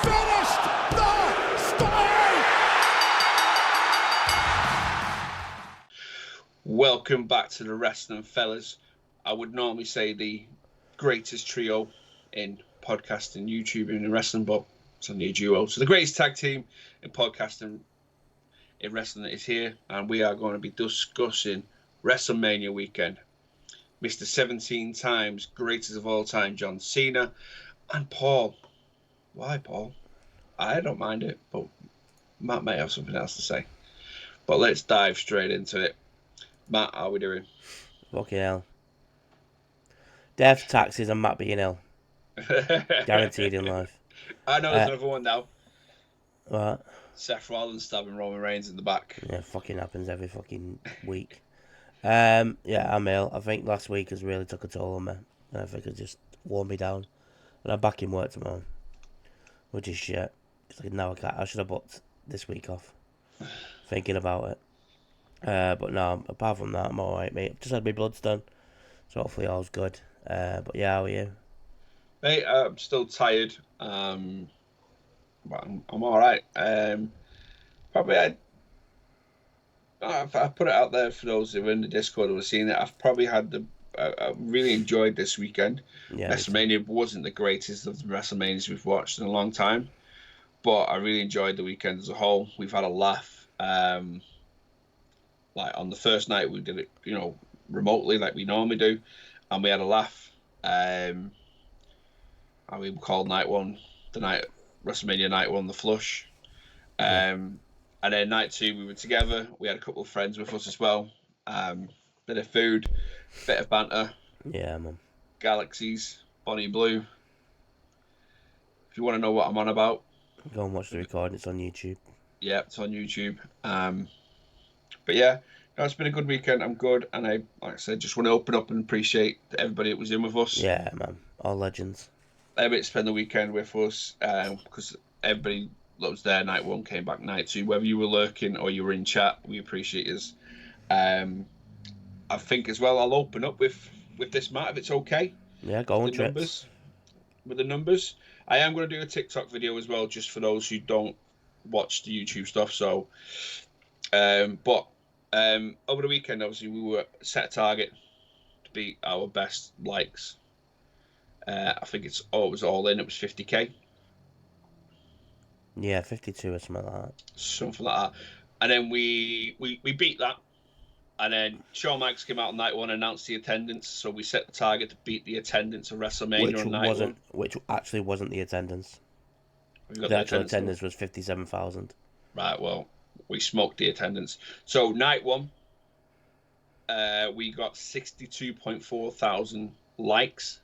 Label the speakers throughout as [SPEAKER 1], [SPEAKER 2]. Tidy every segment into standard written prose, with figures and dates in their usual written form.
[SPEAKER 1] finished the story!
[SPEAKER 2] Welcome back to the Wrestling Fellas. I would normally say the greatest trio in podcasting, YouTubing, and wrestling, but it's only a duo. So the greatest tag team in podcasting, in wrestling is here, and we are going to be discussing Wrestlemania weekend. Mr. 17 times greatest of all time, John Cena, and Paul. Why, Paul? I don't mind it, but Matt may have something else to say. But let's dive straight into it. Matt, how are we doing?
[SPEAKER 3] Fucking hell. Death, taxes, and Matt being ill. Guaranteed in life.
[SPEAKER 2] I know there's another one now.
[SPEAKER 3] What?
[SPEAKER 2] Seth Rollins stabbing Roman Reigns in the back.
[SPEAKER 3] Yeah, fucking happens every fucking week. Yeah, I'm ill. I think last week has really took a toll on me. And I think it just wore me down. And I'm back in work tomorrow. Which is shit. It's like, now I should have booked this week off. Thinking about it. But no, apart from that, I'm alright, mate. I've just had my bloods done. So hopefully all's good. But yeah, how are you?
[SPEAKER 2] Mate, I'm still tired. But I'm alright. Probably I put it out there for those who are in the Discord who have seen it. I've probably had I really enjoyed this weekend.
[SPEAKER 3] Yeah,
[SPEAKER 2] WrestleMania wasn't the greatest of the WrestleManias we've watched in a long time, but I really enjoyed the weekend as a whole. We've had a laugh. Like on the first night, we did it, remotely like we normally do, and we had a laugh. And we called night one, WrestleMania night one, the flush. And then night two, we were together. We had a couple of friends with us as well. Bit of food, bit of banter.
[SPEAKER 3] Yeah, man.
[SPEAKER 2] Galaxies, Bonnie Blue. If you want to know what I'm on about,
[SPEAKER 3] Go and watch the recording. It's on YouTube.
[SPEAKER 2] Yeah, it's on YouTube. But yeah, it's been a good weekend. I'm good, and like I said, just want to open up and appreciate everybody that was in with us.
[SPEAKER 3] Yeah, man. All legends.
[SPEAKER 2] Everybody spent the weekend with us, because everybody that was there night one came back night two. Whether you were lurking or you were in chat, we appreciate us. I think as well, I'll open up with this, Matt, if it's okay.
[SPEAKER 3] Yeah, go on, Trips.
[SPEAKER 2] With the numbers, I am going to do a TikTok video as well, just for those who don't watch the YouTube stuff. So, but over the weekend, obviously, we were set a target to beat our best likes. I think it was all in. It was 50k.
[SPEAKER 3] Yeah, 52 or something like that.
[SPEAKER 2] Something like that. And then we beat that. And then Shawn Michaels came out on night one and announced the attendance. So we set the target to beat the attendance of WrestleMania on night one.
[SPEAKER 3] Which actually wasn't the attendance.
[SPEAKER 2] The
[SPEAKER 3] actual attendance was 57,000.
[SPEAKER 2] Right, well, we smoked the attendance. So night one, we got 62.4 thousand likes.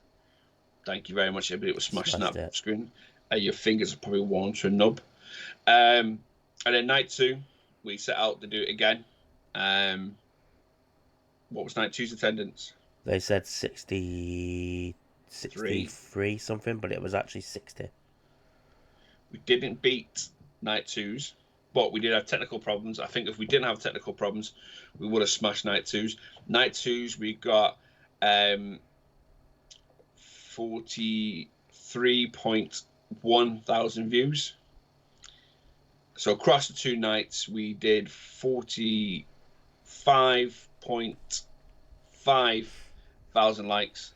[SPEAKER 2] Thank you very much, everybody. It was smashing that screen. Your fingers are probably worn to a nub. And then night two, we set out to do it again. What was night two's attendance?
[SPEAKER 3] They said 63 something, but it was actually 60.
[SPEAKER 2] We didn't beat night twos, but we did have technical problems. I think if we didn't have technical problems, we would have smashed night twos. Night twos, we got 43.1 thousand views. So across the two nights, we did 45.5 thousand likes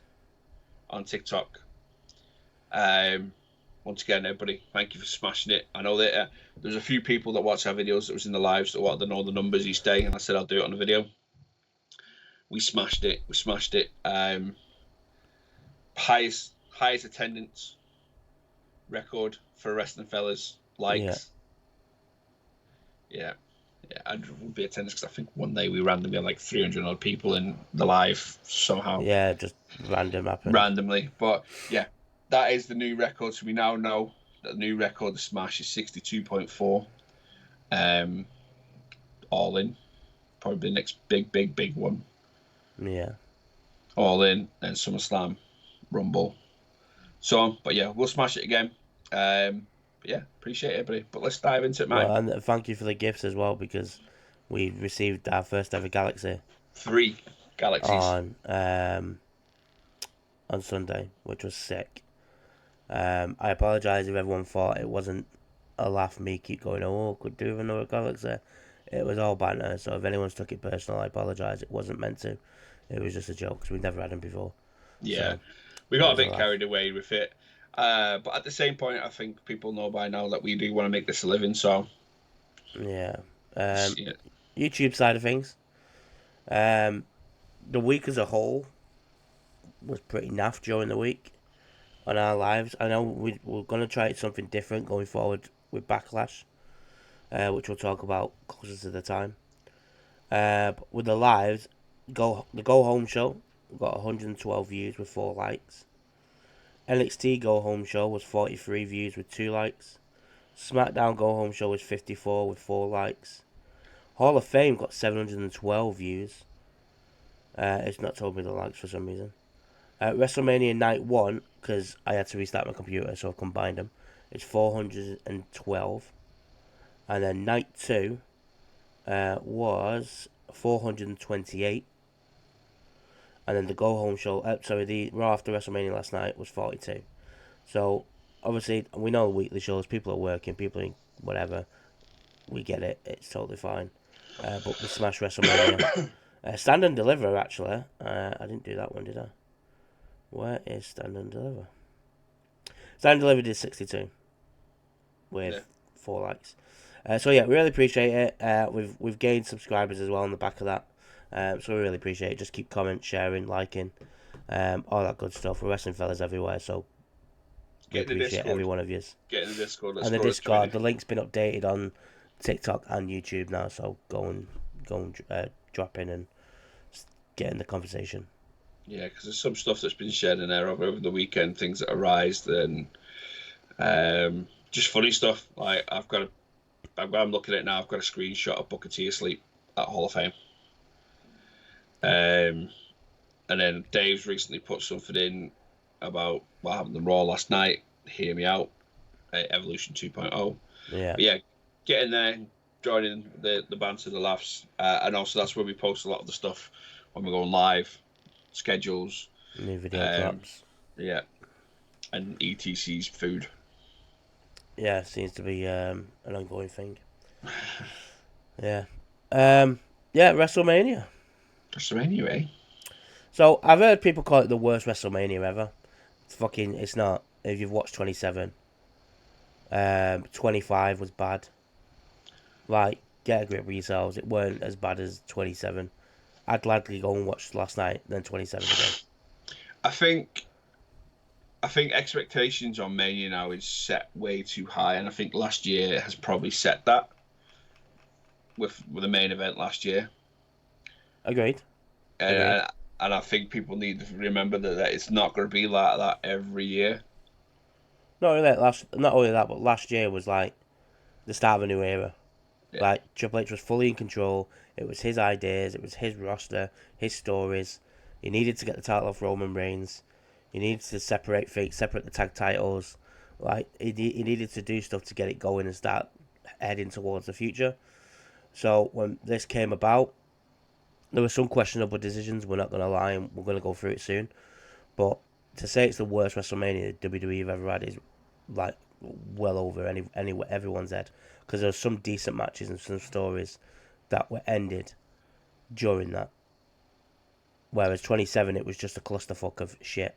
[SPEAKER 2] on TikTok. Once again, everybody, thank you for smashing it. I know that there's a few people that watch our videos that was in the lives that wanted to know the numbers each day, and I said I'll do it on the video. We smashed it. Highest attendance record for Wrestling Fellas likes. Yeah. And it would be attendance because I think one day we randomly had like 300 odd people in the live somehow.
[SPEAKER 3] Yeah, just
[SPEAKER 2] randomly. But yeah, that is the new record. So we now know that the new record, the smash, is 62.4. All in. Probably the next big one.
[SPEAKER 3] Yeah.
[SPEAKER 2] All in, and SummerSlam, Rumble. So, but yeah, we'll smash it again. But yeah, appreciate it, everybody. But let's dive into it, man.
[SPEAKER 3] Well, and thank you for the gifts as well, because we received our first ever Galaxy.
[SPEAKER 2] 3 Galaxies.
[SPEAKER 3] On Sunday, which was sick. I apologise if everyone thought it wasn't a laugh. Me keep going, oh, could do with another Galaxy. It was all banter. So if anyone's took it personal, I apologise. It wasn't meant to. It was just a joke because we've never had them before.
[SPEAKER 2] Yeah,
[SPEAKER 3] So
[SPEAKER 2] we
[SPEAKER 3] it
[SPEAKER 2] got a
[SPEAKER 3] was a
[SPEAKER 2] bit
[SPEAKER 3] laugh.
[SPEAKER 2] carried away with it. But at the same point, I think people know by now that we do want to make this a living. So,
[SPEAKER 3] Yeah.
[SPEAKER 2] yeah,
[SPEAKER 3] YouTube side of things. The week as a whole was pretty naff during the week on our lives. I know we're going to try something different going forward with Backlash, which we'll talk about closer to the time. But with the lives, the Go Home Show got 112 views with 4 likes. NXT Go Home Show was 43 views with 2 likes. SmackDown Go Home Show was 54 with 4 likes. Hall of Fame got 712 views. It's not told me the likes for some reason. WrestleMania Night 1, because I had to restart my computer, so I've combined them. It's 412. And then Night 2 was 428. And then the Go Home Show, the Raw after WrestleMania last night was 42. So, obviously, we know weekly shows, people are working, people are whatever. We get it, it's totally fine. But we smashed WrestleMania. Stand and Deliver, actually. I didn't do that one, did I? Where is Stand and Deliver? Stand and Deliver did 62 with 4 likes. So yeah, we really appreciate it. We've gained subscribers as well on the back of that. So we really appreciate it. Just keep commenting, sharing, liking, all that good stuff. We're wrestling fellas everywhere, so we
[SPEAKER 2] get in the
[SPEAKER 3] appreciate
[SPEAKER 2] Discord.
[SPEAKER 3] every one of you.
[SPEAKER 2] Get in the Discord. Let's
[SPEAKER 3] And the
[SPEAKER 2] grow
[SPEAKER 3] Discord, the link's been updated on TikTok and YouTube now, so go and drop in and get in the conversation.
[SPEAKER 2] Yeah, because there's some stuff that's been shared in there over the weekend, things that arised, and just funny stuff. Like I'm looking at it now. I've got a screenshot of Booker T asleep at Hall of Fame. And then Dave's recently put something in about what happened in Raw last night. Hear me out. Evolution 2.0.
[SPEAKER 3] Yeah.
[SPEAKER 2] But yeah, get in there, join in the banter, the laughs, and also that's where we post a lot of the stuff when we're going live, schedules,
[SPEAKER 3] New video drops.
[SPEAKER 2] yeah, and ETC's food.
[SPEAKER 3] Yeah, seems to be an ongoing thing. Yeah. Yeah, WrestleMania.
[SPEAKER 2] WrestleMania, eh?
[SPEAKER 3] So I've heard people call it the worst WrestleMania ever. It's not. If you've watched 27, 25 was bad. Like, get a grip with yourselves. It weren't as bad as 27. I'd gladly go and watch last night than 27 again.
[SPEAKER 2] I think expectations on Mania now is set way too high, and I think last year has probably set that with the main event last year.
[SPEAKER 3] Agreed.
[SPEAKER 2] And I think people need to remember that it's not going to be like that every year.
[SPEAKER 3] Not only that, but last year was like the start of a new era.
[SPEAKER 2] Yeah.
[SPEAKER 3] Like, Triple H was fully in control. It was his ideas. It was his roster, his stories. He needed to get the title off Roman Reigns. He needed to separate the tag titles. Like, he needed to do stuff to get it going and start heading towards the future. So when this came about, there were some questionable decisions. We're not going to lie, and we're going to go through it soon. But to say it's the worst WrestleMania WWE have ever had is like well over everyone's head, because there's some decent matches and some stories that were ended during that. Whereas 27, it was just a clusterfuck of shit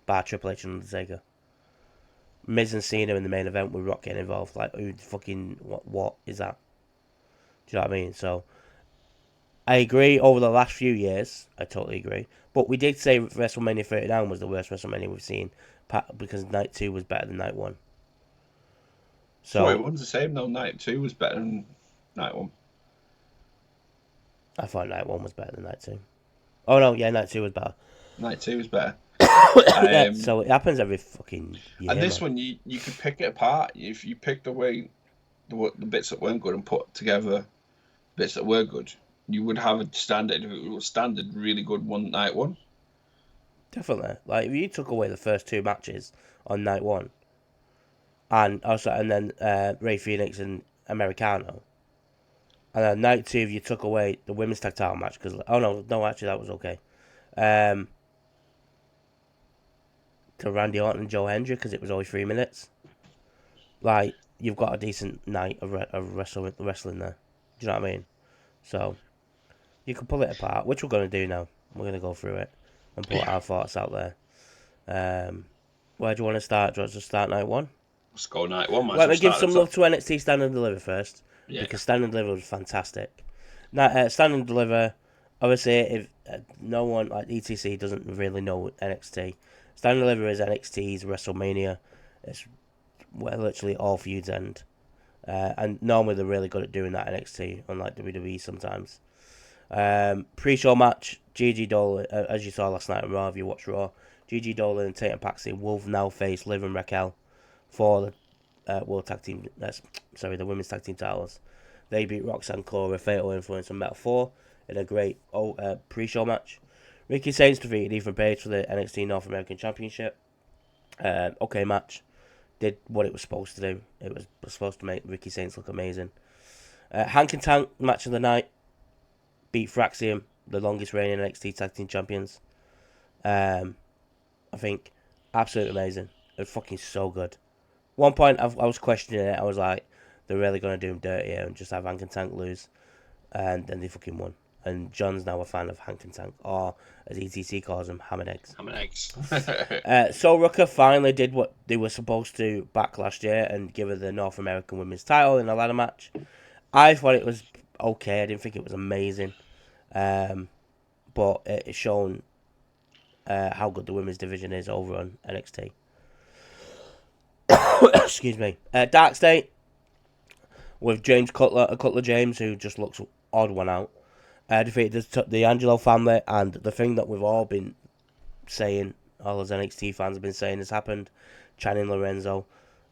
[SPEAKER 3] by Triple H and Undertaker. Miz and Cena in the main event with Rock getting involved. Like, who fucking what is that? Do you know what I mean? So I agree. Over the last few years, I totally agree. But we did say WrestleMania 39 was the worst WrestleMania we've seen, because Night 2 was better than Night 1. So
[SPEAKER 2] it wasn't the same though. Night 2 was better than Night 1.
[SPEAKER 3] I thought Night 1 was better than Night 2. Oh no, yeah, Night 2 was better.
[SPEAKER 2] Night 2 was better.
[SPEAKER 3] Yeah, so it happens every fucking year.
[SPEAKER 2] And this one, you could pick it apart. If you picked away the bits that weren't good and put together bits that were good, you would have a standard. If it was standard, really good Night 1.
[SPEAKER 3] Definitely. Like, if you took away the first 2 matches on Night 1, and then Rey Fenix and Americano, and then Night 2, if you took away the women's tag title match, because actually that was okay. to Randy Orton and Joe Hendry because it was only 3 minutes. Like, you've got a decent night of wrestling there. Do you know what I mean? So, you can pull it apart, which we're going to do now. We're going to go through it and put our thoughts out there. Where do you want to start? Do you want to start night one?
[SPEAKER 2] Let's go night one.
[SPEAKER 3] Let me give some love to NXT Stand and Deliver first.
[SPEAKER 2] Yeah.
[SPEAKER 3] Because Stand and Deliver was fantastic. Now, Stand and Deliver, obviously, if no one like ETC doesn't really know NXT, Stand and Deliver is NXT's WrestleMania. It's where literally all feuds end. And normally they're really good at doing that NXT, unlike WWE sometimes. Pre-show match, Gigi Dolan, as you saw last night on Raw, if you watched Raw, Gigi Dolan and Tatum Paxley will now face Liv and Raquel for the World Tag Team, the Women's Tag Team titles. They beat Roxanne Cora, Fatal Influence, and Metal 4 in a great pre-show match. Ricky Saints defeated Ethan Page for the NXT North American Championship. Okay match. Did what it was supposed to do. It was supposed to make Ricky Saints look amazing. Hank and Tank match of the night. Beat Fraxium, the longest reigning NXT Tag Team Champions. I think absolutely amazing. It was fucking so good. One point I was questioning it. I was like, they're really going to do him dirty here and just have Hank and Tank lose. And then they fucking won. And John's now a fan of Hank and Tank, or as ETC calls them, Ham and Eggs.
[SPEAKER 2] Ham and Eggs.
[SPEAKER 3] Soul Rucker finally did what they were supposed to back last year and give her the North American Women's title in a ladder match. I thought it was okay. I didn't think it was amazing. But it's shown how good the women's division is over on NXT. Excuse me. Dark State with James Cutler James, who just looks odd one out. Defeated the Angelo family, and the thing that we've all been saying, all those NXT fans have been saying has happened. Channing Lorenzo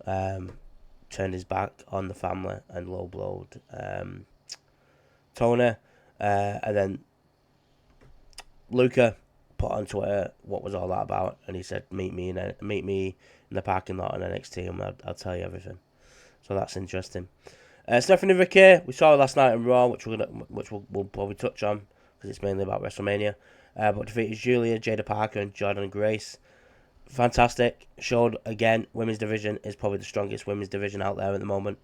[SPEAKER 3] turned his back on the family and low-blowed Tony. And then Luca put on Twitter what was all that about, and he said, meet me in the parking lot on NXT, and I'll tell you everything. So that's interesting. Stephanie Riquet, we saw her last night in Raw, which we'll probably touch on because it's mainly about WrestleMania. But defeated Julia, Jada Parker, and Jordan Grace. Fantastic. Showed again, women's division is probably the strongest women's division out there at the moment.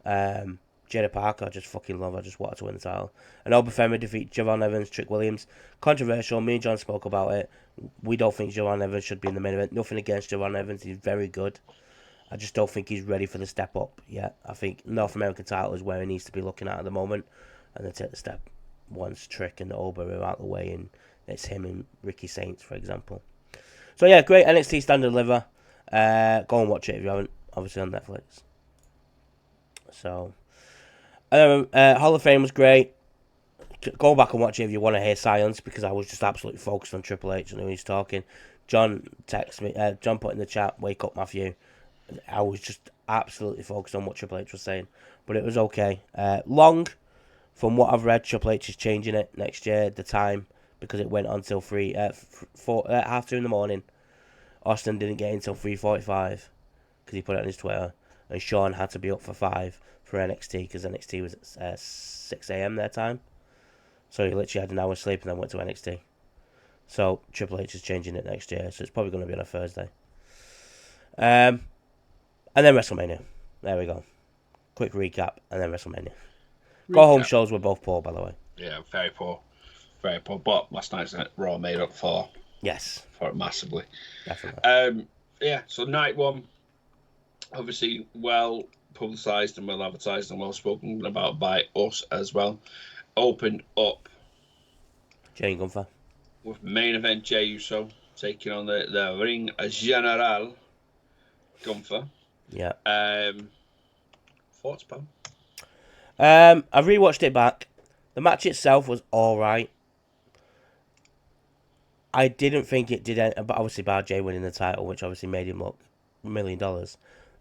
[SPEAKER 3] Jada Parker, I just fucking love her. I just want her to win the title. And Obafemi defeat Javon Evans, Trick Williams. Controversial. Me and John spoke about it. We don't think Javon Evans should be in the main event. Nothing against Javon Evans. He's very good. I just don't think he's ready for the step up yet. I think North American title is where he needs to be looking at the moment. And then take the step once Trick and Oba are out of the way. And it's him and Ricky Saints, for example. So yeah, great NXT Stand and Deliver. Go and watch it if you haven't. Obviously on Netflix. So... Hall of Fame was great. Go back and watch it if you want to hear silence, because I was just absolutely focused on Triple H and who he's talking. John texted me. John put in the chat, "Wake up, Matthew." I was just absolutely focused on what Triple H was saying, but it was okay. Long, from what I've read, Triple H is changing it next year, the time, because it went on till 2:30 in the morning. Austin didn't get in until 3:45 because he put it on his Twitter, and Sean had to be up for 5 for NXT because NXT was at 6 a.m. their time. So he literally had an hour sleep and then went to NXT. So Triple H is changing it next year, so it's probably going to be on a Thursday. And then WrestleMania. There we go. Quick recap, and then WrestleMania. Go-home shows were both poor, by the way.
[SPEAKER 2] Yeah, very poor. Very poor. But last night's Raw made up for it massively.
[SPEAKER 3] Definitely.
[SPEAKER 2] Yeah, so night one, obviously well publicised and well advertised and well spoken about by us as well. Opened up
[SPEAKER 3] Jane Gunther
[SPEAKER 2] with main event Jey Uso taking on the Ring General Gunther.
[SPEAKER 3] Yeah.
[SPEAKER 2] Thoughts, Pam?
[SPEAKER 3] I rewatched it back. The match itself was alright. I didn't think it did anything, but obviously by Jey winning the title, which obviously made him look $1 million.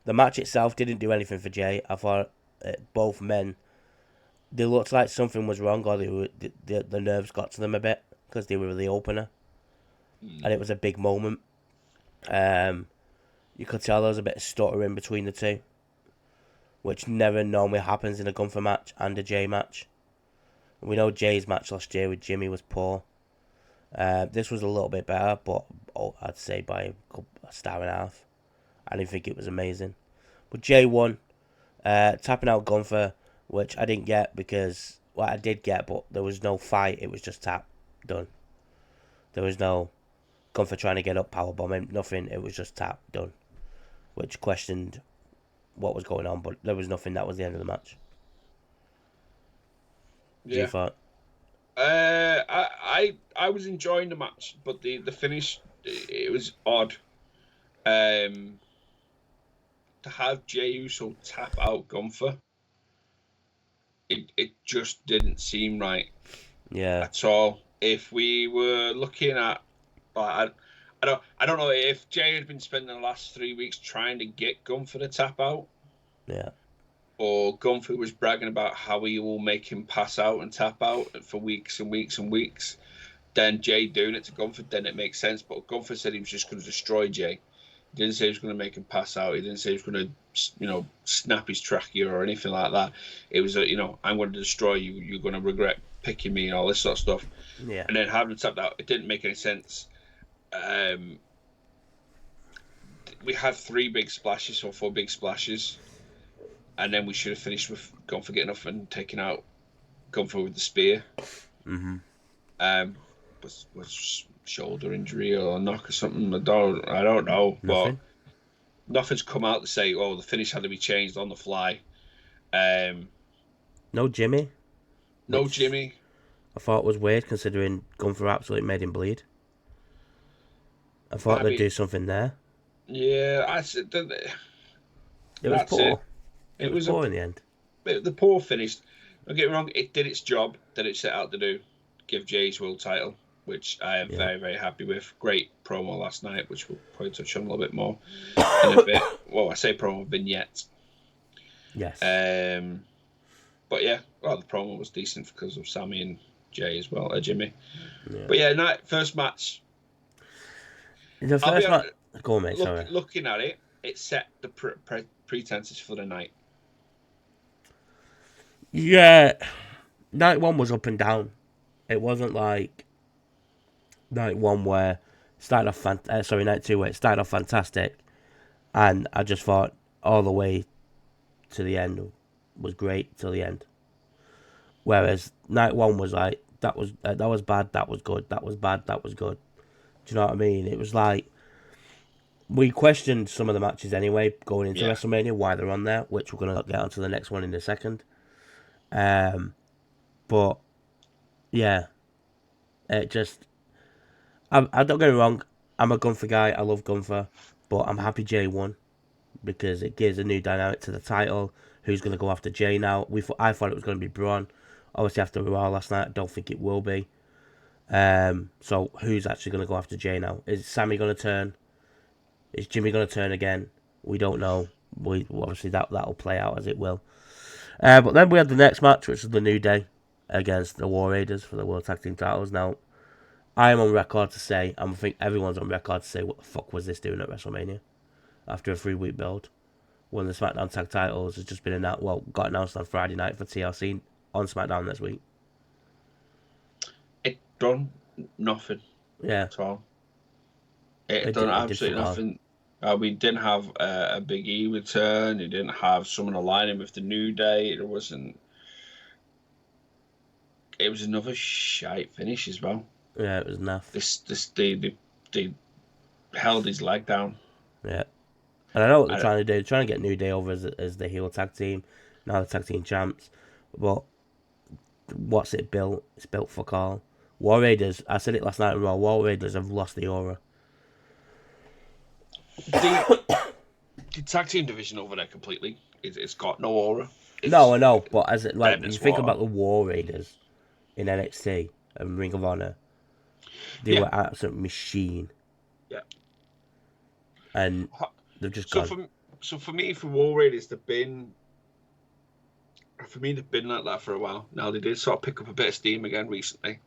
[SPEAKER 3] The match itself didn't do anything for Jey. I thought both men, they looked like something was wrong, or the nerves got to them a bit because they were the opener, and it was a big moment. You could tell there was a bit of stuttering between the two, which never normally happens in a Gunther match and a Jey match. We know Jey's match last year with Jimmy was poor. This was a little bit better, but I'd say by a star and a half. I didn't think it was amazing. But Jay won, tapping out Gunther, which I didn't get because, well, I did get, but there was no fight. It was just tap, done. There was no Gunther trying to get up, powerbombing, nothing. It was just tap, done. Which questioned what was going on, but there was nothing. That was the end of the match.
[SPEAKER 2] Yeah.
[SPEAKER 3] Thought?
[SPEAKER 2] I was enjoying the match, but the finish, it was odd. To have Jey Uso tap out Gunther, it just didn't seem right.
[SPEAKER 3] Yeah.
[SPEAKER 2] At all. If we were looking at, I don't know if Jey had been spending the last 3 weeks trying to get Gunther to tap out.
[SPEAKER 3] Yeah.
[SPEAKER 2] Or Gunther was bragging about how he will make him pass out and tap out for weeks and weeks and weeks. Then Jey doing it to Gunther, then it makes sense. But Gunther said he was just going to destroy Jey. He didn't say he was going to make him pass out. He didn't say he was going to, snap his trachea or anything like that. It was, I'm going to destroy you. You're going to regret picking me and all this sort of stuff.
[SPEAKER 3] Yeah.
[SPEAKER 2] And then having him tapped out, it didn't make any sense. We had 3 big splashes or 4 big splashes. And then we should have finished with Gunther getting up and taking out Gunther with the spear.
[SPEAKER 3] Mm-hmm.
[SPEAKER 2] Was shoulder injury or knock or something? I don't know. But nothing's come out to say, oh, the finish had to be changed on the fly.
[SPEAKER 3] No Jimmy.
[SPEAKER 2] No Jimmy.
[SPEAKER 3] I thought it was weird considering Gunther absolutely made him bleed. I thought they'd do something there.
[SPEAKER 2] Yeah, I said
[SPEAKER 3] it was poor. It was poor in the end.
[SPEAKER 2] The poor finish. Don't get me wrong, it did its job that it set out to do. Give Jey's world title, which I am very, very happy with. Great promo last night, which we'll probably touch on a little bit more in a bit. Well, I say promo vignette.
[SPEAKER 3] Yes.
[SPEAKER 2] But yeah, the promo was decent because of Sammy and Jey as well, Jimmy.
[SPEAKER 3] Yeah.
[SPEAKER 2] But yeah, first match.
[SPEAKER 3] The first match. Go on, mate. Sorry.
[SPEAKER 2] Looking at it, it set the pretenses for the night.
[SPEAKER 3] Yeah, night 1 was up and down. It wasn't like night 1 where started off night 2 where it started off fantastic, and I just thought all the way to the end was great till the end. Whereas night 1 was like that was bad, that was good, that was bad, that was good. Do you know what I mean? It was like we questioned some of the matches anyway going into WrestleMania why they're on there, which we're gonna get onto the next one in a second. But yeah, it just I don't get me wrong, I'm a Gunther guy, I love Gunther, but I'm happy Jey won because it gives a new dynamic to the title. Who's going to go after Jey now? I thought it was going to be Braun. Obviously after Raw last night, I don't think it will be. So who's actually going to go after Jey now? Is Sammy going to turn? Is Jimmy going to turn again? We don't know. Obviously that'll play out as it will. But then we had the next match, which is the New Day against the War Raiders for the World Tag Team titles. Now, I am on record to say, I think everyone's on record to say, what the fuck was this doing at WrestleMania? After a 3-week build. One of the SmackDown Tag titles has just been got announced on Friday night for TLC on SmackDown this week.
[SPEAKER 2] It done nothing.
[SPEAKER 3] Yeah.
[SPEAKER 2] At all. It done absolutely nothing. We didn't have a Big E return. It didn't have someone aligning with the New Day. It was another shite finish as well.
[SPEAKER 3] Yeah, it was naff.
[SPEAKER 2] They held his leg down.
[SPEAKER 3] Yeah. And I know what they're trying to do. They're trying to get New Day over as the heel tag team. Now the tag team champs. But what's it built? It's built for all. War Raiders, I said it last night on Raw, War Raiders have lost the aura.
[SPEAKER 2] The tag team division over there completely. It's got no aura.
[SPEAKER 3] No, I know. But as when you think about the War Raiders in NXT and Ring of Honor, they were an absolute machine.
[SPEAKER 2] Yeah.
[SPEAKER 3] And they've just gone.
[SPEAKER 2] So for me, for War Raiders, they've been like that for a while. Now they did sort of pick up a bit of steam again recently,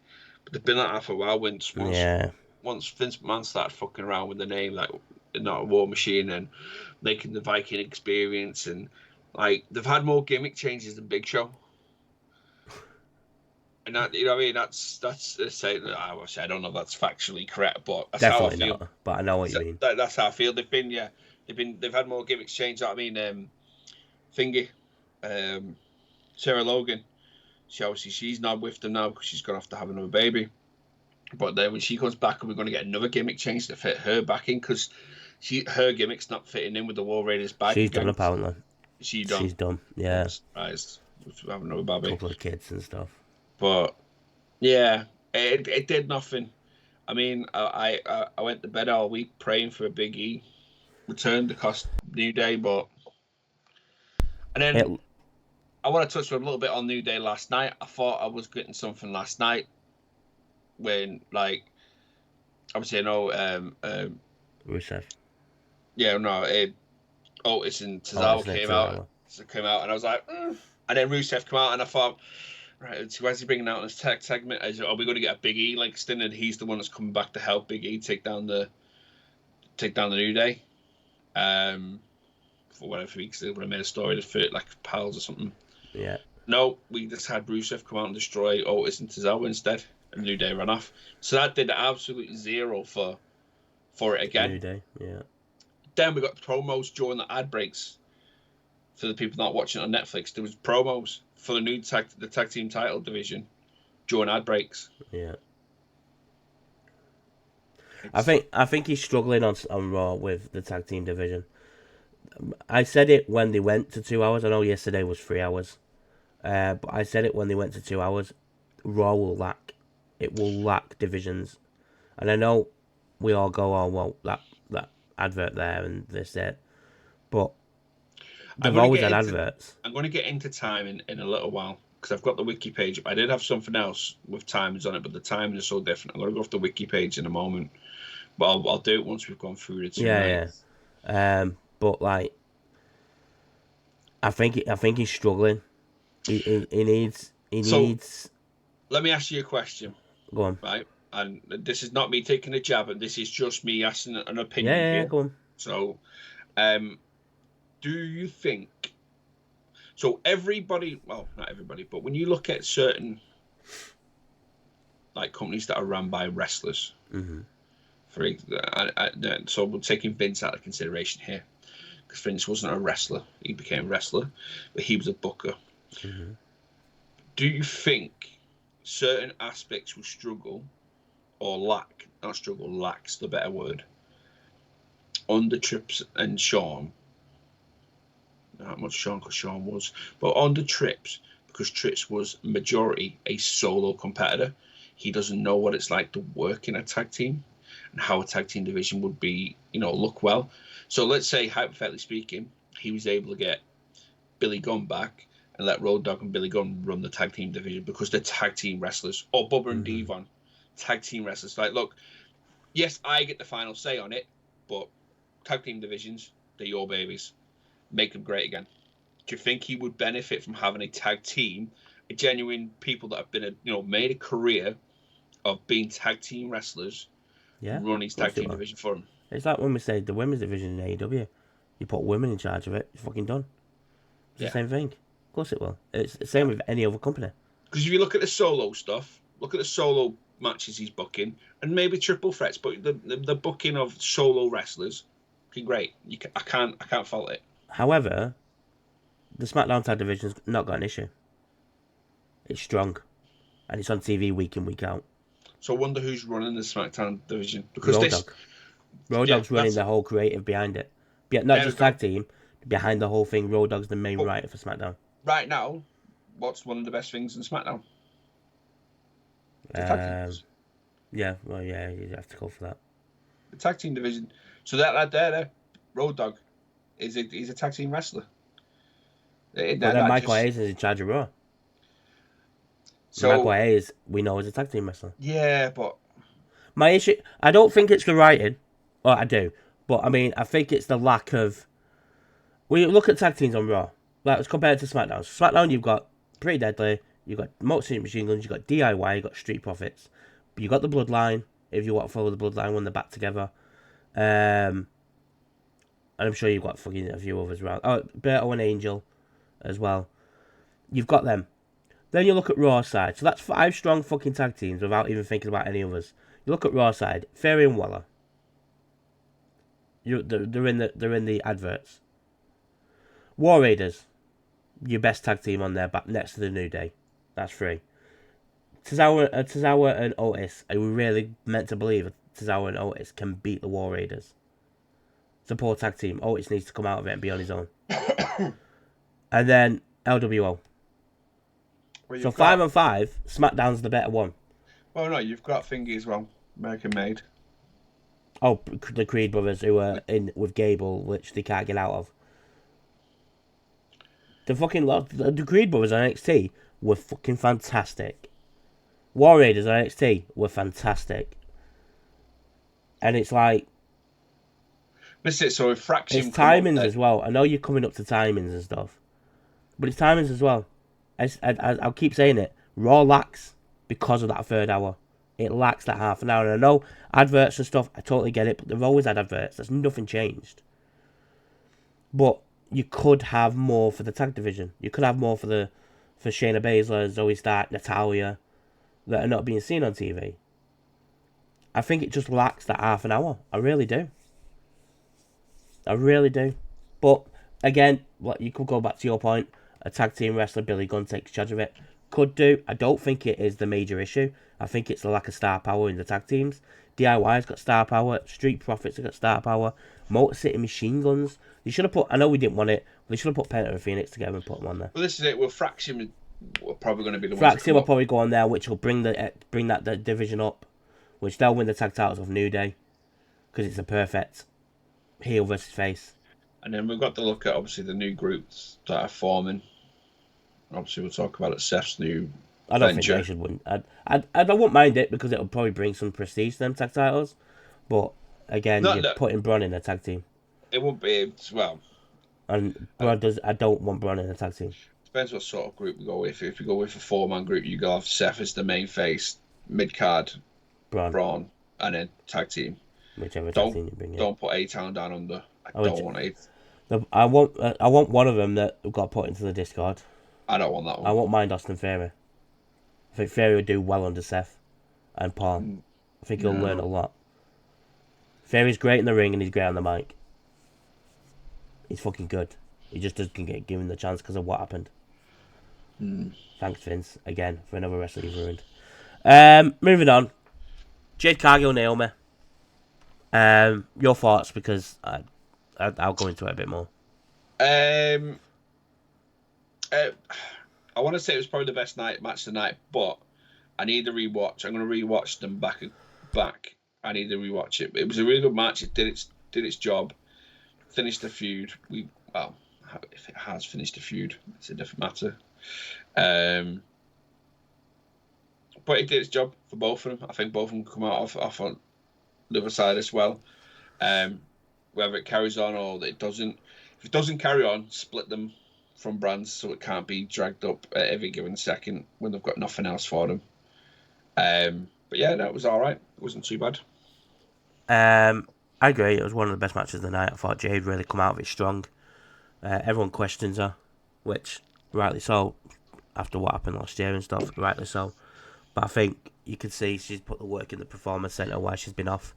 [SPEAKER 2] but they've been like that for a while. Once Vince McMahon started fucking around with the name, like not a War Machine, and making the Viking experience, and like they've had more gimmick changes than Big Show. And that, you know what I mean? That's say I don't know if that's factually correct, but that's how I
[SPEAKER 3] Definitely
[SPEAKER 2] feel.
[SPEAKER 3] not. But I know what you mean.
[SPEAKER 2] That's how I feel. They've had more gimmicks changed. I mean, Thingy, Sarah Logan. She's not with them now because she's gonna have to have another baby. But then when she comes back, we're going to get another gimmick change to fit her back in because her gimmick's not fitting in with the War Raiders back
[SPEAKER 3] She's
[SPEAKER 2] again.
[SPEAKER 3] done apparently.
[SPEAKER 2] She done.
[SPEAKER 3] She's done.
[SPEAKER 2] I'm
[SPEAKER 3] Yeah.
[SPEAKER 2] surprised to have another baby.
[SPEAKER 3] Couple of kids and stuff.
[SPEAKER 2] But yeah, it did nothing. I mean, I went to bed all week praying for a Big E return to cost New Day, but and then I want to touch a little bit on New Day last night. I thought I was getting something last night when like obviously I know
[SPEAKER 3] Rusev.
[SPEAKER 2] Yeah, no, Otis and Tozawa came out, and I was like, and then Rusev came out, and I thought, right, so why is he bringing out this tag segment? Are we going to get a Big E like Sting, and he's the one that's coming back to help Big E take down the New Day, for whatever weeks they would have made a story to fit like pals or something.
[SPEAKER 3] Yeah.
[SPEAKER 2] No, we just had Rusev come out and destroy Otis and Tozawa instead, and New Day ran off. So that did absolutely zero for it again.
[SPEAKER 3] New Day, yeah.
[SPEAKER 2] Then we got promos during the ad breaks. For the people not watching on Netflix, there was promos for the new tag team title division during ad breaks.
[SPEAKER 3] Yeah. I think he's struggling on Raw with the tag team division. I said it when they went to 2 hours. I know yesterday was 3 hours. But I said it when they went to 2 hours. Raw will lack. It will lack divisions. And I know we all go, oh, well, that advert there and this, that. But they've always had adverts.
[SPEAKER 2] I'm going to get into timing in a little while because I've got the wiki page. I did have something else with timings on it, but the timing is so different. I'm going to go off the wiki page in a moment. But I'll do it once we've gone through it.
[SPEAKER 3] Yeah. But like, I think he's struggling. He needs.
[SPEAKER 2] Let me ask you a question.
[SPEAKER 3] Go on.
[SPEAKER 2] Right, and this is not me taking a jab, and this is just me asking an opinion.
[SPEAKER 3] Yeah, go on.
[SPEAKER 2] So, do you think? So everybody, well, not everybody, but when you look at certain like companies that are run by wrestlers, so we're taking Vince out of consideration here, because Vince wasn't a wrestler; he became a wrestler, but he was a booker.
[SPEAKER 3] Mm-hmm.
[SPEAKER 2] Do you think certain aspects will struggle or lack? Not struggle, lacks the better word. Under Trips and Sean. Not much Sean because Sean was, but under Trips, because Trips was majority a solo competitor. He doesn't know what it's like to work in a tag team and how a tag team division would be, look well. So let's say, hypothetically speaking, he was able to get Billy Gunn back and let Road Dogg and Billy Gunn run the tag team division because they're tag team wrestlers, or Bubba and Devon, tag team wrestlers. Like, look, yes, I get the final say on it, but tag team divisions, they're your babies. Make them great again. Do you think he would benefit from having a tag team, a genuine people that have been, made a career of being tag team wrestlers, run his tag team division for him?
[SPEAKER 3] It's like when we say the women's division in AEW. You put women in charge of it, it's fucking done. It's the same thing. Of course it will. It's the same with any other company.
[SPEAKER 2] Because if you look at the solo stuff, look at the solo matches he's booking, and maybe triple threats, but the booking of solo wrestlers, great. I can't fault it.
[SPEAKER 3] However, the SmackDown tag division's not got an issue. It's strong, and it's on TV week in, week out.
[SPEAKER 2] So I wonder who's running the SmackDown division, because
[SPEAKER 3] Road Dogg's running the whole creative behind it. Not just tag team, behind the whole thing. Road Dogg's the main writer for SmackDown.
[SPEAKER 2] Right now, what's one of the best things in SmackDown? The tag teams.
[SPEAKER 3] Yeah, well, yeah, you have to go for that.
[SPEAKER 2] The tag team division. So that there, Road Dogg, he's a tag team wrestler.
[SPEAKER 3] But then Michael Hayes is in charge of Raw. So Michael Hayes, we know, is a tag team wrestler.
[SPEAKER 2] Yeah, but
[SPEAKER 3] my issue, I don't think it's the writing. Well, I do, but I mean, I think it's the lack of. When you look at tag teams on Raw, like as compared to SmackDown. So SmackDown, you've got Pretty Deadly, you've got Motor City Machine Guns, you've got DIY, you've got Street Profits, but you've got the Bloodline. If you want to follow the Bloodline when they're back together, and I'm sure you've got fucking a few others around. Oh, Berto and Angel, as well. You've got them, Then you look at Raw side. So that's 5 strong fucking tag teams without even thinking about any others. You look at Raw side. Fairy and Waller. They're in the adverts. War Raiders. Your best tag team on there, back next to the New Day. That's 3. Tozawa and Otis. Are we really meant to believe that Tozawa and Otis can beat the War Raiders? It's a poor tag team. Otis needs to come out of it and be on his own. And then LWO. So 5 and 5, SmackDown's the better one.
[SPEAKER 2] Well, no, you've got thingy as well, American Made.
[SPEAKER 3] Oh, the Creed brothers who are in with Gable, which they can't get out of. The Creed brothers on NXT were fucking fantastic. War Raiders on NXT were fantastic. And it's like...
[SPEAKER 2] This is so if Fraction...
[SPEAKER 3] It's timings as well. I know you're coming up to timings and stuff. But it's timings as well. I'll keep saying it. Raw lacks because of that third hour. It lacks that half an hour. And I know adverts and stuff, I totally get it, but they've always had adverts. There's nothing changed. But you could have more for the tag division. You could have more for Shayna Baszler, Zoe Stark, Natalya, that are not being seen on TV. I think it just lacks that half an hour. I really do. I really do. But again, you could go back to your point. A tag team wrestler, Billy Gunn, takes charge of it. Could do. I don't think it is the major issue. I think it's the lack of star power in the tag teams. DIY's got star power. Street Profits have got star power. Motor City Machine Guns. They should have put... I know we didn't want it. But they should have put Penta and Phoenix together and put them on there.
[SPEAKER 2] Well, this is it. Well, Fraction were probably going to be the ones.
[SPEAKER 3] Fraction will probably go on there, which will bring that division up. Which they'll win the tag titles of New Day. Because it's a perfect heel versus face.
[SPEAKER 2] And then we've got to look at, obviously, the new groups that are forming. Obviously, we'll talk about Seth's new
[SPEAKER 3] I don't
[SPEAKER 2] venture.
[SPEAKER 3] think they should win. I wouldn't mind it because it'll probably bring some prestige to them tag titles. But, again, you're putting Braun in a tag team.
[SPEAKER 2] It won't be, well...
[SPEAKER 3] And I don't want Braun in a tag team.
[SPEAKER 2] Depends what sort of group we go with. If we go with a 4-man group, you go have Seth as the main face, mid-card, Braun, and then tag team.
[SPEAKER 3] Whichever tag team you bring in.
[SPEAKER 2] Don't put A-Town down under. I don't want it.
[SPEAKER 3] I want one of them that got put into the discard.
[SPEAKER 2] I don't want that one.
[SPEAKER 3] I won't mind Austin Theory. I think Theory would do well under Seth and Paul. I think he'll learn a lot. Theory's great in the ring and he's great on the mic. He's fucking good. He just doesn't get given the chance because of what happened. Thanks, Vince, again, for another wrestler you've ruined. Moving on. Jade Cargill, Naomi. Your thoughts, because I'll go into it a bit more.
[SPEAKER 2] I want to say it was probably the best match tonight, but I need to rewatch. I'm going to rewatch them back. I need to rewatch it. It was a really good match. It did its job. Finished the feud. If it has finished the feud, it's a different matter. But it did its job for both of them. I think both of them come out off on the other side as well. Whether it carries on or it doesn't. If it doesn't carry on, split them from brands so it can't be dragged up at every given second when they've got nothing else for them. But yeah, no, it was all right. It wasn't too bad.
[SPEAKER 3] I agree. It was one of the best matches of the night. I thought Jade really come out of it strong. Everyone questions her, which rightly so, after what happened last year and stuff, rightly so. But I think you can see she's put the work in the performance centre while she's been off.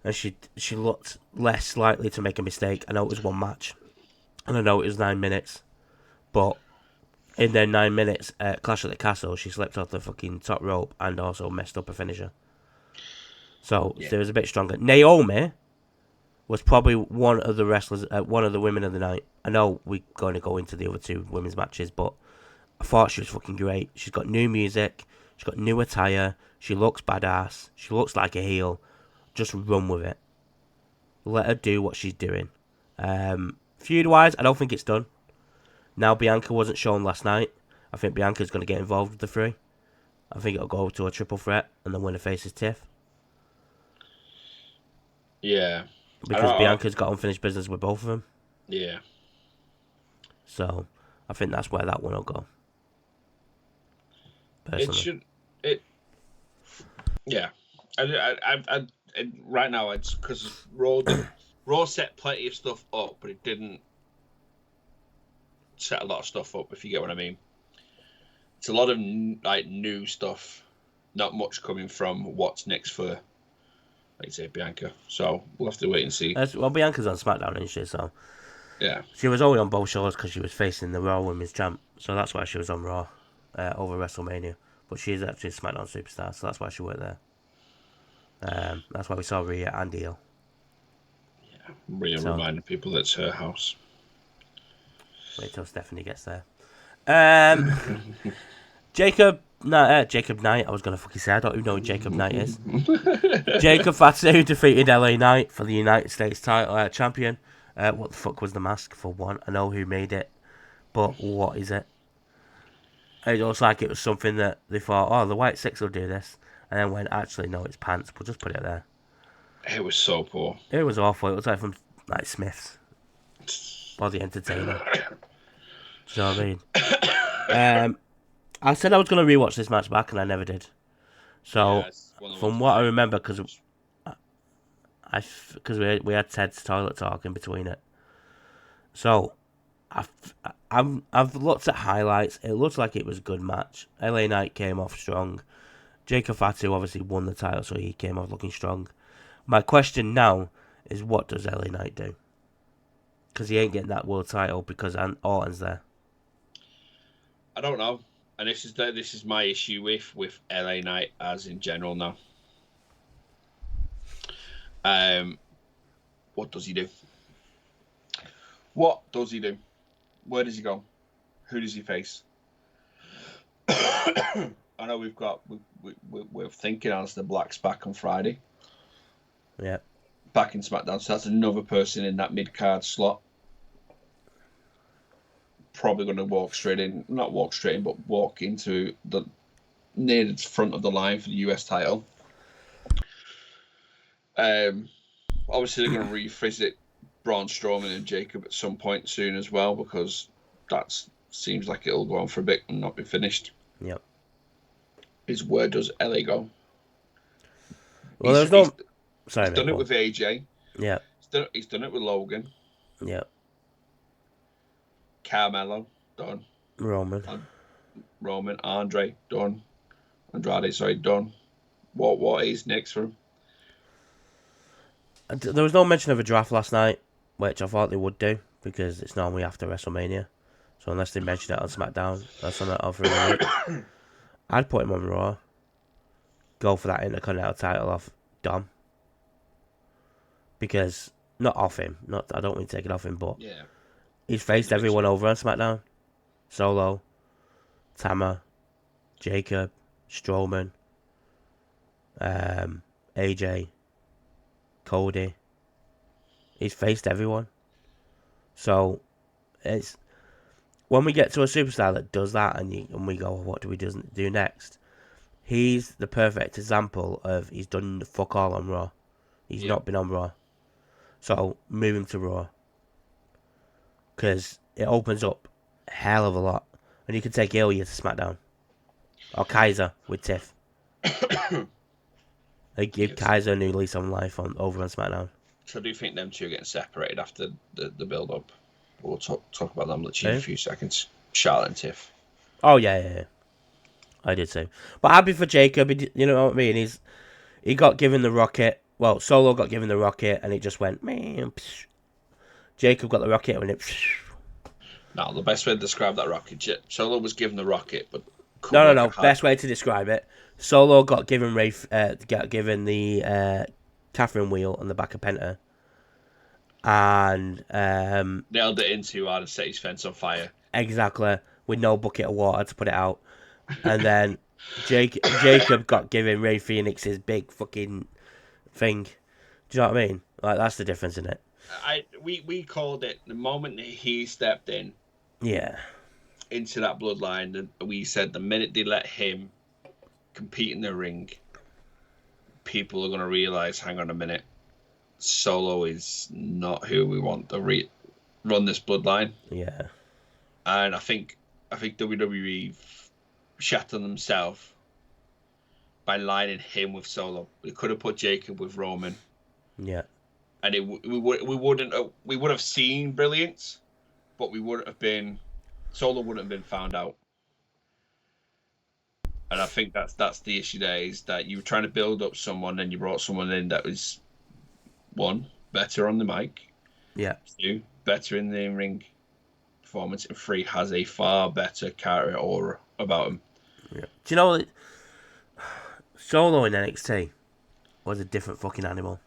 [SPEAKER 3] And she looked less likely to make a mistake. I know it was one match. And I know it was 9 minutes. But in their 9 minutes at Clash at the Castle, she slipped off the fucking top rope and also messed up a finisher. So It was a bit stronger. Naomi was probably one of the wrestlers, one of the women of the night. I know we're going to go into the other two women's matches, but I thought she was fucking great. She's got new music. She's got new attire. She looks badass. She looks like a heel. Just run with it. Let her do what she's doing. Feud-wise, I don't think it's done. Now Bianca wasn't shown last night. I think Bianca's going to get involved with the three. I think it'll go to a triple threat, and then winner faces Tiff.
[SPEAKER 2] Yeah.
[SPEAKER 3] Because Bianca's got unfinished business with both of them.
[SPEAKER 2] Yeah.
[SPEAKER 3] So, I think that's where that one will go. Personally.
[SPEAKER 2] Yeah. I right now, it's because Raw set plenty of stuff up, but it didn't set a lot of stuff up, if you get what I mean. it's a lot of like new stuff, not much coming from what's next for, like you say, Bianca. So we'll have to wait and see.
[SPEAKER 3] Well, Bianca's on SmackDown, isn't she? So
[SPEAKER 2] Yeah.
[SPEAKER 3] she was only on both shows because she was facing the Raw Women's Champ. So that's why she was on Raw over WrestleMania. But she's actually a SmackDown superstar, so that's why she worked there. That's why we saw Rhea and Io.
[SPEAKER 2] Yeah. Rhea reminding people that's her house.
[SPEAKER 3] Wait till Stephanie gets there. Jacob Knight. I was gonna fucking say I don't even know who Jacob Knight is. Jacob Fatu defeated LA Knight for the United States title champion. What the fuck was the mask for one? I know who made it, but what is it? It looks like it was something that they thought, oh, the White Six will do this, and then went, actually, no, it's pants. We'll just put it there.
[SPEAKER 2] It was so poor.
[SPEAKER 3] It was awful. It was like from like Smith's or the Entertainer. Do you know what I mean? I said I was going to rewatch this match back, and I never did. So, from what I remember, because we had Ted's toilet talk in between it. So, I've looked at highlights. It looks like it was a good match. LA Knight came off strong. Jacob Fatu obviously won the title, so he came off looking strong. My question now is, what does LA Knight do? Because he ain't getting that world title because Orton's there.
[SPEAKER 2] I don't know, and this is my issue with LA Knight as in general now. What does he do? What does he do? Where does he go? Who does he face? I know we're thinking Alistair Black's back on Friday.
[SPEAKER 3] Yeah.
[SPEAKER 2] Back in SmackDown, so that's another person in that mid-card slot. Probably going to walk into the near the front of the line for the US title. Obviously they're going to revisit Braun Strowman and Jacob at some point soon as well, because that seems like it'll go on for a bit and not be finished.
[SPEAKER 3] Yep.
[SPEAKER 2] Where does LA go?
[SPEAKER 3] Well,
[SPEAKER 2] he's done it with AJ.
[SPEAKER 3] Yeah.
[SPEAKER 2] He's done it with Logan.
[SPEAKER 3] Yeah.
[SPEAKER 2] Carmelo, done.
[SPEAKER 3] Roman,
[SPEAKER 2] Andrade, done. Done. What is next for him?
[SPEAKER 3] There was no mention of a draft last night, which I thought they would do, because it's normally after WrestleMania. So unless they mention it on SmackDown, that's on that over the week. I'd put him on Raw. Go for that Intercontinental title off Dom. Because, not off him. I don't want to take it off him, but
[SPEAKER 2] yeah,
[SPEAKER 3] he's faced everyone over on SmackDown. Solo, Tama, Jacob, Strowman, AJ, Cody. He's faced everyone. So, it's when we get to a superstar that does that, and we go, what do we do next? He's the perfect example of he's done fuck all on Raw. He's not been on Raw. So, move him to Raw. Because it opens up a hell of a lot. And you can take Ilya to SmackDown. Or Kaiser with Tiff. They give Kaiser a new lease on life over on SmackDown.
[SPEAKER 2] So I do think them two are getting separated after the build-up. We'll talk about them in a few seconds. Charlotte and Tiff.
[SPEAKER 3] Oh, yeah. I did too. But happy for Jacob. You know what I mean? He got given the rocket. Well, Solo got given the rocket, and it just went, man. Jacob got the rocket, and it.
[SPEAKER 2] No, the best way to describe that rocket, Solo was given the rocket, but
[SPEAKER 3] no. Best way to describe it: Solo got given the Catherine wheel on the back of Penta, and
[SPEAKER 2] nailed it in too hard and set his fence on fire.
[SPEAKER 3] Exactly, with no bucket of water to put it out, and then Jacob got given Rey Fenix's big fucking thing. Do you know what I mean? Like, that's the difference in it.
[SPEAKER 2] We called it the moment that he stepped in.
[SPEAKER 3] Yeah.
[SPEAKER 2] Into that bloodline, and we said the minute they let him compete in the ring, people are going to realize, hang on a minute, Solo is not who we want to run this bloodline.
[SPEAKER 3] Yeah.
[SPEAKER 2] And I think WWE shat on themselves by lining him with Solo. We could have put Jacob with Roman.
[SPEAKER 3] Yeah.
[SPEAKER 2] And we would have seen brilliance, but Solo wouldn't have been found out. And I think that's the issue there, is that you were trying to build up someone and you brought someone in that was, one, better on the mic,
[SPEAKER 3] Yeah.
[SPEAKER 2] two, better in the in-ring performance, and three, has a far better character aura about him.
[SPEAKER 3] Yeah. Do you know what? Solo in NXT was a different fucking animal.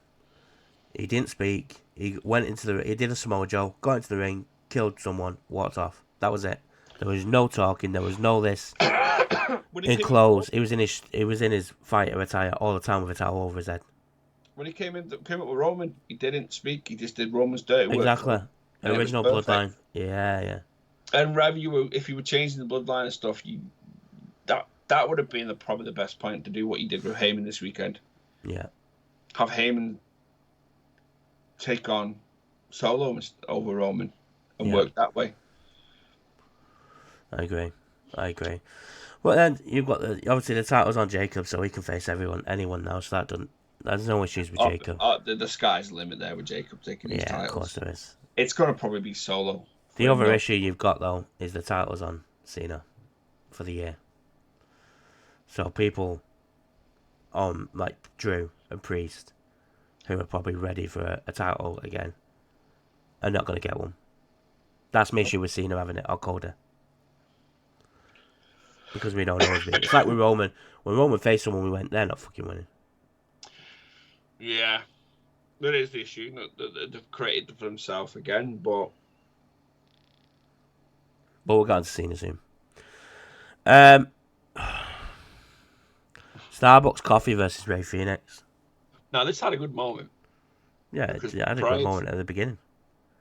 [SPEAKER 3] He didn't speak. He went into the. He did a Samoa Joe, got into the ring, killed someone, walked off. That was it. There was no talking. There was no this.
[SPEAKER 2] When he
[SPEAKER 3] In
[SPEAKER 2] came
[SPEAKER 3] clothes, he was in his fighter attire all the time with a towel over his head.
[SPEAKER 2] when he came up with Roman, he didn't speak. He just did Roman's dirty work.
[SPEAKER 3] Exactly.
[SPEAKER 2] And
[SPEAKER 3] Original bloodline. Yeah, yeah.
[SPEAKER 2] And rather if you were changing the bloodline and stuff, that would have been probably the best point to do what you did with Heyman this weekend.
[SPEAKER 3] Yeah.
[SPEAKER 2] Have Heyman take on Solo over Roman and work that way.
[SPEAKER 3] I agree. Well, then you've got obviously the title's on Jacob, so he can face anyone now. So there's no issues with Jacob.
[SPEAKER 2] The sky's the limit there with Jacob taking these titles.
[SPEAKER 3] Yeah, of course there is.
[SPEAKER 2] It's going to probably be Solo.
[SPEAKER 3] The other issue you've got though is the title's on CENA for the year. So people like Drew and Priest, who are probably ready for a title again, are not going to get one. That's my issue with CENA having it, or Coda. Because we don't know. It's like with Roman. When Roman faced someone, we went, they're not fucking winning.
[SPEAKER 2] Yeah, that is the issue. They've created it for themselves again, but
[SPEAKER 3] we're going to CENA soon. Starbucks coffee versus Ray Phoenix.
[SPEAKER 2] Now this had a good moment.
[SPEAKER 3] Yeah, it had a good moment at the beginning.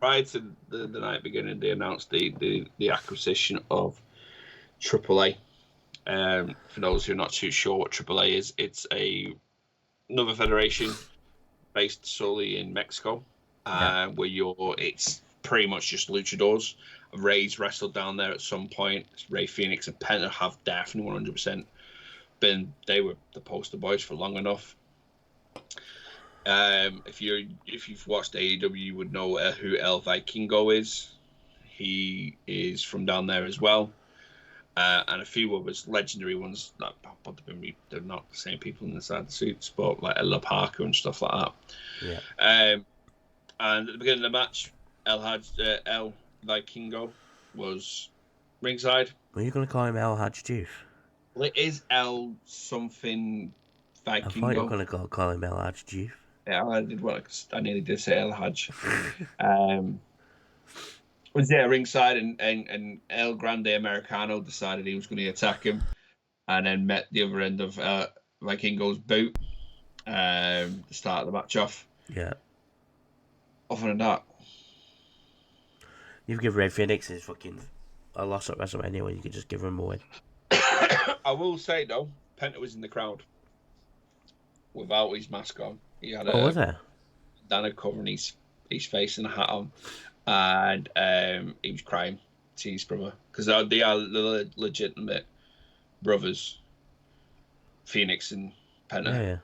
[SPEAKER 2] Prior to the night beginning, they announced the acquisition of AAA. For those who are not too sure what AAA is, it's another federation based solely in Mexico, where it's pretty much just luchadors. Ray's wrestled down there at some point. Ray Phoenix and Penta have definitely 100% been. They were the poster boys for long enough. If you've watched AEW, you would know who El Vikingo is. He is from down there as well. And a few others, legendary ones, they're not the same people inside the suits, but like Ella Parker and stuff like that.
[SPEAKER 3] Yeah.
[SPEAKER 2] And at the beginning of the match, El Vikingo was ringside.
[SPEAKER 3] Are you going to call him El Hadj Diouf?
[SPEAKER 2] Well, it is El something Vikingo.
[SPEAKER 3] I thought you were going to call him El Hadj Diouf.
[SPEAKER 2] Yeah, I nearly did say El Hadj. Was there ringside, and El Grande Americano decided he was going to attack him, and then met the other end of Vikingo's boot to start the match off.
[SPEAKER 3] Yeah.
[SPEAKER 2] Other than that,
[SPEAKER 3] you give Ray Phoenix his fucking a loss at WrestleMania when you could just give him a win.
[SPEAKER 2] I will say though, Penta was in the crowd without his mask on. He had
[SPEAKER 3] was there?
[SPEAKER 2] Dana covering his face and a hat on. And he was crying to his brother because they are legitimate brothers, Phoenix and Penta.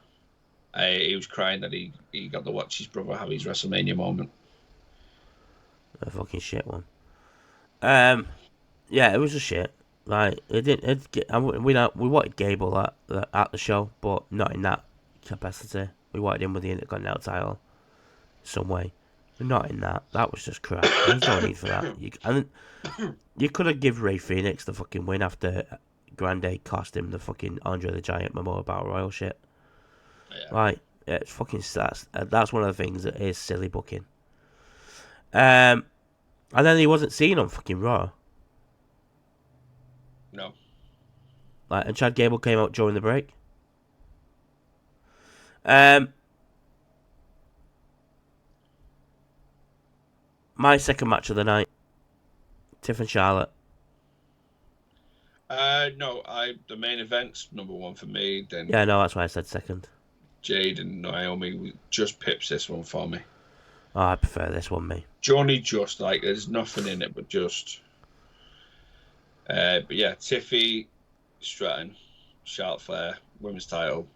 [SPEAKER 3] Yeah.
[SPEAKER 2] He was crying that he got to watch his brother have his WrestleMania moment.
[SPEAKER 3] A fucking shit one. Yeah, it was a shit. Like it didn't. We wanted Gable at the show, but not in that capacity. We wanted him with the Intercontinental title, some way. Not in that. That was just crap. There's no need for that. You could have given Ray Phoenix the fucking win after Grande cost him the fucking Andre the Giant Memorial Battle Royal shit. Yeah. Like, it's fucking that's one of the things that is silly booking. And then he wasn't seen on fucking Raw.
[SPEAKER 2] No.
[SPEAKER 3] Like, and Chad Gable came out during the break. My second match of the night, Tiff and Charlotte.
[SPEAKER 2] No, the main event's number one for me. Then
[SPEAKER 3] yeah, no, that's why I said second.
[SPEAKER 2] Jade and Naomi just pips this one for me.
[SPEAKER 3] Oh, I prefer this one, me.
[SPEAKER 2] Johnny just like there's nothing in it but just. But yeah, Tiffy, Stratton, Charlotte Flair, women's title.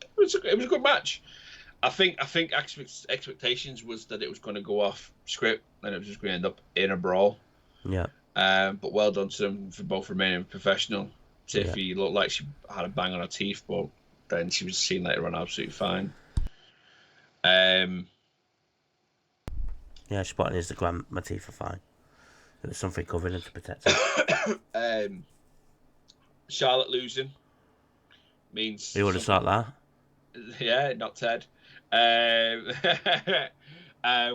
[SPEAKER 2] It was a good match. I think expectations was that it was going to go off script and it was just going to end up in a brawl.
[SPEAKER 3] Yeah.
[SPEAKER 2] But well done to them for both remaining professional. Tiffy looked like she had a bang on her teeth, but then she was seen later on absolutely fine.
[SPEAKER 3] Yeah, she put on Instagram, my teeth are fine. There was something covering them to protect her.
[SPEAKER 2] Charlotte losing means...
[SPEAKER 3] Who would have thought that?
[SPEAKER 2] Yeah, not Ted.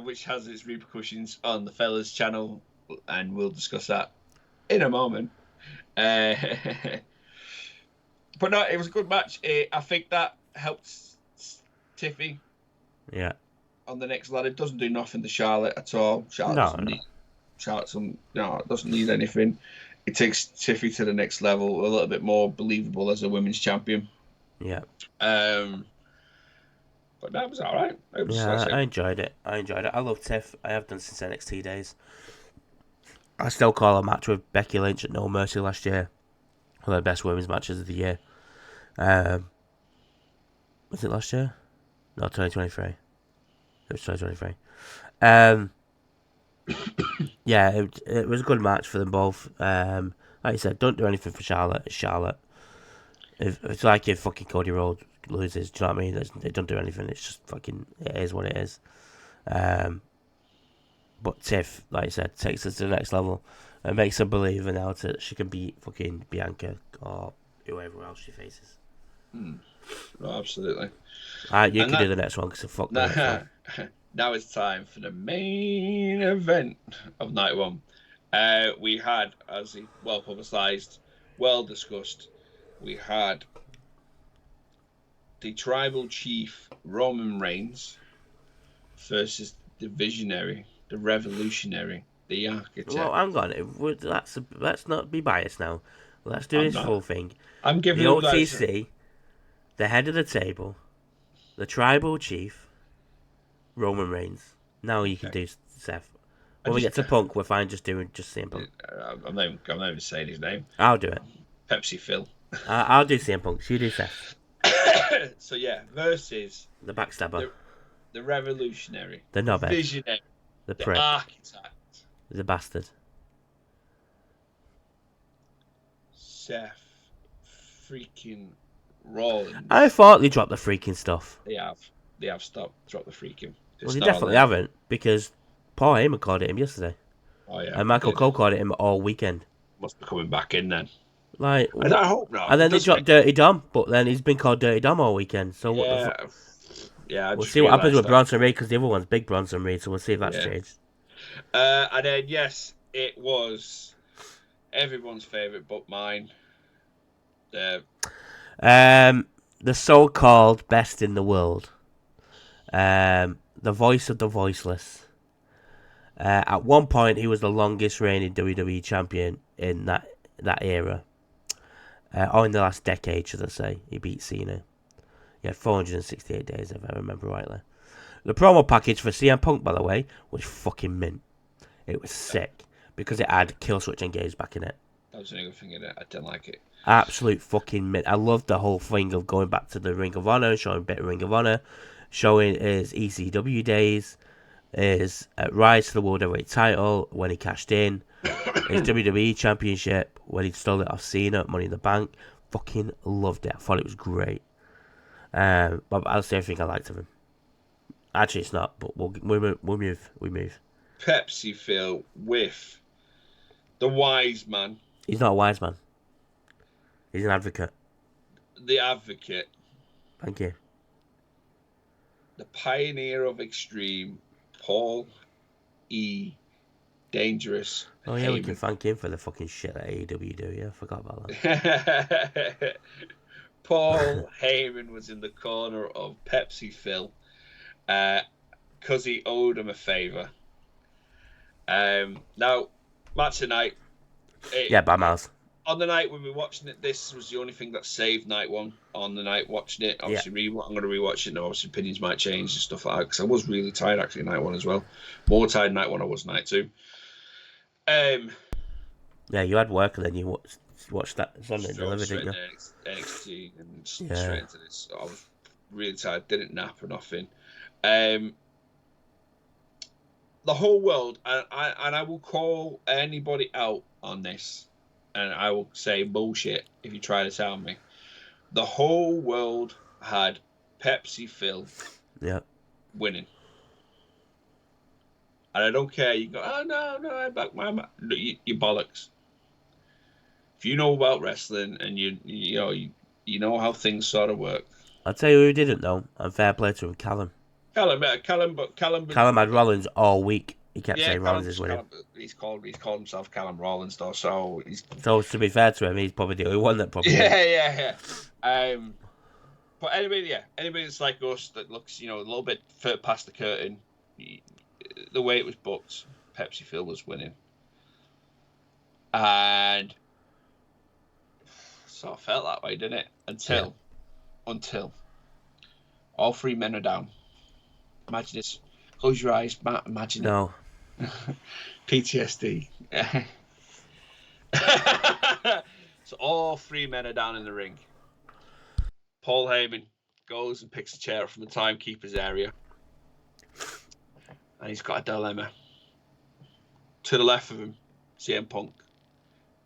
[SPEAKER 2] Which has its repercussions on the Fellas channel, and we'll discuss that in a moment. But no, it was a good match. I think that helped Tiffy.
[SPEAKER 3] Yeah.
[SPEAKER 2] On the next ladder, it doesn't do nothing to Charlotte at all. Charlotte doesn't need anything. It takes Tiffy to the next level, a little bit more believable as a women's champion.
[SPEAKER 3] Yeah.
[SPEAKER 2] But that was all right.
[SPEAKER 3] I enjoyed it. I love Tiff. I have done since NXT days. I still call a match with Becky Lynch at No Mercy last year one of the best women's matches of the year. Was it last year? No, 2023. It was 2023. Yeah, it was a good match for them both. Like I said, don't do anything for Charlotte. It's Charlotte. It's like if fucking Cody Rhodes loses, do you know what I mean? They don't do anything. It's just fucking, it is what it is. But Tiff, like I said, takes us to the next level and makes her believe now that she can beat fucking Bianca or whoever else she faces.
[SPEAKER 2] Oh, absolutely.
[SPEAKER 3] You can do the next one because fuck the next one.
[SPEAKER 2] Now it's time for the main event of night one. We had, as well publicised, well discussed, we had the tribal chief Roman Reigns versus the visionary, the revolutionary, the architect.
[SPEAKER 3] Well, hang on. Let's not be biased now. Let's do this full thing.
[SPEAKER 2] I'm giving
[SPEAKER 3] the OTC, the head of the table, the tribal chief, Roman Reigns. Now you can do Seth. When we get to Punk, we're fine just CM Punk.
[SPEAKER 2] I'm not even saying his name.
[SPEAKER 3] I'll do it.
[SPEAKER 2] Pepsi Phil.
[SPEAKER 3] I'll do CM Punk. You do Seth.
[SPEAKER 2] So yeah, versus
[SPEAKER 3] the backstabber,
[SPEAKER 2] the revolutionary,
[SPEAKER 3] the knobhead,
[SPEAKER 2] the visionary,
[SPEAKER 3] the prick,
[SPEAKER 2] architect,
[SPEAKER 3] the bastard.
[SPEAKER 2] Seth freaking Rollins.
[SPEAKER 3] I thought they dropped the freaking stuff.
[SPEAKER 2] They have dropped the freaking.
[SPEAKER 3] Well, they definitely haven't, because Paul Heyman called it him yesterday.
[SPEAKER 2] Oh yeah.
[SPEAKER 3] And Michael Cole called it him all weekend.
[SPEAKER 2] Must be coming back in then.
[SPEAKER 3] Like,
[SPEAKER 2] I hope not.
[SPEAKER 3] And then they dropped Dirty Dom, but then he's been called Dirty Dom all weekend. So what the fuck?
[SPEAKER 2] Yeah,
[SPEAKER 3] we'll see what happens with Bronson Reed, because the other one's Big Bronson Reed, so we'll see if that's changed.
[SPEAKER 2] And then, yes, it was everyone's favourite but mine. The
[SPEAKER 3] so-called best in the world. The voice of the voiceless. At one point, he was the longest reigning WWE champion in that era. Or in the last decade, should I say. He beat CENA. He had 468 days, if I remember rightly. The promo package for CM Punk, by the way, was fucking mint. It was sick, because it had Killswitch Engage back in it.
[SPEAKER 2] That was the only thing in it. I didn't like it.
[SPEAKER 3] Absolute fucking mint. I loved the whole thing of going back to the Ring of Honor, showing a bit of Ring of Honor, showing his ECW days, his rise to the World Heavyweight title when he cashed in, his WWE Championship when he stole it off Cena at Money in the Bank. Fucking loved it. I thought it was great. But that's the only thing I liked of him. Actually, it's not, but we'll move.
[SPEAKER 2] Pepsi Phil with the wise man.
[SPEAKER 3] He's not a wise man. He's an advocate.
[SPEAKER 2] The advocate.
[SPEAKER 3] Thank you.
[SPEAKER 2] The pioneer of extreme, Paul E. Dangerous.
[SPEAKER 3] Oh yeah,
[SPEAKER 2] Heyman.
[SPEAKER 3] we can thank him for the fucking shit that AEW do. Yeah, I forgot about that.
[SPEAKER 2] Paul Heyman was in the corner of Pepsi Phil because he owed him a favour. Now, match tonight.
[SPEAKER 3] By miles.
[SPEAKER 2] On the night when we were watching it, this was the only thing that saved night one. On the night watching it, obviously, I'm going to rewatch it now. Obviously, opinions might change and stuff like that, because I was really tired actually night one as well. More tired night one I was night two.
[SPEAKER 3] Yeah, you had work and then you watched that Sunday delivered, didn't you?
[SPEAKER 2] NXT and straight into this. I was really tired, didn't nap or nothing. The whole world, and I will call anybody out on this. and I will say bullshit if you try to tell me. The whole world had Pepsi Phil winning. And I don't care. You go, oh, no, I back my man. You bollocks. If you know about wrestling and you know how things sort of work.
[SPEAKER 3] I'll tell you who didn't know, and fair play to him, Callum.
[SPEAKER 2] Callum
[SPEAKER 3] Had Rollins all week. He kept saying Rollins is winning.
[SPEAKER 2] He's called himself Callum Rollins though, so he's.
[SPEAKER 3] So to be fair to him, he's probably the only one that probably.
[SPEAKER 2] Yeah. But anybody that's like us that looks, a little bit past the curtain, the way it was booked, Pepsi Phil was winning, and sort of felt that way, didn't it? Until all three men are down. Imagine this. Close your eyes, Matt. Imagine
[SPEAKER 3] no.
[SPEAKER 2] it. PTSD. So all three men are down in the ring. Paul Heyman goes and picks a chair up from the timekeeper's area. And he's got a dilemma. To the left of him, CM Punk,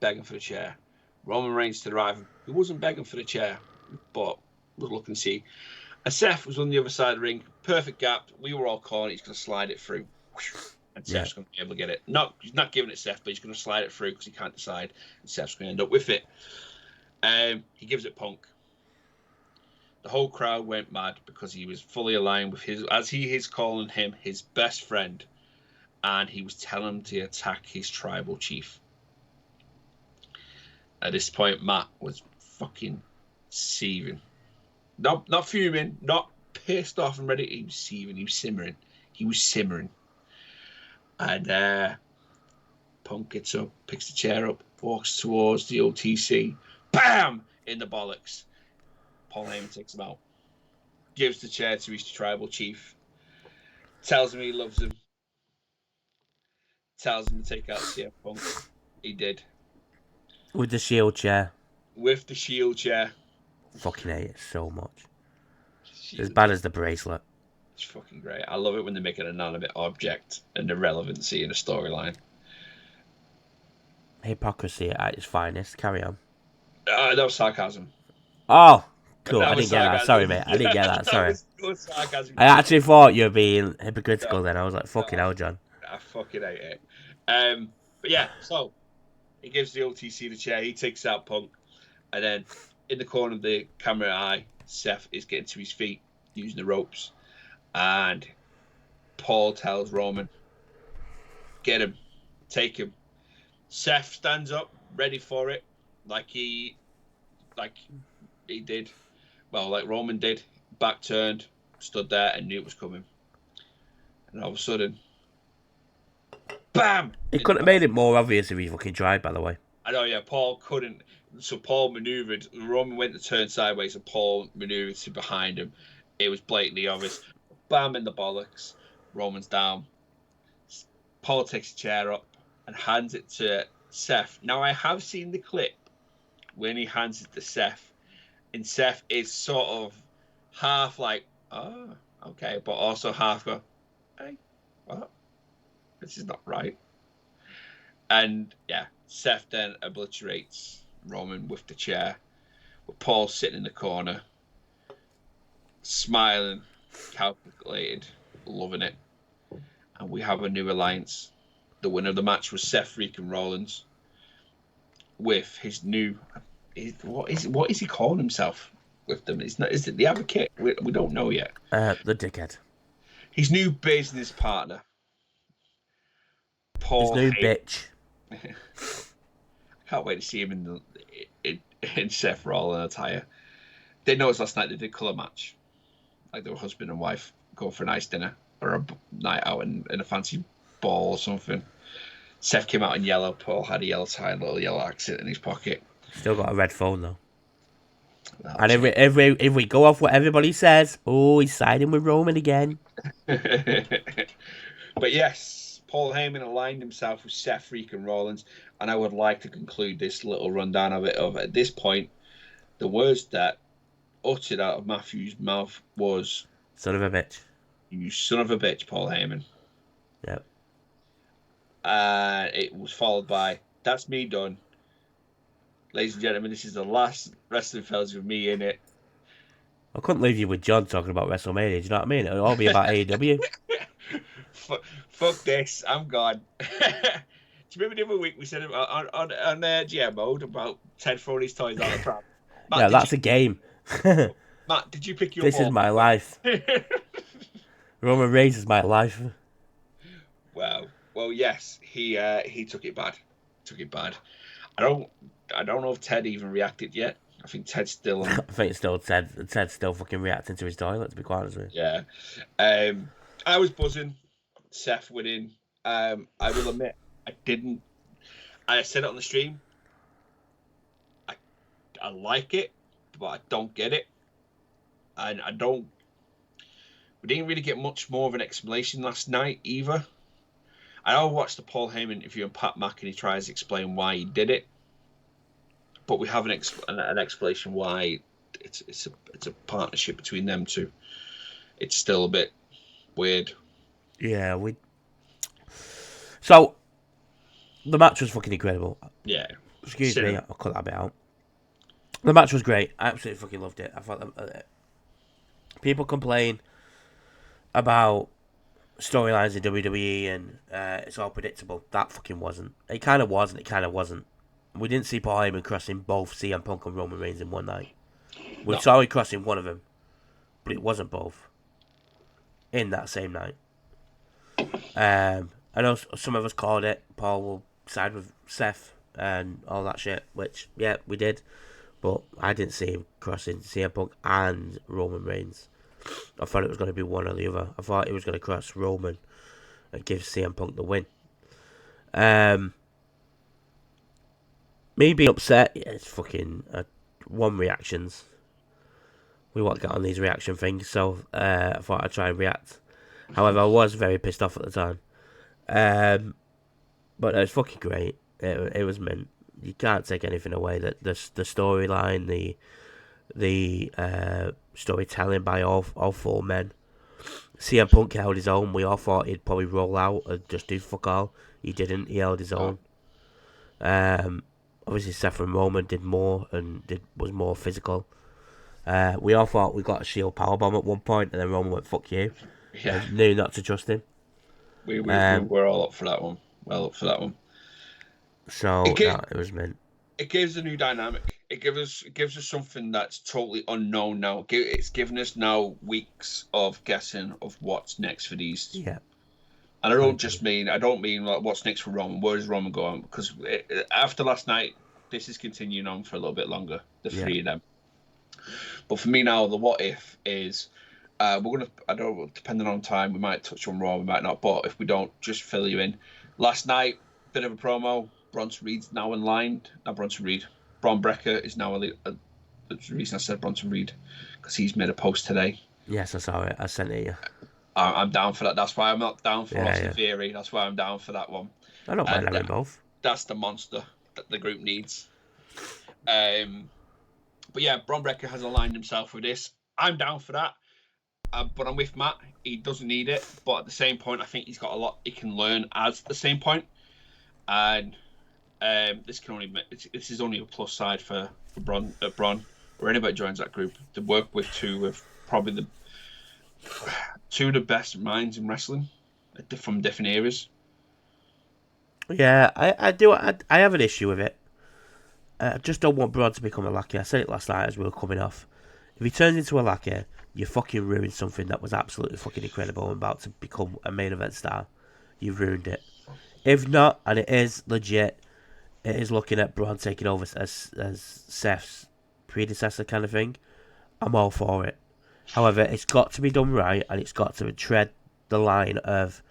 [SPEAKER 2] begging for the chair. Roman Reigns to the right of him, who wasn't begging for the chair, but was looking to see. And Seth was on the other side of the ring. Perfect gap. We were all calling he's going to slide it through. And Seth's going to be able to get it. He's not giving it Seth, but he's going to slide it through because he can't decide. And Seth's going to end up with it. He gives it Punk. The whole crowd went mad because he was fully aligned with as he is calling him, his best friend. And he was telling him to attack his tribal chief. At this point, Matt was fucking seething. Not fuming, not pissed off and ready. He was seething. He was simmering. And Punk gets up, picks the chair up, walks towards the OTC. Bam! In the bollocks. Paul Heyman takes him out. Gives the chair to his tribal chief. Tells him he loves him. Tells him to take out CM Punk. He did.
[SPEAKER 3] With the shield chair.
[SPEAKER 2] With the shield chair.
[SPEAKER 3] Fucking hate it so much. As bad as the bracelet.
[SPEAKER 2] It's fucking great. I love it when they make an inanimate object and the relevancy in a storyline.
[SPEAKER 3] Hypocrisy at its finest. Carry on.
[SPEAKER 2] That was sarcasm.
[SPEAKER 3] Oh, cool. I didn't get that. Sorry, mate. I didn't get that. Sorry.
[SPEAKER 2] That was sarcasm.
[SPEAKER 3] I actually thought you were being hypocritical then. I was like, fucking hell, John.
[SPEAKER 2] I fucking hate it. But yeah, so he gives the OTC the chair. He takes out Punk. And then in the corner of the camera eye, Seth is getting to his feet using the ropes. And Paul tells Roman, get him, take him. Seth stands up, ready for it, like he did. Well, like Roman did. Back turned, stood there and knew it was coming. And all of a sudden, bam!
[SPEAKER 3] He couldn't have made it more obvious if he fucking tried, by the way.
[SPEAKER 2] I know, yeah, Paul couldn't. So Paul maneuvered. Roman went to turn sideways and Paul maneuvered to behind him. It was blatantly obvious. Bam in the bollocks. Roman's down. Paul takes a chair up and hands it to Seth. Now, I have seen the clip when he hands it to Seth. And Seth is sort of half like, oh, okay. But also half go, hey, what? This is not right. And, yeah, Seth then obliterates Roman with the chair. With Paul sitting in the corner, smiling, calculated, loving it. And we have a new alliance. The winner of the match was Seth freaking Rollins with his new... What is he calling himself with them? Is it the Advocate? We don't know yet.
[SPEAKER 3] The dickhead.
[SPEAKER 2] His new business partner. Paul
[SPEAKER 3] his new bitch.
[SPEAKER 2] I can't wait to see him in Seth Rollins attire. They noticed last night they did colour match. Like they were husband and wife going for a nice dinner or a night out in a fancy ball or something. Seth came out in yellow. Paul had a yellow tie and a little yellow accent in his pocket.
[SPEAKER 3] Still got a red phone though. And if we go off what everybody says, oh, he's siding with Roman again.
[SPEAKER 2] But yes, Paul Heyman aligned himself with Seth freaking Rollins, and I would like to conclude this little rundown of it. At this point, the words that uttered out of Matthew's mouth was,
[SPEAKER 3] "Son of a bitch."
[SPEAKER 2] You son of a bitch, Paul Heyman.
[SPEAKER 3] Yep.
[SPEAKER 2] And it was followed by, "That's me done. ladies and gentlemen, this is the last Wrestling Fellas with me in it.
[SPEAKER 3] I couldn't leave you with John talking about WrestleMania. Do you know what I mean? It'll all be about AEW.
[SPEAKER 2] Fuck this, I'm gone. Do you remember the other week we said about, on GM mode about Ted throwing his toys out of the pram? Matt,
[SPEAKER 3] Yeah, that's a game.
[SPEAKER 2] Matt, did you pick your
[SPEAKER 3] This
[SPEAKER 2] ball?
[SPEAKER 3] is my life. Roman Reigns is my life.
[SPEAKER 2] Wow. Well, yes, he took it bad. Took it bad. I don't know if Ted even reacted yet. I think Ted's still on.
[SPEAKER 3] I think it's still Ted's still fucking reacting to his toilet, to be quite honest with you.
[SPEAKER 2] Yeah. I was buzzing. Seth winning. I will admit, I said it on the stream. I like it, but I don't get it. And we didn't really get much more of an explanation last night either. I watched the Paul Heyman interview and Pat McAfee tries to explain why he did it, but we have an explanation why it's a partnership between them two. It's still a bit weird.
[SPEAKER 3] Yeah, So the match was fucking incredible.
[SPEAKER 2] Yeah.
[SPEAKER 3] Excuse me, I'll cut that bit out. The match was great. I absolutely fucking loved it. I thought people complain about storylines in WWE and it's all predictable. That fucking wasn't. It kind of was and it kind of wasn't. We didn't see Paul Heyman crossing both CM Punk and Roman Reigns in one night. We saw him crossing one of them, but it wasn't both in that same night. I know some of us called it. Paul will side with Seth and all that shit, which, yeah, we did. But I didn't see him crossing CM Punk and Roman Reigns. I thought it was going to be one or the other. I thought he was going to cross Roman and give CM Punk the win. Me being upset, yeah, it's fucking one reactions. We won't get on these reaction things, so I thought I'd try and react. However, I was very pissed off at the time. But it was fucking great. It was mint. You can't take anything away. That the storyline, the storytelling by all four men. CM Punk held his own. We all thought he'd probably roll out and just do fuck all. He didn't. He held his own. Obviously, Seth and Roman did more and was more physical. We all thought we got a Shield powerbomb at one point, and then Roman went "fuck you."
[SPEAKER 2] Yeah,
[SPEAKER 3] knew not to trust him.
[SPEAKER 2] We were all up for that one. Well up for that one.
[SPEAKER 3] So it was meant.
[SPEAKER 2] It gives a new dynamic. It gives us something that's totally unknown now. It's given us now weeks of guessing of what's next for these.
[SPEAKER 3] Yeah.
[SPEAKER 2] And I don't mean like what's next for Roman. Where does Roman go on? Because after last night, this is continuing on for a little bit longer. The three of them. But for me now, the what if is we're gonna. I don't know. Depending on time, we might touch on Raw. We might not. But if we don't, just fill you in. Last night, bit of a promo. Bronson Reed's now in line. Not Bronson Reed. Braun Breaker is now. The reason I said Bronson Reed because he's made a post today.
[SPEAKER 3] Yes, I saw it. I sent it you.
[SPEAKER 2] I'm down for that. That's why I'm not down for Austin Theory. That's why I'm down for that one.
[SPEAKER 3] I don't mind having both.
[SPEAKER 2] That's the monster that the group needs. But yeah, Braun Breaker has aligned himself with this. I'm down for that. But I'm with Matt. He doesn't need it. But at the same point, I think he's got a lot he can learn at the same point. And this is only a plus side for Braun or anybody joins that group to work with two of probably two of the best minds in wrestling from different eras.
[SPEAKER 3] Yeah, I do. I have an issue with it. I just don't want Braun to become a lackey. I said it last night as we were coming off. If he turns into a lackey, you fucking ruined something that was absolutely fucking incredible and about to become a main event star. You've ruined it. If not, and it is legit, it is looking at Braun taking over as Seth's predecessor kind of thing, I'm all for it. However, it's got to be done right, and it's got to tread the line of,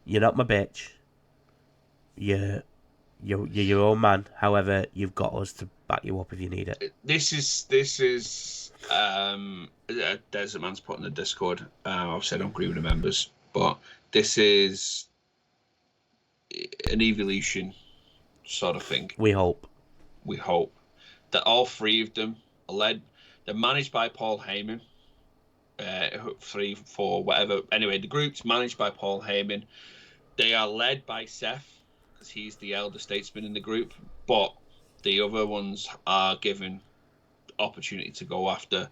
[SPEAKER 3] you're not my bitch, you're your own man. However, you've got us to back you up if you need it. This is
[SPEAKER 2] Desert Man's put in the Discord. Obviously, I don't agree with the members, but this is an evolution sort of thing.
[SPEAKER 3] We hope
[SPEAKER 2] that all three of them are they're managed by Paul Heyman. 3, 4, whatever. Anyway, the group's managed by Paul Heyman. They are led by Seth because he's the elder statesman in the group. But The other ones are given opportunity to go after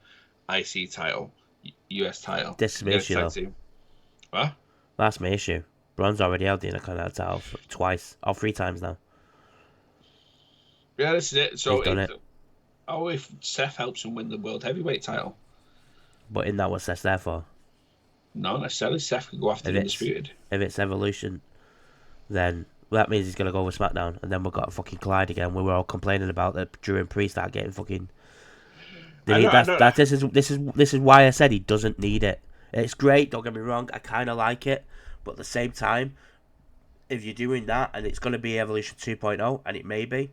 [SPEAKER 2] IC title, US title,
[SPEAKER 3] This is my
[SPEAKER 2] US
[SPEAKER 3] issue,
[SPEAKER 2] tag
[SPEAKER 3] though.
[SPEAKER 2] team. Huh?
[SPEAKER 3] That's my issue. Braun's already held the Intercontinental title twice, or 3 times now.
[SPEAKER 2] Yeah, this is it. So
[SPEAKER 3] He's done it.
[SPEAKER 2] Oh, if Seth helps him win the World Heavyweight title.
[SPEAKER 3] But isn't that what Seth's there for?
[SPEAKER 2] No, necessarily. Seth could go after the Undisputed.
[SPEAKER 3] If it's Evolution, then that means he's going to go over SmackDown, and then we've got a fucking collide again. We were all complaining about that Drew and Priest are getting fucking... This is why I said he doesn't need it. It's great, don't get me wrong, I kind of like it, but at the same time, if you're doing that, and it's going to be Evolution 2.0, and it may be,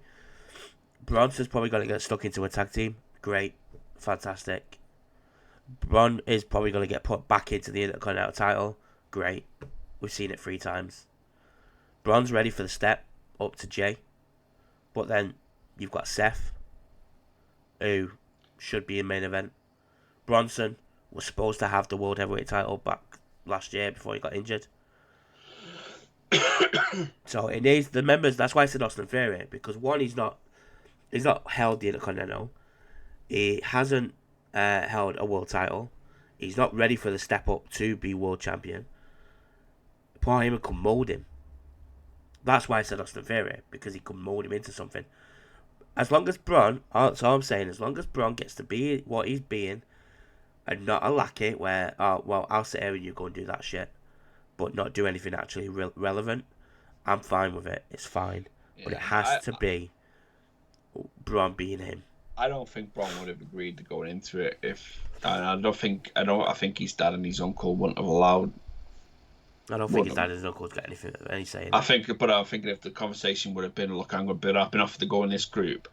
[SPEAKER 3] Bronson's probably going to get stuck into a tag team. Great. Fantastic. Braun is probably going to get put back into the Intercontinental title. Great. We've seen it 3 times. Braun's ready for the step up to Jay. But then you've got Seth, who should be in main event. Bronson was supposed to have the World Heavyweight title back last year before he got injured. So it needs the members. That's why I said Austin Theory, because one, he's not held the Intercontinental. He hasn't held a world title. He's not ready for the step up to be world champion. Paul Heyman can mold him. That's why I said Austin Theory, because he can mold him into something. As long as Braun, that's all I'm saying, as long as Braun gets to be what he's being, and not a lackey where, oh, well, I'll sit here and you go and do that shit, but not do anything actually relevant, I'm fine with it. It's fine. Yeah, but it has to be Braun being him.
[SPEAKER 2] I don't think Braun would have agreed to going into it if... I think his dad and his uncle wouldn't have allowed...
[SPEAKER 3] I don't think his dad and his uncle's got anything any say in
[SPEAKER 2] I think, but I'm thinking if the conversation would have been, look, I've been offered to go in this group,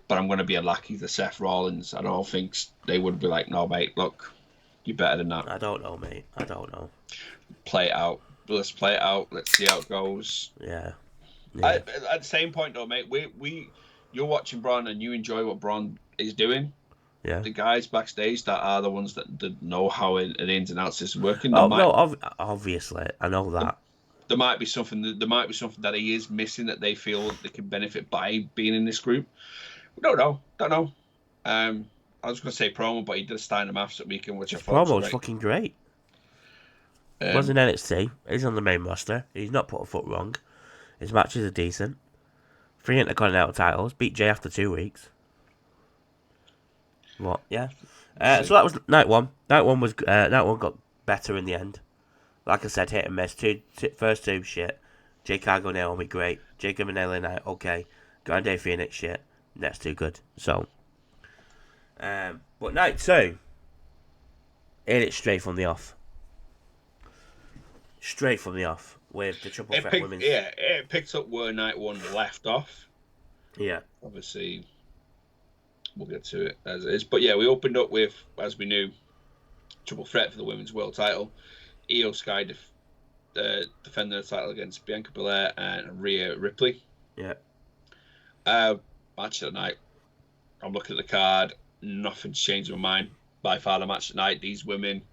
[SPEAKER 2] but I'm going to be a lackey to Seth Rollins. I don't think they would be like, no, mate, look, you're better than that.
[SPEAKER 3] I don't know, mate. I don't know.
[SPEAKER 2] Play it out. Let's play it out. Let's see how it goes.
[SPEAKER 3] Yeah.
[SPEAKER 2] At the same point, though, mate, you're watching Braun and you enjoy what Braun is doing.
[SPEAKER 3] Yeah.
[SPEAKER 2] The guys backstage that are the ones that know how the ins and outs is working.
[SPEAKER 3] Obviously, I know that.
[SPEAKER 2] There might be something that he is missing that they feel they can benefit by being in this group. Don't know. I was going to say promo, but he did a Steiner Maths at weekend, which I thought
[SPEAKER 3] was fucking great. He was in NXT. He's on the main roster. He's not put a foot wrong. His matches are decent. 3 Intercontinental titles. Beat Jay after 2 weeks. What? Yeah. So that was night 1. Night 1 got better in the end. Like I said, hit and miss. First 2 shit. Jay Cargo Naomi great. Jacob and LA Knight okay. Grande Phoenix shit. Next 2 good. So. But night 2. Hit it straight from the off. Straight from the off with the triple threat women's.
[SPEAKER 2] Yeah, it picked up where night 1 left off.
[SPEAKER 3] Yeah.
[SPEAKER 2] Obviously, we'll get to it as it is. But yeah, we opened up with, as we knew, triple threat for the women's world title. Io Sky defending the title against Bianca Belair and Rhea Ripley.
[SPEAKER 3] Yeah.
[SPEAKER 2] Match of the night. I'm looking at the card. Nothing's changed my mind. By far the match of the night. These women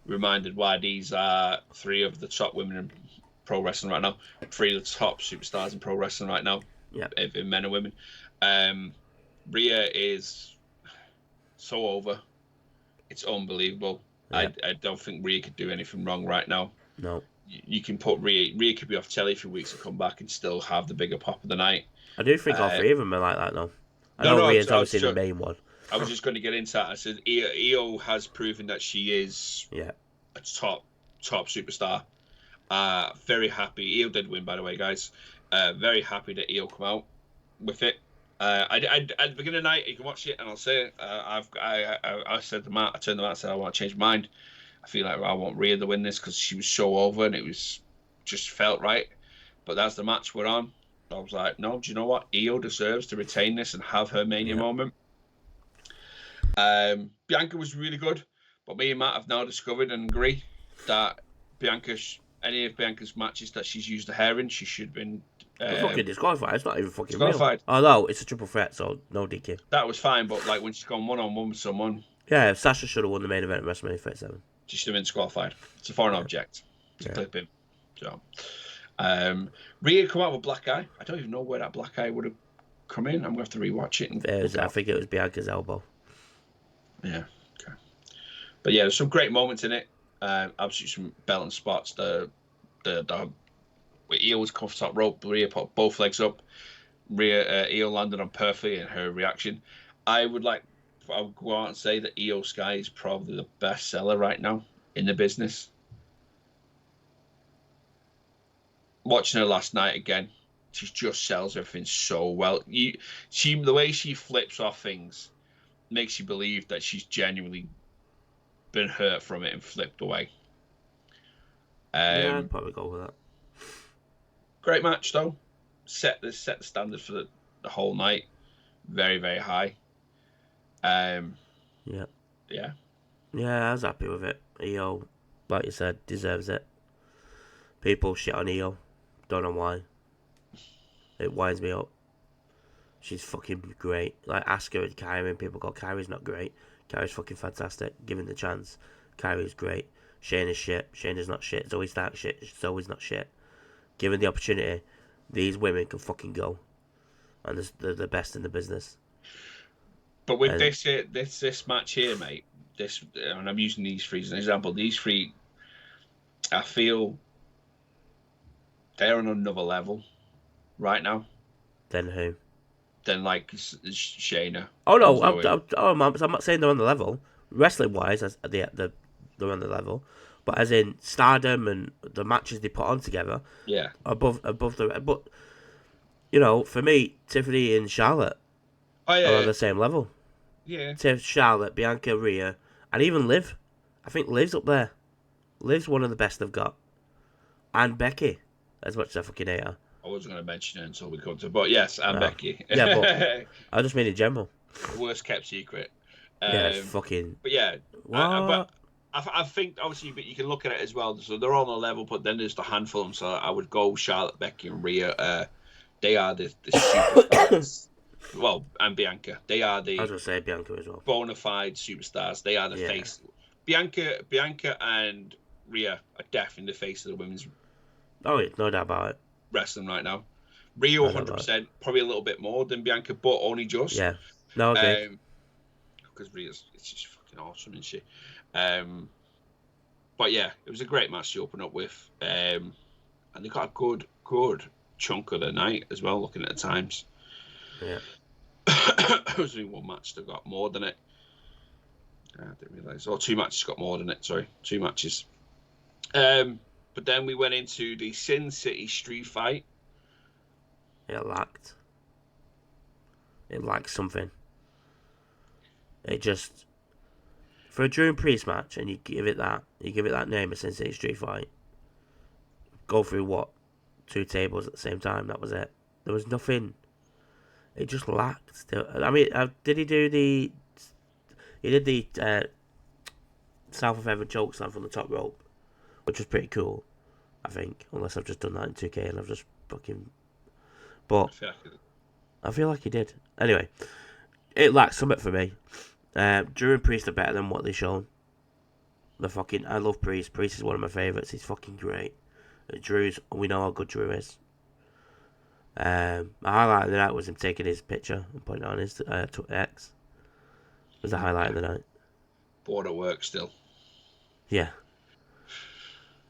[SPEAKER 2] reminded why these are 3 of the top women in pro wrestling right now. 3 of the top superstars in pro wrestling right now.
[SPEAKER 3] Yeah.
[SPEAKER 2] In men and women. Rhea is so over. It's unbelievable. Yeah. I don't think Rhea could do anything wrong right now.
[SPEAKER 3] No.
[SPEAKER 2] You can put Rhea. Rhea could be off telly for weeks and come back and still have the bigger pop of the night.
[SPEAKER 3] I do think all 3 of them are like that, though. I know Rhea's obviously the main one.
[SPEAKER 2] I was just going to get into that. I said Io has proven that she is a top superstar. Very happy. Io did win, by the way, guys. Very happy that Io come out with it. At the beginning of the night, you can watch it, and I'll say I said to Matt, I turned to Matt and said I want to change my mind. I feel like I want Rhea to win this because she was so over and it was just felt right. But that's the match we're on. I was like, no, do you know what? Io deserves to retain this and have her Mania moment. Bianca was really good, but me and Matt have now discovered and agree that any of Bianca's matches that she's used the hair in, she should have been
[SPEAKER 3] fucking disqualified. It's not even fucking disqualified. Real. Oh no, it's a triple threat, so no DQ.
[SPEAKER 2] That was fine, but like when she's gone 1-on-1 with someone.
[SPEAKER 3] Yeah, Sasha should have won the main event at WrestleMania 37.
[SPEAKER 2] She should have been disqualified. It's a foreign object. It's a clip in. So, Rhea come out with black eye. I don't even know where that black eye would have come in. I'm going to have to rewatch it.
[SPEAKER 3] I think it was Bianca's elbow.
[SPEAKER 2] Yeah. Okay. But yeah, there's some great moments in it. Absolutely some belt spots. The Io was come off the top rope. Rhea put both legs up. Io landed on perfectly in her reaction. I would go out and say that Io Sky is probably the best seller right now in the business. Watching her last night again, she just sells everything so well. The way she flips off things makes you believe that she's genuinely been hurt from it and flipped away.
[SPEAKER 3] Yeah, I'd probably go with that.
[SPEAKER 2] Great match though. Set the standard for the whole night. Very, very high.
[SPEAKER 3] Yeah.
[SPEAKER 2] Yeah.
[SPEAKER 3] Yeah, I was happy with it. Io, like you said, deserves it. People shit on Io. Don't know why. It winds me up. She's fucking great. Like Asuka and Kairi, and people go, Kairi's not great. Kairi's fucking fantastic. Given the chance, Kairi's great. Shayna's shit. Shayna's not shit. Zoe Stark shit. Zoe's not shit. Given the opportunity, these women can fucking go. And they're the best in the business.
[SPEAKER 2] But with this match here, mate, and I'm using these three as an example. These three, I feel they're on another level right now.
[SPEAKER 3] Then who?
[SPEAKER 2] Then like Shayna.
[SPEAKER 3] Oh no, I'm not saying they're on the level. Wrestling wise, they're on the level, but as in stardom and the matches they put on together,
[SPEAKER 2] yeah,
[SPEAKER 3] above the. But you know, for me, Tiffany and Charlotte are on the same level.
[SPEAKER 2] Yeah,
[SPEAKER 3] Charlotte, Bianca, Rhea, and even Liv. I think Liv's up there. Liv's one of the best they've got, and Becky, as much as I fucking hate her.
[SPEAKER 2] I wasn't going to mention it until we come to, but yes, and Becky.
[SPEAKER 3] Yeah, but I just mean in general.
[SPEAKER 2] Worst kept secret.
[SPEAKER 3] Yeah, it's fucking.
[SPEAKER 2] But yeah,
[SPEAKER 3] what?
[SPEAKER 2] I think obviously, but you can look at it as well. So they're all on a level, but then there's the handful of them. So I would go Charlotte, Becky, and Rhea. They are the superstars. Well, and Bianca. They are the.
[SPEAKER 3] I was going to say Bianca as well.
[SPEAKER 2] Bona fide superstars. They are the face. Bianca, and Rhea are definitely the face of the women's.
[SPEAKER 3] Oh, yeah, no doubt about it.
[SPEAKER 2] Wrestling right now. Rhea 100%, probably a little bit more than Bianca, but only just.
[SPEAKER 3] Yeah. No, okay.
[SPEAKER 2] Because Rhea's it's just fucking awesome, isn't she? But yeah, it was a great match to open up with. And they got a good chunk of the night as well, looking at the times.
[SPEAKER 3] Yeah.
[SPEAKER 2] It was only one match that got more than it. I didn't realise. Or two matches got more than it, sorry. Two matches. But then we went into the Sin City street fight.
[SPEAKER 3] It lacked something. It just, for a Drew and Priest match, and you give it that name, a Sin City street fight. Go through what, 2 tables at the same time. That was it. There was nothing. It just lacked. I mean, did he do the? He did the South of Heaven chokeslam from the top rope, which was pretty cool, I think. Unless I've just done that in 2K and I've just fucking. But I feel like he did. Anyway, it lacks something for me. Drew and Priest are better than what they've shown. I love Priest. Priest is one of my favourites. He's fucking great. We know how good Drew is. The highlight of the night was him taking his picture and putting it on his X. It was the highlight of the night.
[SPEAKER 2] Board at work still.
[SPEAKER 3] Yeah.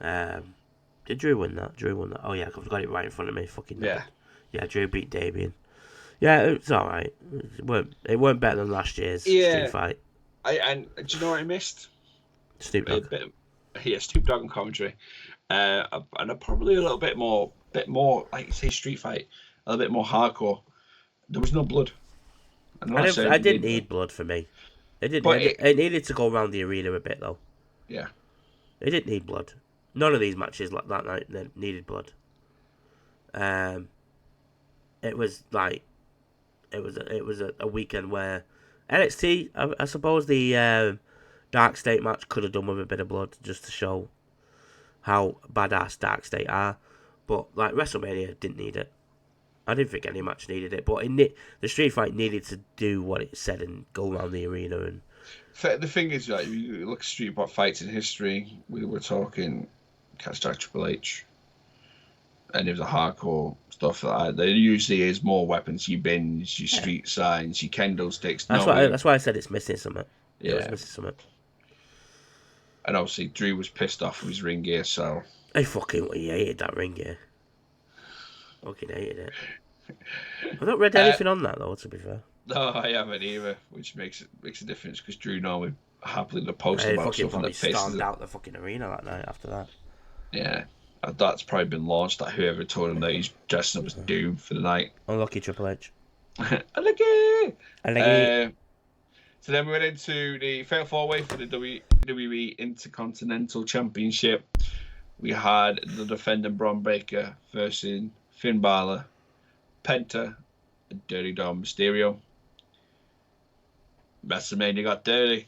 [SPEAKER 3] Did Drew win that? Drew won that. Oh yeah, I've got it right in front of me. Fucking
[SPEAKER 2] yeah.
[SPEAKER 3] Yeah, Drew beat Damien. Yeah, it's all right. It weren't better than last year's street fight.
[SPEAKER 2] And do you know what I missed?
[SPEAKER 3] Snoop Dogg.
[SPEAKER 2] Snoop Dogg and commentary. And probably a little bit more, like you say, street fight, a little bit more hardcore. There was no blood.
[SPEAKER 3] I didn't need blood for me. It needed to go around the arena a bit though.
[SPEAKER 2] Yeah.
[SPEAKER 3] It didn't need blood. None of these matches like that night needed blood. It was like, it was a weekend where NXT, I suppose the Dark State match could have done with a bit of blood just to show how badass Dark State are, but like WrestleMania didn't need it. I didn't think any match needed it, but the street fight needed to do what it said and go around the arena. And
[SPEAKER 2] the thing is, like, you look at street fights in history. We were talking Catch Triple H. any of the hardcore stuff like that. There usually is more weapons, your bins, your street signs, your kendo sticks.
[SPEAKER 3] That's why I said it's missing something.
[SPEAKER 2] Yeah.
[SPEAKER 3] It was missing something.
[SPEAKER 2] And obviously Drew was pissed off with his ring gear, so
[SPEAKER 3] He hated that ring gear. Fucking hated it. I've not read anything on that though, to be fair.
[SPEAKER 2] No, I haven't either, which makes a difference because Drew normally happily post about
[SPEAKER 3] fucking
[SPEAKER 2] stuff
[SPEAKER 3] probably
[SPEAKER 2] that pisses
[SPEAKER 3] stormed out the fucking arena that night after that.
[SPEAKER 2] Yeah, that's probably been launched. That whoever told him that he's dressing up as Doom for the night.
[SPEAKER 3] Unlucky Triple H.
[SPEAKER 2] Unlucky.
[SPEAKER 3] Unlucky.
[SPEAKER 2] So then we went into the Fatal 4-Way for the WWE Intercontinental Championship. We had the defending Braun Breaker versus Finn Balor, Penta, and Dirty Dom Mysterio. WrestleMania got dirty.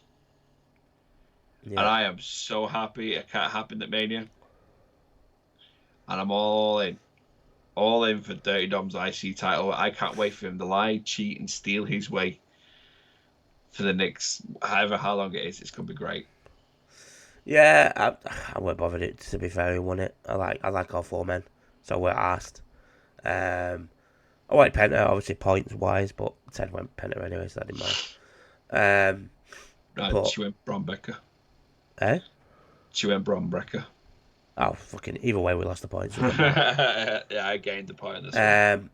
[SPEAKER 2] Yeah. And I am so happy it can't happen at Mania. And I'm all in. All in for Dirty Dom's IC title. I can't wait for him to lie, cheat, and steal his way for the next, how long it is. It's going to be great.
[SPEAKER 3] Yeah, I won't bother it, to be fair. He won it. I like all four men. So we're asked. I went Penta, obviously points-wise, but Ted went Penta anyway, so that didn't matter.
[SPEAKER 2] Right, she went Braun Breaker.
[SPEAKER 3] Eh?
[SPEAKER 2] She went Braun Breaker.
[SPEAKER 3] Oh, fucking, either way we lost the points.
[SPEAKER 2] Yeah, I gained the point this one.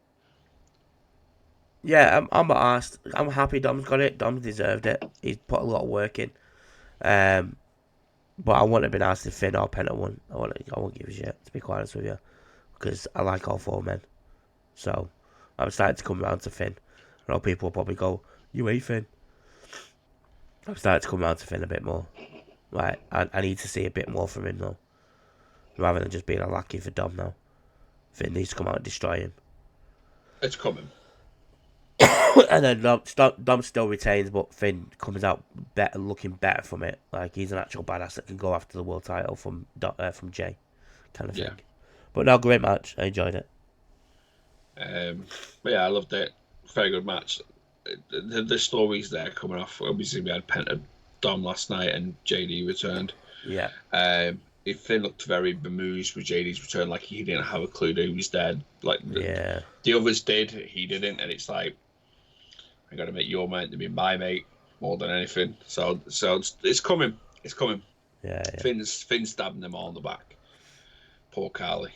[SPEAKER 3] Yeah, I'm asked. I'm happy Dom's got it. Dom deserved it. He's put a lot of work in. But I wouldn't have been asked if Finn or Penta won. I won't give a shit, to be quite honest with you. Because I like all four men. So, I'm starting to come around to Finn. I know people will probably go, you hate Finn. I'm starting to come around to Finn a bit more. Like, I need to see a bit more from him, though. Rather than just being a lackey for Dom now. Finn needs to come out and destroy him.
[SPEAKER 2] It's coming.
[SPEAKER 3] And then Dom still retains, but Finn comes out better, looking better from it. Like, he's an actual badass that can go after the world title from Jay, kind of thing. But no, great match. I enjoyed it.
[SPEAKER 2] But yeah, I loved it. Very good match. The stories there coming off. Obviously, we had Penta Dom last night, and JD returned.
[SPEAKER 3] Yeah.
[SPEAKER 2] If Finn looked very bemused with JD's return, like he didn't have a clue that he was dead. Like the others did, he didn't, and it's like, I got to make your mate to be my mate more than anything. So it's coming. It's coming.
[SPEAKER 3] Yeah.
[SPEAKER 2] Finn's stabbing them all in the back. Poor Carly.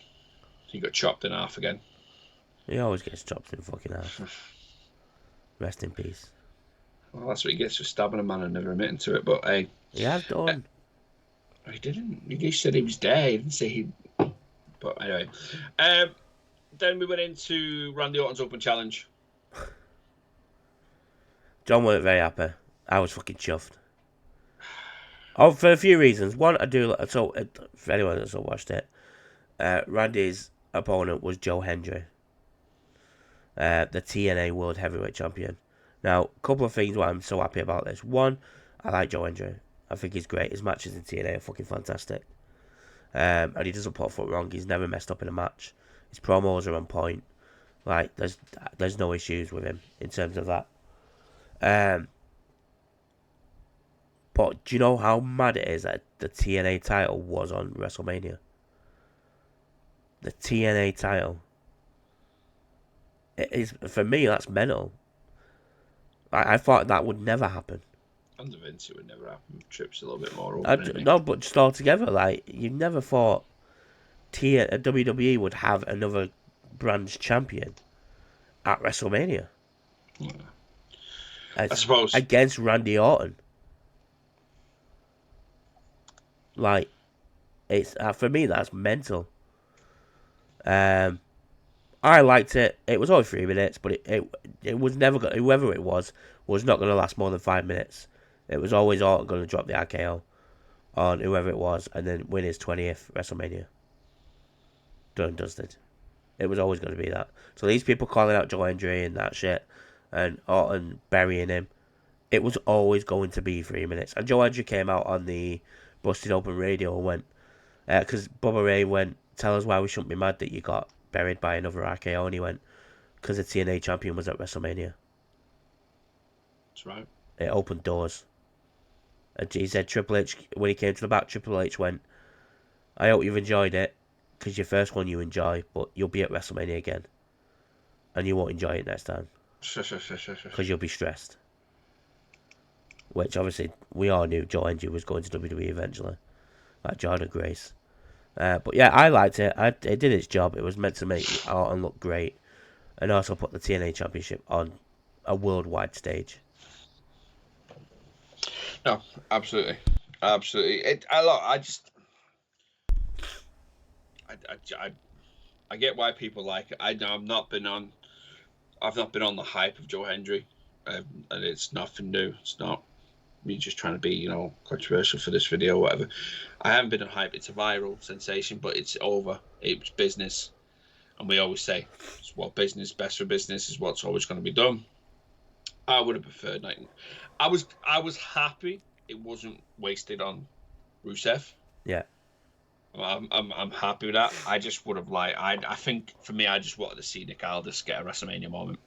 [SPEAKER 2] He got chopped in half again.
[SPEAKER 3] He always gets chopped in fucking half. Rest in peace.
[SPEAKER 2] Well, that's what he gets for stabbing a man and never admitting to it. But hey,
[SPEAKER 3] he has done.
[SPEAKER 2] He didn't. He said he was dead. He didn't say he. But anyway, then we went into Randy Orton's Open Challenge.
[SPEAKER 3] John weren't very happy. I was fucking chuffed. Oh, for a few reasons. One, I do. So, for anyone that's not watched it, Randy's opponent was Joe Hendry, the TNA World Heavyweight Champion. Now, a couple of things why I'm so happy about this. One, I like Joe Hendry. I think he's great. His matches in TNA are fucking fantastic. And he doesn't put a foot wrong. He's never messed up in a match. His promos are on point. Like, there's no issues with him in terms of that. But do you know how mad it is that the TNA title was on WrestleMania? The TNA title. It is, for me, that's mental. I thought that would never happen.
[SPEAKER 2] Under Vince, it would never happen. Trips a little bit more open.
[SPEAKER 3] No, but just altogether, like, you never thought WWE would have another brand's champion at WrestleMania.
[SPEAKER 2] Yeah. I suppose.
[SPEAKER 3] Against Randy Orton. Like, it's for me, that's mental. I liked it. It was only 3 minutes, but it was never going. Whoever it was not going to last more than 5 minutes. It was always Orton going to drop the RKO on whoever it was, and then win his 20th WrestleMania. Done and dusted. It was always going to be that. So these people calling out Joe Hendry and that shit, and Orton burying him, it was always going to be 3 minutes. And Joe Hendry came out on the Busted Open Radio and went, because Bubba Ray went, tell us why we shouldn't be mad that you got buried by another RKO, and he went, because the TNA champion was at WrestleMania.
[SPEAKER 2] That's right.
[SPEAKER 3] It opened doors. And he said Triple H, when he came to the back, Triple H went, I hope you've enjoyed it, because your first one you enjoy, but you'll be at WrestleMania again, and you won't enjoy it next time because you'll be stressed. Which obviously we all knew Joe Hendry was going to WWE eventually, like Jordan Grace. But yeah, I liked it. It did its job. It was meant to make Orton look great, and also put the TNA Championship on a worldwide stage.
[SPEAKER 2] No, absolutely. I get why people like it. I've not been on the hype of Joe Hendry, and it's nothing new. It's not me just trying to be, controversial for this video or whatever. I haven't been on hype. It's a viral sensation, but it's over. It's business, and we always say it's what business, best for business, is what's always going to be done. I would have preferred I was happy it wasn't wasted on Rusev.
[SPEAKER 3] Yeah.
[SPEAKER 2] I'm happy with that. I just would have I think for me, I just wanted to see Nick Aldis get a WrestleMania moment.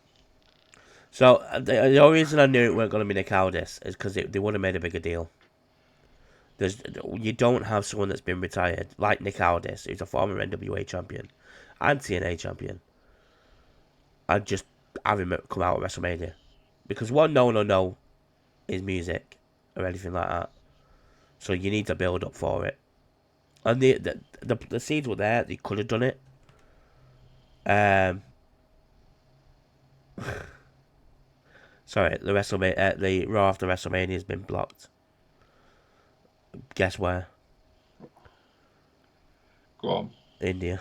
[SPEAKER 3] So the only reason I knew it weren't going to be Nick Aldis is because they would have made a bigger deal. You don't have someone that's been retired like Nick Aldis, who's a former NWA champion and TNA champion, and just have him come out at WrestleMania, because one, no one will know his music or anything like that. So you need to build up for it. And the seeds were there. They could have done it. Sorry, the Raw after WrestleMania has been blocked. Guess where?
[SPEAKER 2] Go on.
[SPEAKER 3] India.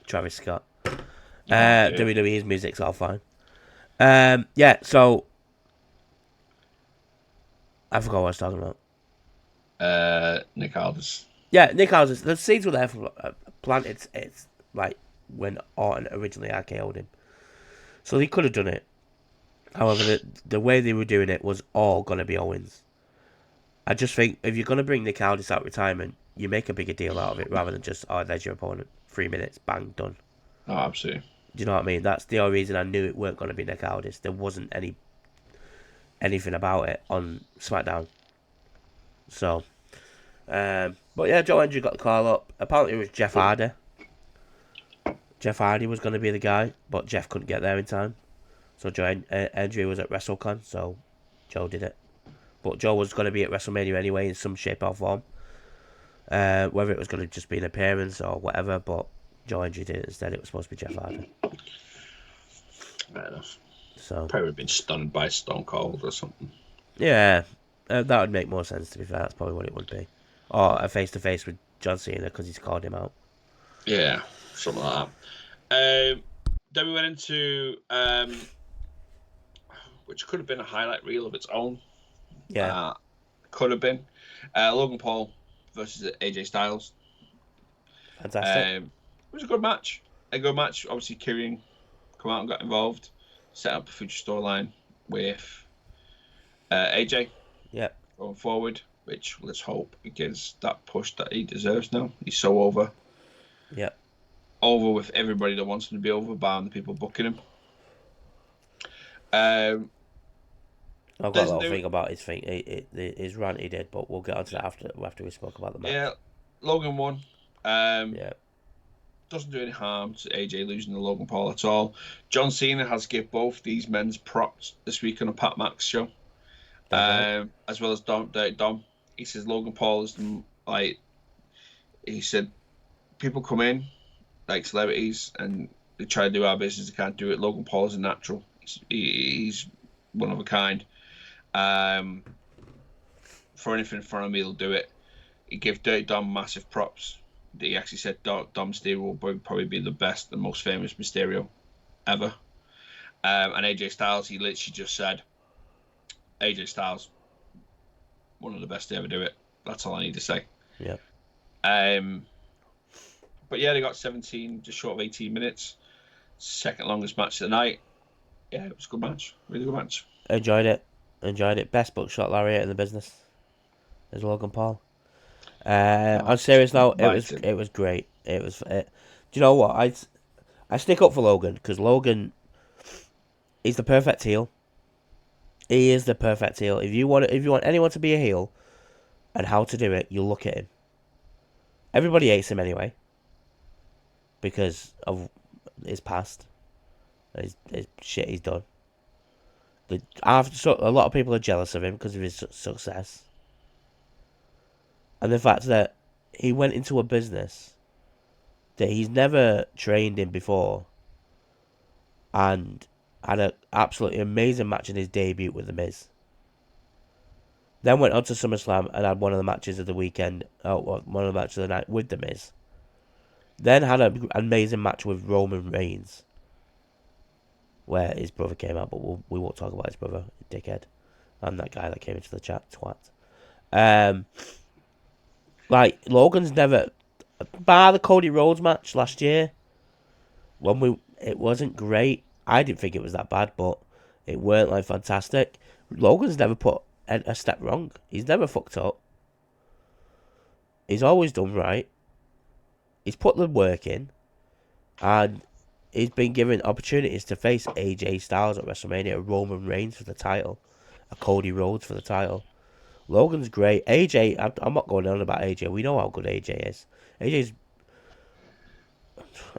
[SPEAKER 3] Travis Scott.
[SPEAKER 2] Yeah.
[SPEAKER 3] WWE's music's all fine. Yeah, so I forgot what I was talking about.
[SPEAKER 2] Nick Aldis.
[SPEAKER 3] Yeah, Nick Aldis. The seeds were there for planted. It's like when Orton originally RKO'd him, so they could have done it. However, the way they were doing it was all gonna be Owens. I just think if you're gonna bring Nick Aldis out of retirement, you make a bigger deal out of it rather than just, oh, there's your opponent, 3 minutes, bang, done.
[SPEAKER 2] Oh, absolutely.
[SPEAKER 3] Do you know what I mean? That's the only reason I knew it weren't gonna be Nick Aldis. There wasn't anything about it on SmackDown. So, but yeah, Joe Hendry got the call up. Apparently, it was Jeff Hardy. Jeff Hardy was going to be the guy, but Jeff couldn't get there in time. So Joe Hendry was at WrestleCon, so Joe did it. But Joe was going to be at WrestleMania anyway in some shape or form. Whether it was going to just be an appearance or whatever, but Joe Hendry did it instead. It was supposed to be Jeff Hardy.
[SPEAKER 2] Fair enough.
[SPEAKER 3] So
[SPEAKER 2] probably would have been stunned by Stone Cold or something.
[SPEAKER 3] Yeah, that would make more sense, to be fair. That's probably what it would be. Or a face-to-face with John Cena because he's called him out.
[SPEAKER 2] Yeah, something like that. Then we went into which could have been a highlight reel of its own.
[SPEAKER 3] Yeah.
[SPEAKER 2] Could have been. Logan Paul versus AJ Styles.
[SPEAKER 3] Fantastic.
[SPEAKER 2] It was a good match. Obviously, Kieran come out and got involved. Set up a future storyline with AJ.
[SPEAKER 3] Yep.
[SPEAKER 2] Going forward, which let's hope it gives that push that he deserves now. He's so over.
[SPEAKER 3] Yep.
[SPEAKER 2] Over with everybody that wants him to be over, barring the people booking him. I've
[SPEAKER 3] got a little thing about his thing. His rant he did, but we'll get onto that after we spoke about the match.
[SPEAKER 2] Yeah, Logan won.
[SPEAKER 3] Yeah.
[SPEAKER 2] Doesn't do any harm to AJ losing to Logan Paul at all. John Cena has given both these men's props this week on a Pat Max show. As well as Dom. He says Logan Paul is he said people come in like celebrities and they try to do our business, they can't do it. Logan Paul is a natural. He's one of a kind. For anything in front of me, he'll do it. He gave Dirty Dom massive props. He actually said Dom Mysterio will probably be the best, the most famous Mysterio ever. And AJ Styles, he literally just said, AJ Styles, one of the best to ever do it. That's all I need to say.
[SPEAKER 3] Yeah.
[SPEAKER 2] But yeah, they got 17, just short of 18 minutes. Second longest match of the night. Yeah, it was a good match. Really good match.
[SPEAKER 3] Enjoyed it. Best buckshot lariat in the business is Logan Paul. On serious note, it was great. Do you know what? I stick up for Logan because Logan, he's the perfect heel. He is the perfect heel. If you want anyone to be a heel, and how to do it, you look at him. Everybody hates him anyway. because of his past, his shit he's done. A lot of people are jealous of him because of his success, and the fact that he went into a business that he's never trained in before, and had an absolutely amazing match in his debut with The Miz. Then went on to SummerSlam and had one of the matches of the weekend, one of the matches of the night with The Miz. Then had an amazing match with Roman Reigns, where his brother came out, but we won't talk about his brother, dickhead. I'm that guy that came into the chat, twat. Like, Logan's never, bar the Cody Rhodes match last year, it wasn't great. I didn't think it was that bad, but it weren't like fantastic. Logan's never put a step wrong. He's never fucked up. He's always done right. He's put the work in, and he's been given opportunities to face AJ Styles at WrestleMania, a Roman Reigns for the title, a Cody Rhodes for the title. Logan's great. AJ, I'm not going on about AJ. We know how good AJ is. AJ's,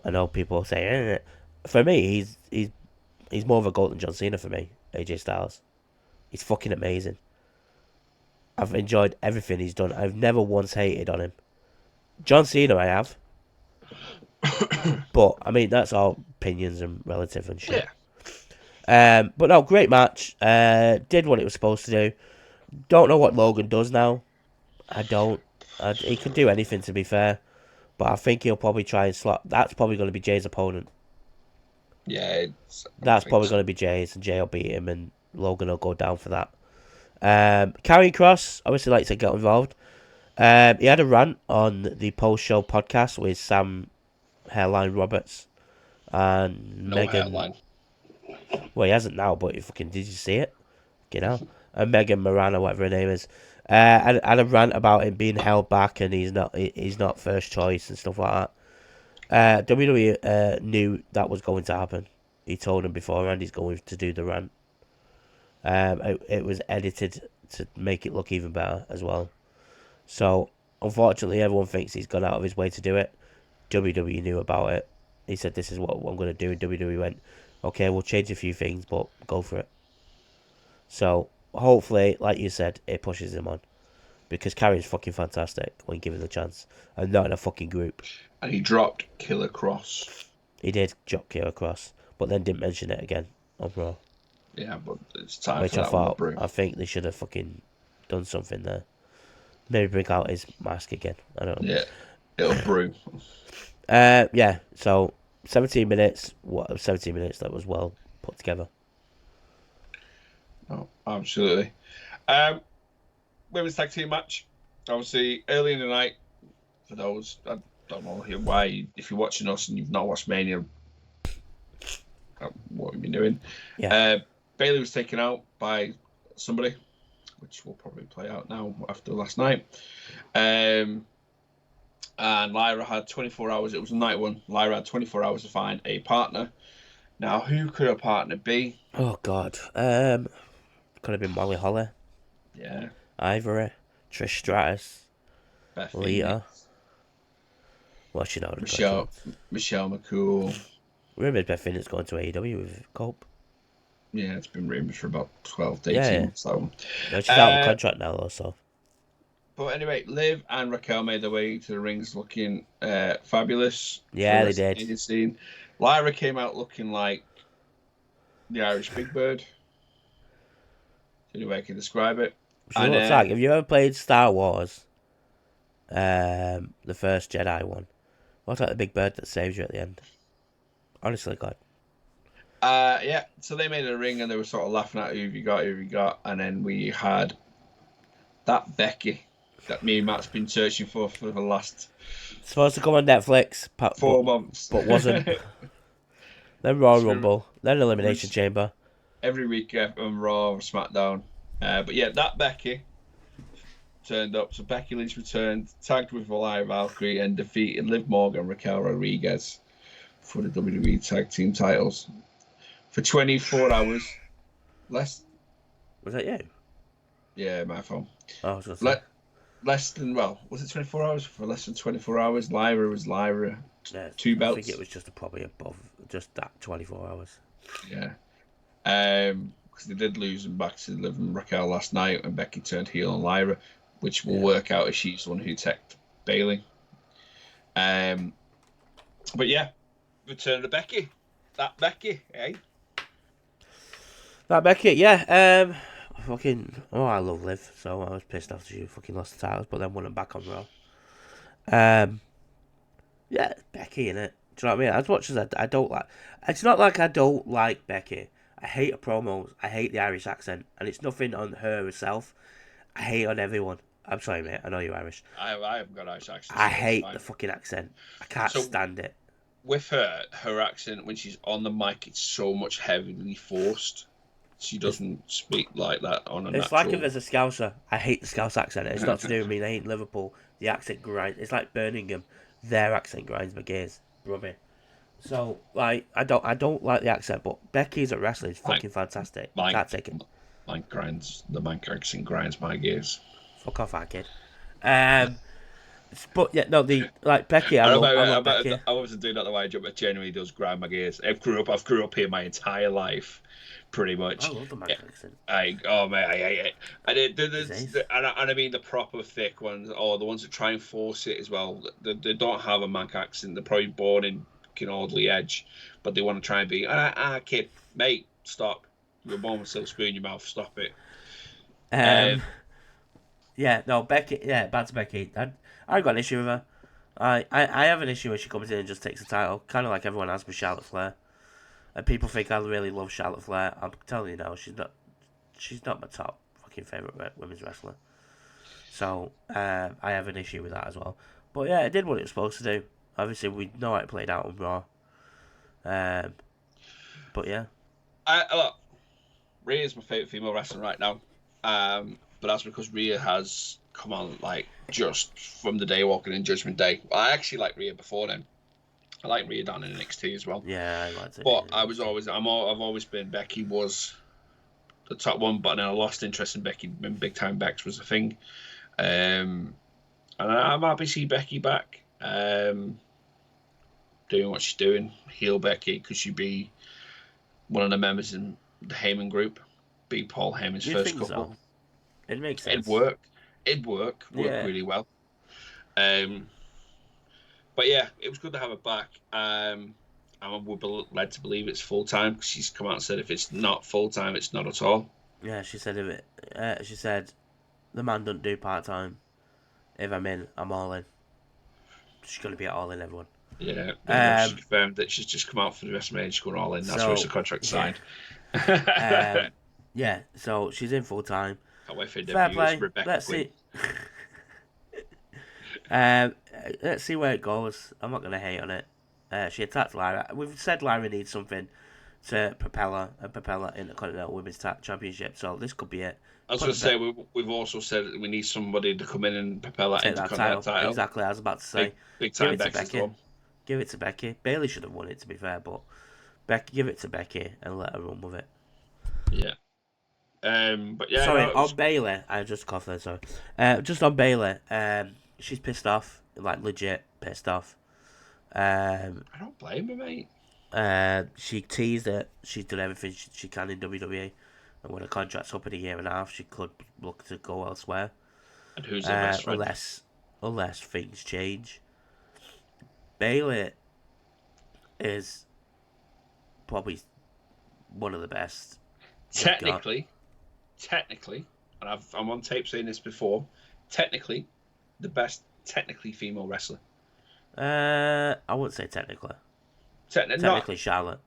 [SPEAKER 3] I know people say, for me, he's more of a GOAT than John Cena for me. AJ Styles, he's fucking amazing. I've enjoyed everything he's done. I've never once hated on him. John Cena, I have. But, I mean, that's all opinions and relative and shit.
[SPEAKER 2] Yeah.
[SPEAKER 3] But no, great match. Did what it was supposed to do. Don't know what Logan does now. I don't. He could do anything, to be fair. But I think he'll probably try and slot. That's probably going to be Jay's opponent.
[SPEAKER 2] Yeah.
[SPEAKER 3] That's probably going to be Jay's, and Jay will beat him, and Logan will go down for that. Karrion Kross obviously likes to get involved. He had a rant on the post-show podcast with Sam Hairline Roberts and
[SPEAKER 2] No
[SPEAKER 3] Megan.
[SPEAKER 2] hairline.
[SPEAKER 3] Well, he hasn't now, but did you see it? You know, and Megan Moran or whatever her name is. Had a rant about him being held back and he's not first choice and stuff like that. WWE knew that was going to happen. He told him beforehand he's going to do the rant. It was edited to make it look even better as well. So, unfortunately, everyone thinks he's gone out of his way to do it. WWE knew about it. He said, this is what I'm going to do. And WWE went, okay, we'll change a few things, but go for it. So, hopefully, like you said, it pushes him on. Because Karrion's fucking fantastic when given the chance. And not in a fucking group.
[SPEAKER 2] And he dropped Killer Cross.
[SPEAKER 3] He did drop Killer Cross, but then didn't mention it again on Raw.
[SPEAKER 2] Yeah, but it's time
[SPEAKER 3] Which
[SPEAKER 2] for that one to brew.
[SPEAKER 3] I think they should have fucking done something there. Maybe bring out his mask again. I don't know.
[SPEAKER 2] Yeah, it'll brew.
[SPEAKER 3] Yeah, so 17 minutes. 17 minutes that was well put together.
[SPEAKER 2] Oh, absolutely. Women's tag team match. Obviously, early in the night. For those, I don't know why. If you're watching us and you've not watched Mania, what have you been doing?
[SPEAKER 3] Yeah.
[SPEAKER 2] Bayley was taken out by somebody, which will probably play out now after last night. And Lyra had 24 hours. It was a night one. Lyra had 24 hours to find a partner. Now, who could her partner be?
[SPEAKER 3] Oh, God. Could have been Molly Holly.
[SPEAKER 2] Yeah.
[SPEAKER 3] Ivory. Trish Stratus.
[SPEAKER 2] Beth
[SPEAKER 3] Lita.
[SPEAKER 2] Phoenix.
[SPEAKER 3] Well, she know.
[SPEAKER 2] Michelle McCool.
[SPEAKER 3] Rumored Beth Phoenix going to AEW with Cope.
[SPEAKER 2] Yeah, it's been rumours for about 12 to 18 months. So.
[SPEAKER 3] No, she's out of contract now, though, so.
[SPEAKER 2] But anyway, Liv and Raquel made their way to the rings looking fabulous.
[SPEAKER 3] Yeah, they did.
[SPEAKER 2] Scene. Lyra came out looking like the Irish Big Bird. The only way I can describe it.
[SPEAKER 3] She looks like, have you ever played Star Wars? The first Jedi one. Looks like the big bird that saves you at the end. Honestly, God.
[SPEAKER 2] Yeah, so they made a ring and they were sort of laughing at who have you got, and then we had that Becky that me and Matt's been searching for the last
[SPEAKER 3] supposed to come on Netflix
[SPEAKER 2] 4 months,
[SPEAKER 3] but wasn't. Then Royal Rumble, then Elimination Chamber.
[SPEAKER 2] Every week on Raw or SmackDown. But yeah, that Becky turned up. So Becky Lynch returned, tagged with Valkyrie Valkyrie, and defeated Liv Morgan and Raquel Rodriguez for the WWE Tag Team titles for 24 hours. Less.
[SPEAKER 3] Was that you?
[SPEAKER 2] Yeah, my phone.
[SPEAKER 3] Oh, I was gonna say.
[SPEAKER 2] less than, well, was it 24 hours? For less than 24 hours, Lyra was Lyra.
[SPEAKER 3] Yeah,
[SPEAKER 2] Two
[SPEAKER 3] I think it
[SPEAKER 2] belts.
[SPEAKER 3] was just probably above just that 24 hours.
[SPEAKER 2] Yeah. Because they did lose them back to Liv and Raquel last night, and Becky turned heel on Lyra, which will work out as she's the one who teched Bailey. But yeah, return to Becky. That Becky, eh?
[SPEAKER 3] That Becky, yeah. I love Liv, so I was pissed off that she fucking lost the titles, but then won them back on Raw. Yeah, Becky in it. Do you know what I mean? As much as I don't like, it's not like I don't like Becky. I hate her promos. I hate the Irish accent, and it's nothing on her herself. I hate on everyone. I'm sorry, mate. I know you're Irish.
[SPEAKER 2] I haven't got Irish accent.
[SPEAKER 3] I
[SPEAKER 2] So
[SPEAKER 3] hate the fucking accent. I can't stand it.
[SPEAKER 2] With her accent when she's on the mic, it's so much heavily forced. She doesn't speak like that on a
[SPEAKER 3] It's
[SPEAKER 2] natural.
[SPEAKER 3] like if there's a Scouser. I hate the Scouse accent. It's not to do with me. They hate Liverpool. The accent grinds. It's like Birmingham. Their accent grinds my gears, brother. So like, I don't like the accent, but Becky's at wrestling is fucking fantastic. Can't take it.
[SPEAKER 2] The mic accent grinds my gears.
[SPEAKER 3] Fuck off, that kid. But yeah, no, Becky. I love Becky.
[SPEAKER 2] I wasn't doing that the way I jump. It genuinely does grind my gears. I've grew up here my entire life, pretty much.
[SPEAKER 3] I love the mic accent.
[SPEAKER 2] I hate it. And I mean the proper thick ones, or the ones that try and force it as well. They don't have a Manc accent. They're probably born in Audley Edge, but they want to try and be. Kid, mate, stop. You're born with a silk spoon in your mouth. Stop it.
[SPEAKER 3] Yeah, no, Becky. Yeah, back to Becky. I got an issue with her. I have an issue when she comes in and just takes the title, kind of like everyone has with Charlotte Flair. And people think I really love Charlotte Flair. I'm telling you now, she's not my top fucking favorite women's wrestler. So I have an issue with that as well. But yeah, it did what it was supposed to do. Obviously, we know how it played out on Raw. But yeah,
[SPEAKER 2] look, Rhea is my favorite female wrestler right now. But that's because Rhea has come on like just from the day walking in Judgment Day. I actually like Rhea before then. I like Rhea down in NXT as well.
[SPEAKER 3] Yeah, I liked it.
[SPEAKER 2] But I've always been Becky was the top one, but then I lost interest in Becky when Big Time Bex was a thing. And I'm happy to see Becky back, doing what she's doing. Heel Becky, because she'd be one of the members in the Heyman group, be Paul Heyman's first couple. So?
[SPEAKER 3] It makes sense.
[SPEAKER 2] It'd work really well. But yeah, it was good to have her back. And we're led to believe it's full time, because she's come out and said if it's not full time, it's not at all.
[SPEAKER 3] Yeah, she said she said the man doesn't do part time. If I'm in, I'm all in. She's gonna be at all in, everyone.
[SPEAKER 2] Yeah, she confirmed that she's just come out for the Wrestlemania. She's going all in. That's where the contract signed.
[SPEAKER 3] Yeah, so she's in full time.
[SPEAKER 2] Fair play.
[SPEAKER 3] Let's see. Let's see where it goes. I'm not gonna hate on it. She attacked Lyra. We've said Lyra needs something to propel her into the Continental Women's Championship. So this could be it.
[SPEAKER 2] I was going to say we've also said that we need somebody to come in and propel that into the Continental title.
[SPEAKER 3] Exactly, I was about to say.
[SPEAKER 2] Big time Becky.
[SPEAKER 3] Give it to Becky. Bailey should have won it, to be fair, but give it to Becky and let her run with it.
[SPEAKER 2] Yeah. But yeah.
[SPEAKER 3] Sorry, on Bailey, I just coughed there. Sorry. Just on Bailey, she's pissed off, like legit pissed off.
[SPEAKER 2] I don't blame her, mate.
[SPEAKER 3] She teased that she's done everything she can in WWE, and when her contract's up in a year and a half, she could look to go elsewhere.
[SPEAKER 2] And who's her best friend?
[SPEAKER 3] Unless things change. Bailey is probably one of the best.
[SPEAKER 2] Technically, and I'm on tape saying this before. Technically, the best female wrestler.
[SPEAKER 3] I wouldn't say technically. Technically, Charlotte.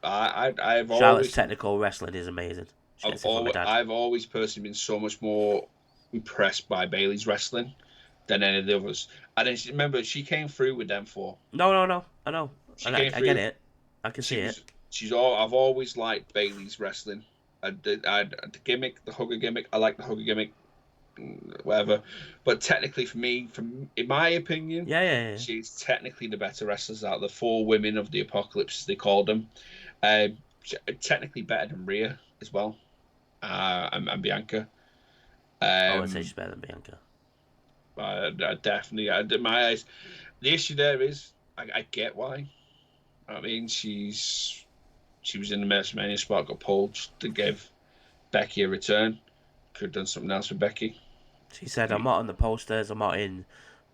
[SPEAKER 3] Charlotte's technical wrestling is amazing.
[SPEAKER 2] I've always personally been so much more impressed by Bailey's wrestling than any of the others. I didn't remember she came through with them four.
[SPEAKER 3] No. I know. I get it. I can see it.
[SPEAKER 2] I've always liked Bailey's wrestling. The gimmick, the hugger gimmick. I like the hugger gimmick, whatever. But technically, in my opinion,
[SPEAKER 3] yeah,
[SPEAKER 2] she's technically the better wrestlers out of the four women of the apocalypse, as they called them. Technically better than Rhea as well, and Bianca.
[SPEAKER 3] I would say she's better than Bianca.
[SPEAKER 2] I definitely, in my eyes, the issue there is I get why. I mean, she was in the WrestleMania spot, got pulled to give Becky a return. Could have done something else with Becky.
[SPEAKER 3] She said, "I'm not on the posters. I'm not in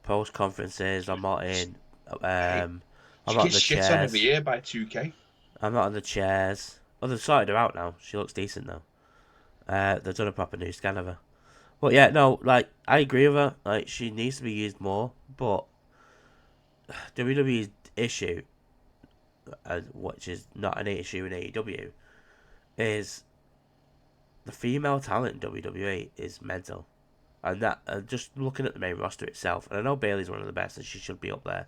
[SPEAKER 3] post conferences. I'm not in.
[SPEAKER 2] Hey,
[SPEAKER 3] Um, I'm
[SPEAKER 2] she
[SPEAKER 3] not on
[SPEAKER 2] gets
[SPEAKER 3] the
[SPEAKER 2] shit on every
[SPEAKER 3] chairs.
[SPEAKER 2] year by 2K.
[SPEAKER 3] I'm not on the chairs." Well, they've sorted her out now. She looks decent now. They've done a proper new scan of her. But yeah, no, like I agree with her. Like she needs to be used more. But WWE's issue, which is not an issue in AEW, is the female talent in WWE is mental. And that just looking at the main roster itself, and I know Bayley's one of the best, and she should be up there.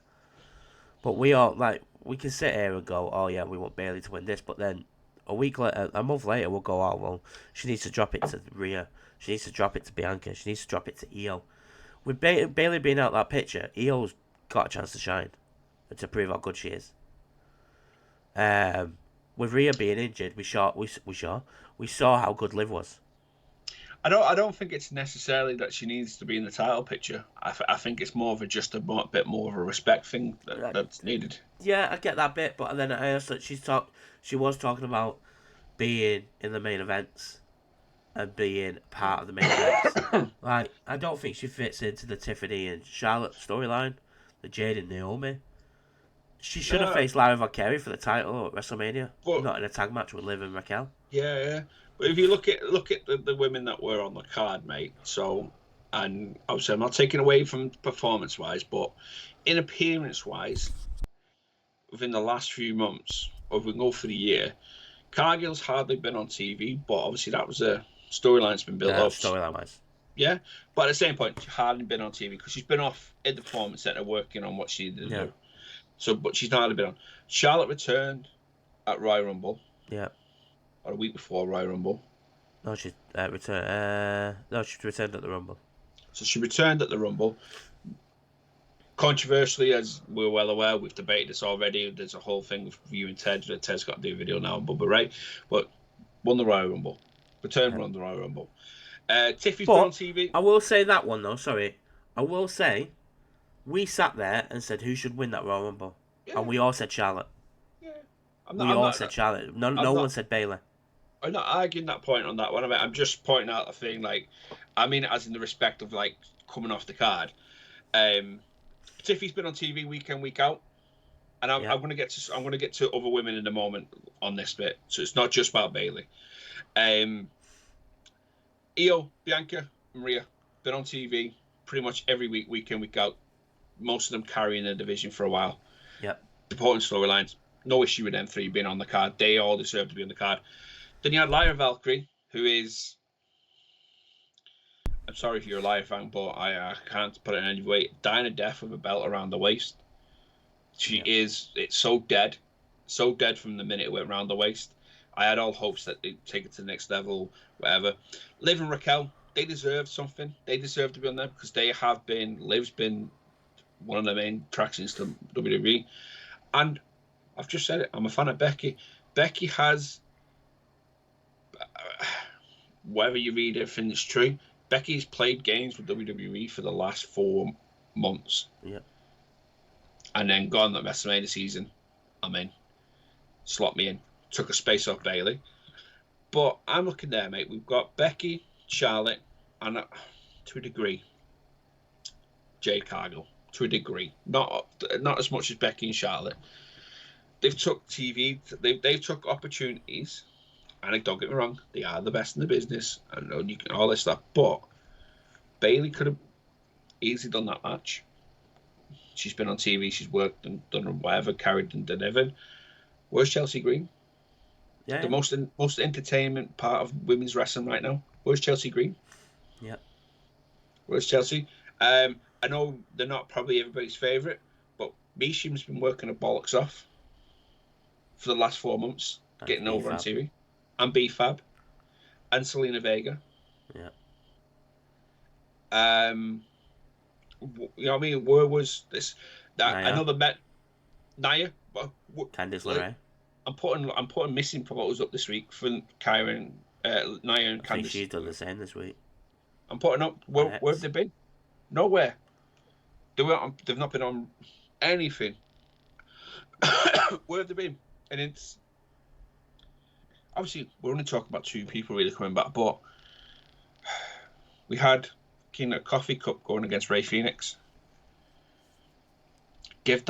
[SPEAKER 3] But we all like we can sit here and go, oh yeah, we want Bayley to win this, but then a week later, a month later, we'll go, oh well, she needs to drop it to Rhea, she needs to drop it to Bianca, she needs to drop it to Io. With Bayley being out that picture, Io's got a chance to shine and to prove how good she is. With Rhea being injured, we saw how good Liv was.
[SPEAKER 2] I don't think it's necessarily that she needs to be in the title picture. I think it's more of just bit more of a respect thing that's needed.
[SPEAKER 3] Yeah, I get that bit, but then I also she was talking about being in the main events and being part of the main events. Like, I don't think she fits into the Tiffany and Charlotte storyline, the Jade and Naomi. She should have
[SPEAKER 2] No,
[SPEAKER 3] faced Lara Valkyrie for the title at WrestleMania,
[SPEAKER 2] but
[SPEAKER 3] not in a tag match with Liv and Raquel.
[SPEAKER 2] yeah. But if you look at the women that were on the card, mate. So, and obviously I'm not taking away from performance wise, but in appearance wise, within the last few months, or if we go for the year, Cargill's hardly been on TV, but obviously that was a storyline that's been built up.
[SPEAKER 3] Storyline wise.
[SPEAKER 2] Yeah, but at the same point, she hardly been on TV because she's been off at the performance center working on what she needed to do. So, but she's not hardly been on. Charlotte returned at Royal Rumble.
[SPEAKER 3] Yeah.
[SPEAKER 2] Or a week before Royal Rumble.
[SPEAKER 3] No, she returned. No, she returned at the Rumble.
[SPEAKER 2] So she returned at the Rumble. Controversially, as we're well aware, we've debated this already. There's a whole thing with you and Ted. Ted's got to do a video now on Bubba Ray, but won the Royal Rumble. Returned won the Royal Rumble. Tiffy's been on TV.
[SPEAKER 3] I will say that one though. Sorry, I will say we sat there and said who should win that Royal Rumble, and we all said Charlotte.
[SPEAKER 2] Yeah,
[SPEAKER 3] we all said Charlotte. No one said Bayley.
[SPEAKER 2] I'm not arguing that point on that one. I'm just pointing out a thing. Like, I mean, as in the respect of like coming off the card. Tiffy's been on TV week in, week out, and I'm going to get to other women in a moment on this bit. So it's not just about Bayley. Io, Bianca, Maria been on TV pretty much every week in, week out. Most of them carrying the division for a while.
[SPEAKER 3] Yep.
[SPEAKER 2] Important storylines. No issue with them three being on the card. They all deserve to be on the card. Then you had Lyra Valkyrie, who is... I'm sorry if you're a Lyra fan, but I can't put it in any way. Dying a death with a belt around the waist. She is... It's so dead. So dead from the minute it went around the waist. I had all hopes that they'd take it to the next level, whatever. Liv and Raquel, they deserve something. They deserve to be on there because they have been... Liv's been one of the main attractions to WWE. And I've just said it. I'm a fan of Becky. Becky has... whether you read everything is true, Becky's played games with WWE for the last 4 months.
[SPEAKER 3] Yeah.
[SPEAKER 2] And then gone that WrestleMania season, I'm in. Slot me in. Took a space off Bayley. But I'm looking there, mate. We've got Becky, Charlotte, and to a degree, Jade Cargill. To a degree. Not as much as Becky and Charlotte. They've took TV, they've took opportunities. And don't get me wrong, they are the best in the business, and you can all this stuff. But Bayley could have easily done that match. She's been on TV, she's worked and done whatever, carried and delivered. Where's Chelsea Green?
[SPEAKER 3] Yeah.
[SPEAKER 2] The most entertainment part of women's wrestling right now. Where's Chelsea Green?
[SPEAKER 3] Yeah.
[SPEAKER 2] Where's Chelsea? I know they're not probably everybody's favourite, but Mishim's been working her bollocks off for the last 4 months, getting over on TV. And B-Fab, and Selena Vega.
[SPEAKER 3] Yeah.
[SPEAKER 2] You know what I mean? Where was this? I know the Met. Nia.
[SPEAKER 3] Candice LeRae.
[SPEAKER 2] I'm putting missing photos up this week for Kyra and Nia and Candice.
[SPEAKER 3] I think she's done the same this week.
[SPEAKER 2] I'm putting up. Where have they been? Nowhere. They've not been on anything. Where have they been? And it's obviously we're only talking about 2 people really coming back, but we had King of Coffee Cup going against Ray Phoenix. Give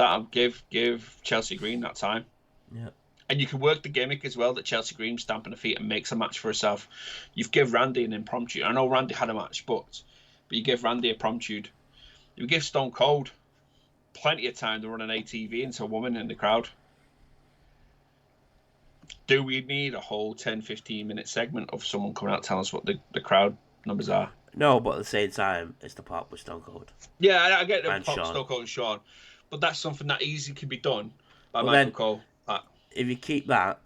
[SPEAKER 2] Chelsea Green that time.
[SPEAKER 3] Yeah.
[SPEAKER 2] And you can work the gimmick as well that Chelsea Green stamping her feet and makes a match for herself. You've give Randy an impromptu. I know Randy had a match, but you give Randy a promptude. You give Stone Cold plenty of time to run an ATV into a woman in the crowd. Do we need a whole 10, 15-minute segment of someone coming out telling us what the crowd numbers are?
[SPEAKER 3] No, but at the same time, it's the pop with Stone Cold.
[SPEAKER 2] Yeah, I get the
[SPEAKER 3] And
[SPEAKER 2] pop
[SPEAKER 3] Shawn.
[SPEAKER 2] Stone Cold and Shawn, but that's something that easily can be done by
[SPEAKER 3] But
[SPEAKER 2] Michael
[SPEAKER 3] then-
[SPEAKER 2] Cole.
[SPEAKER 3] If you keep that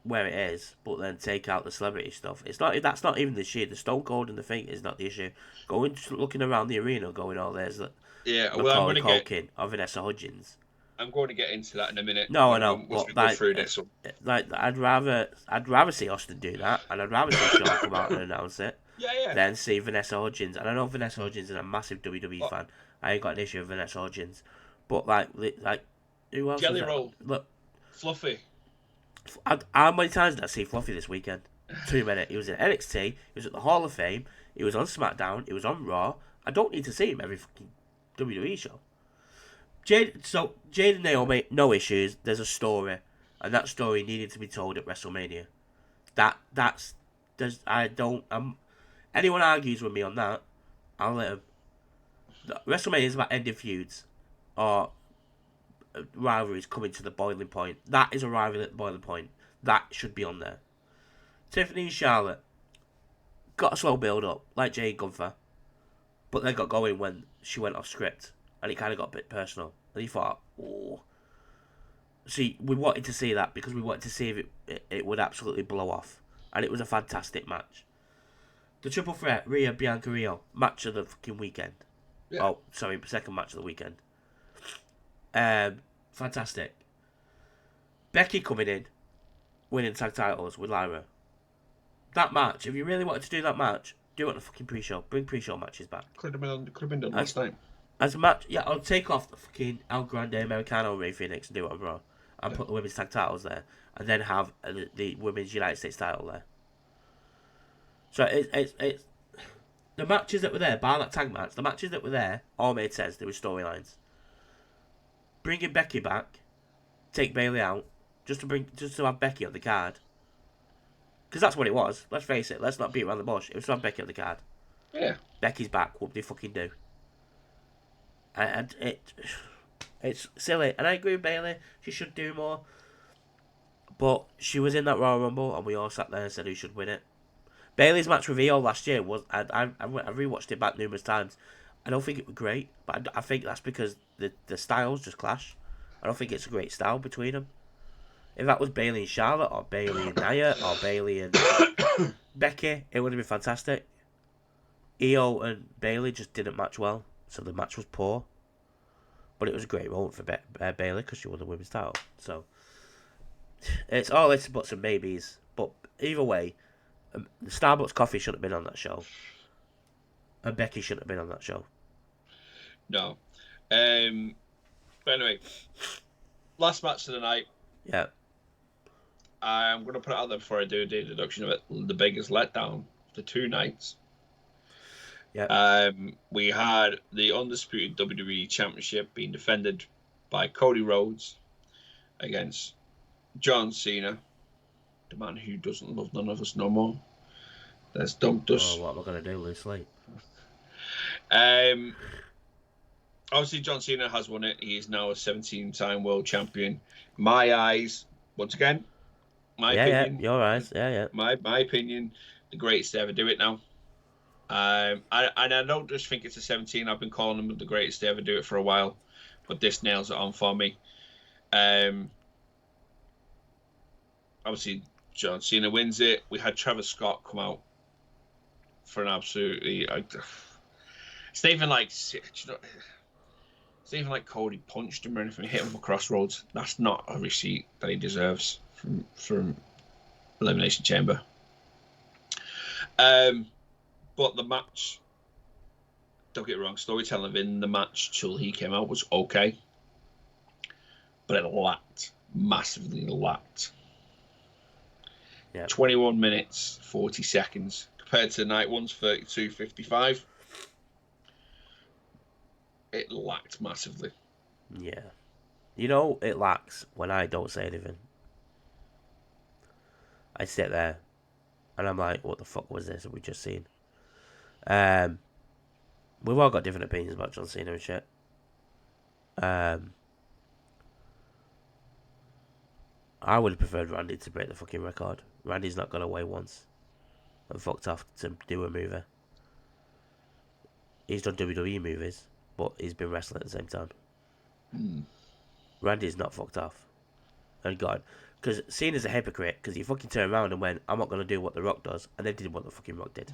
[SPEAKER 3] where it is, but then take out the celebrity stuff, that's not even the issue. The Stone Cold and the thing is not the issue. Looking around the arena, going, oh, there's the Macaulay Culkin or Vanessa Hudgens.
[SPEAKER 2] I'm going to get into that in a minute.
[SPEAKER 3] No, I know.
[SPEAKER 2] Once
[SPEAKER 3] But
[SPEAKER 2] we go through this one.
[SPEAKER 3] Like, I'd rather see Austin do that, and I'd rather see Shawn come out and announce it.
[SPEAKER 2] Yeah.
[SPEAKER 3] Than see Vanessa Hudgens. And I know Vanessa Hudgens is a massive WWE fan. I ain't got an issue with Vanessa Hudgens, but like who else?
[SPEAKER 2] Jelly Roll.
[SPEAKER 3] Look.
[SPEAKER 2] Fluffy.
[SPEAKER 3] How many times did I see Fluffy this weekend? Too many. He was in NXT. He was at the Hall of Fame. He was on SmackDown. He was on Raw. I don't need to see him every fucking WWE show. Jade and Naomi, no issues. There's a story, and that story needed to be told at WrestleMania. Anyone argues with me on that, I'll let them. WrestleMania is about ending feuds, or rivalries coming to the boiling point. That is a rivalry at the boiling point. That should be on there. Tiffany and Charlotte got a slow build up, like Jay and Gunther, but they got going when she went off script, and it kind of got a bit personal. And you thought, oh. See, we wanted to see that because we wanted to see if it would absolutely blow off, and it was a fantastic match. The triple threat, Rhea, Bianca, Rio, match of the fucking weekend. Yeah. Oh, sorry, second match of the weekend. Fantastic. Becky coming in, winning tag titles with Lyra. That match, if you really wanted to do that match, do it on a fucking pre-show. Bring pre-show matches back.
[SPEAKER 2] Could have been done last night.
[SPEAKER 3] As a match, yeah, I'll take off the fucking El Grande Americano Ray Phoenix and do it on Raw. And put the women's tag titles there. And then have the women's United States title there. So it's the matches that were there, bar that tag match, the matches that were there all made sense. There were storylines. Bringing Becky back, take Bayley out, just to have Becky on the card. Because that's what it was. Let's face it. Let's not beat around the bush. It was to have Becky on the card.
[SPEAKER 2] Yeah.
[SPEAKER 3] Becky's back. What do you fucking do? And it's silly. And I agree with Bayley. She should do more. But she was in that Royal Rumble, and we all sat there and said who should win it. Bayley's match with Io last year was. I rewatched it back numerous times. I don't think it was great, but I think that's because the styles just clash. I don't think it's a great style between them. If that was Bayley and Charlotte, or Bayley and Nia, or Bayley and Becky, it would have been fantastic. Io and Bayley just didn't match well, so the match was poor. But it was a great moment for Bayley because she won the women's title. So it's all this but some maybes. But either way, the Starbucks coffee shouldn't have been on that show, and Becky shouldn't have been on that show.
[SPEAKER 2] No. But anyway, last match of the night.
[SPEAKER 3] Yeah.
[SPEAKER 2] I'm going to put it out there before I do the deduction of it. The biggest letdown of the 2 nights.
[SPEAKER 3] Yeah.
[SPEAKER 2] We had the undisputed WWE Championship being defended by Cody Rhodes against John Cena, the man who doesn't love none of us no more. That's dumped us.
[SPEAKER 3] Oh, what am I going to do? Lose sleep?
[SPEAKER 2] Obviously, John Cena has won it. He is now a 17-time world champion. My eyes, once again, my opinion.
[SPEAKER 3] Yeah, your eyes. Yeah.
[SPEAKER 2] My opinion, the greatest to ever do it now. And I don't just think it's a 17. I've been calling him the greatest to ever do it for a while, but this nails it on for me. Obviously, John Cena wins it. We had Travis Scott come out for an absolutely. It's not even like. It's not even like Cody punched him or anything, hit him for crossroads. That's not a receipt that he deserves from Elimination Chamber. But the match don't get me wrong, storytelling in the match till he came out was okay, but it lacked, massively lacked.
[SPEAKER 3] Yep.
[SPEAKER 2] 21 minutes, 40 seconds, compared to night one's 32:55. It lacked massively.
[SPEAKER 3] Yeah. You know, it lacks when I don't say anything. I sit there, and I'm like, what the fuck was this that we just seen? We've all got different opinions about John Cena and shit. I would have preferred Randy to break the fucking record. Randy's not gone away once and fucked off to do a movie. He's done WWE movies, but he's been wrestling at the same time. Randy's not fucked off. And God, because Cena's a hypocrite, because he fucking turned around and went, I'm not going to do what The Rock does, and then did what the fucking Rock did.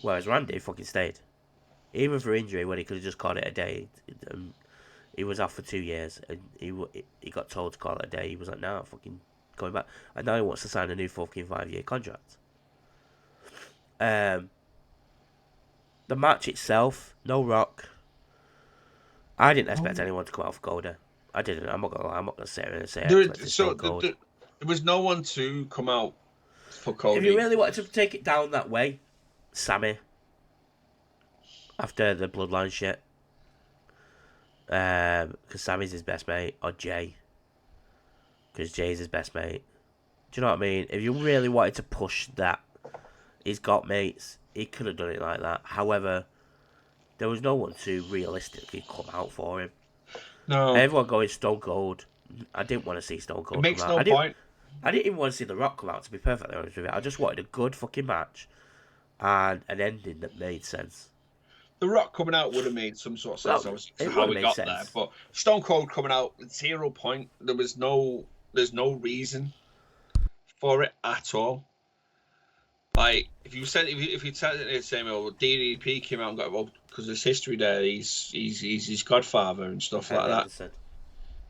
[SPEAKER 3] Whereas Randy fucking stayed. Even for injury, when he could have just called it a day. He was off for 2 years, and he got told to call it a day. He was like, nah, I'm fucking going back. And now he wants to sign a new fucking 5-year contract. The match itself, no Rock. I didn't expect anyone to come out for Golden. I didn't. I'm not gonna lie. I'm not gonna sit here and say I expected Stone Cold.
[SPEAKER 2] There was no one to come out for Cody.
[SPEAKER 3] If you really wanted to take it down that way, Sammy. After the Bloodline shit. Because Sammy's his best mate. Or Jay. Because Jay's his best mate. Do you know what I mean? If you really wanted to push that, he's got mates. He could have done it like that. However, there was no one to realistically come out for him.
[SPEAKER 2] No.
[SPEAKER 3] Everyone going Stone Cold. I didn't want to see Stone Cold
[SPEAKER 2] It makes
[SPEAKER 3] come out.
[SPEAKER 2] no point.
[SPEAKER 3] I didn't even want to see The Rock come out, to be perfectly honest with you. I just wanted a good fucking match and an ending that made sense.
[SPEAKER 2] The Rock coming out would have made some sort of sense, obviously, for how we got there. But Stone Cold coming out, 0 point. There's no reason for it at all. Like, if you said it same, well, DDP came out and got, well, because there's history there. He's his godfather and stuff like that.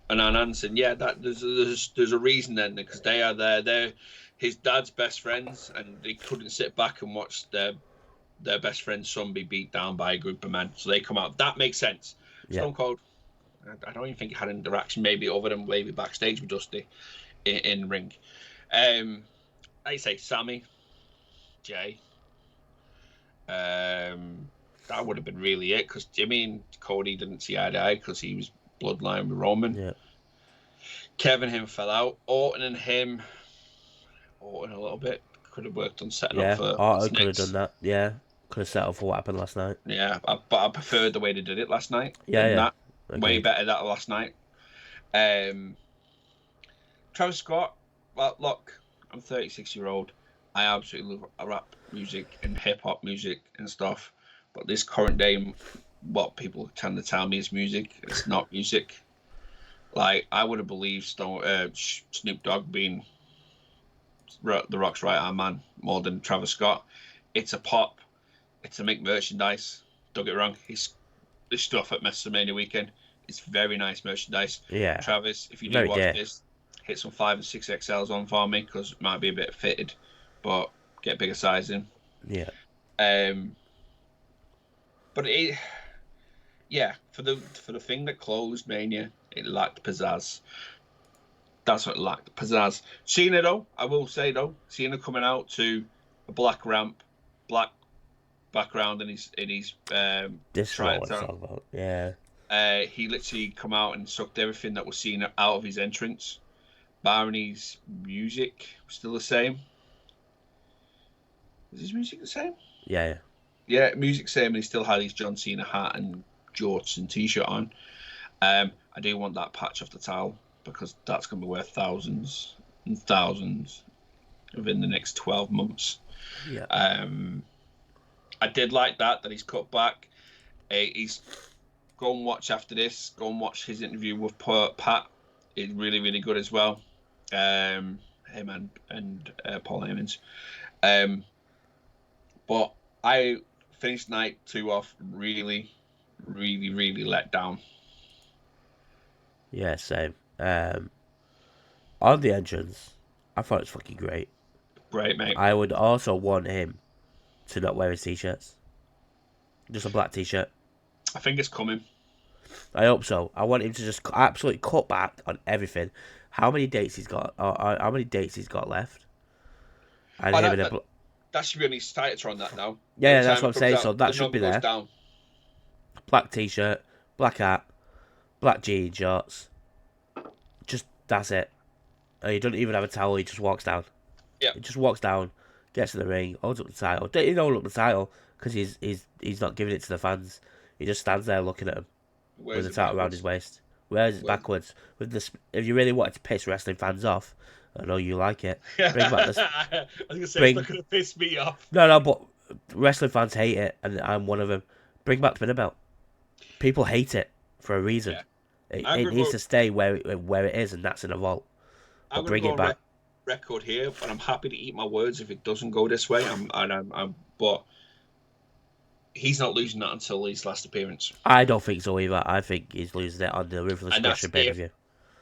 [SPEAKER 2] And Ann Anderson, yeah, that there's a reason then, because they are there. They're his dad's best friends, and they couldn't sit back and watch their best friend's son be beat down by a group of men. So they come out. That makes sense. Yeah. Stone Cold, I don't even think he had an interaction, maybe other than maybe backstage with Dusty in ring. I say Sammy, Jay. That would have been really it, because Jimmy and Cody didn't see eye to eye because he was bloodline with Roman.
[SPEAKER 3] Yeah.
[SPEAKER 2] Kevin him fell out. Orton a little bit. Could have worked on setting up for.
[SPEAKER 3] Orton could have done that. Yeah. Could have set up for what happened last night.
[SPEAKER 2] Yeah, but I preferred the way they did it last night.
[SPEAKER 3] Yeah.
[SPEAKER 2] Way better that last night. Travis Scott, well, look, I'm 36-year-old. I absolutely love rap music and hip-hop music and stuff. But this current day, what people tend to tell me is music. It's not music. Like, I would have believed Snoop Dogg being The Rock's right-hand man more than Travis Scott. It's a pop. It's to make merchandise. Don't get me wrong. This stuff at WrestleMania weekend, it's very nice merchandise.
[SPEAKER 3] Yeah.
[SPEAKER 2] Travis, if you do watch this, hit some 5 and 6XLs on for me, because it might be a bit fitted, but get bigger sizing.
[SPEAKER 3] Yeah.
[SPEAKER 2] But for the thing that closed Mania, it lacked pizzazz. That's what it lacked, pizzazz. Cena, though, I will say, Cena coming out to a black ramp, black background, and he's
[SPEAKER 3] this is what I want to talk about. Yeah.
[SPEAKER 2] He literally come out and sucked everything that was seen out of his entrance. Barney's music was still the same. Is his music the same?
[SPEAKER 3] Yeah.
[SPEAKER 2] Yeah, music same, and he still had his John Cena hat and jorts and t-shirt on. I do want that patch off the towel, because that's going to be worth thousands and thousands within the next 12 months.
[SPEAKER 3] Yeah.
[SPEAKER 2] I did like that he's cut back. He's go and watch after this. Go and watch his interview with Pat. It's really, really good as well. Him and Paul Heyman's. But I finished night 2 off really, really, really let down.
[SPEAKER 3] Yeah, same. On the entrance, I thought it was fucking great.
[SPEAKER 2] Great, mate.
[SPEAKER 3] I would also want him to not wear his t-shirts. Just a black t-shirt.
[SPEAKER 2] I think it's coming.
[SPEAKER 3] I hope so. I want him to just absolutely cut back on everything. How many dates he's got? Or how many dates he's got left? And
[SPEAKER 2] Oh,
[SPEAKER 3] him in a
[SPEAKER 2] that should be on his status on that now.
[SPEAKER 3] yeah,
[SPEAKER 2] Every
[SPEAKER 3] that's
[SPEAKER 2] time
[SPEAKER 3] what
[SPEAKER 2] it
[SPEAKER 3] I'm
[SPEAKER 2] comes
[SPEAKER 3] saying.
[SPEAKER 2] out,
[SPEAKER 3] So that
[SPEAKER 2] the
[SPEAKER 3] should
[SPEAKER 2] number
[SPEAKER 3] be
[SPEAKER 2] goes
[SPEAKER 3] there.
[SPEAKER 2] down.
[SPEAKER 3] Black t-shirt, black hat, black jean shorts. Just that's it. And he doesn't even have a towel. He just walks down.
[SPEAKER 2] Yeah.
[SPEAKER 3] He just walks down, gets to the ring, holds up the title. Don't even hold up the title because he's not giving it to the fans. He just stands there looking at them with
[SPEAKER 2] Where's
[SPEAKER 3] the
[SPEAKER 2] it
[SPEAKER 3] title around his waist. Wears it backwards. With this, if you really wanted to piss wrestling fans off, I know you like it. Bring back this.
[SPEAKER 2] I was gonna say it's not gonna piss me off.
[SPEAKER 3] No, but wrestling fans hate it, and I'm one of them. Bring back the spinner belt. People hate it for a reason.
[SPEAKER 2] Yeah.
[SPEAKER 3] It needs to stay where it is, and that's in a vault.
[SPEAKER 2] I'm
[SPEAKER 3] But
[SPEAKER 2] gonna
[SPEAKER 3] bring
[SPEAKER 2] go
[SPEAKER 3] it back.
[SPEAKER 2] record here, but I'm happy to eat my words if it doesn't go this way. But he's not losing that until his last appearance.
[SPEAKER 3] I don't think so either. I think he's losing it on the Ruthless Aggression pay-per-view.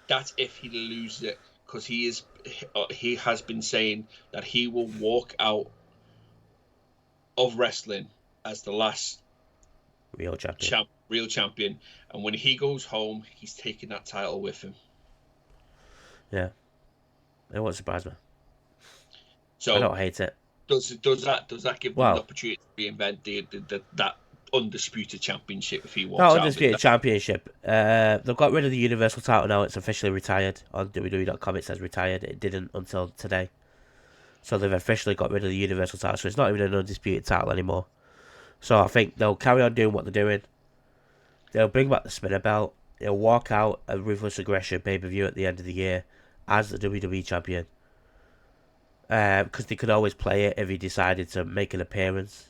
[SPEAKER 2] That's if he loses it, because he has been saying that he will walk out of wrestling as the last
[SPEAKER 3] real
[SPEAKER 2] champion, and when he goes home, he's taking that title with him.
[SPEAKER 3] Yeah, it won't surprise me.
[SPEAKER 2] So
[SPEAKER 3] I don't hate it.
[SPEAKER 2] Does that give them the opportunity to reinvent that undisputed championship if he walks out?
[SPEAKER 3] Not undisputed championship. They've got rid of the Universal title now. It's officially retired on WWE.com. It says retired. It didn't until today. So they've officially got rid of the Universal title. So it's not even an undisputed title anymore. So I think they'll carry on doing what they're doing. They'll bring back the spinner belt. He'll walk out a Ruthless Aggression pay-per-view at the end of the year as the WWE champion. Because they could always play it if he decided to make an appearance.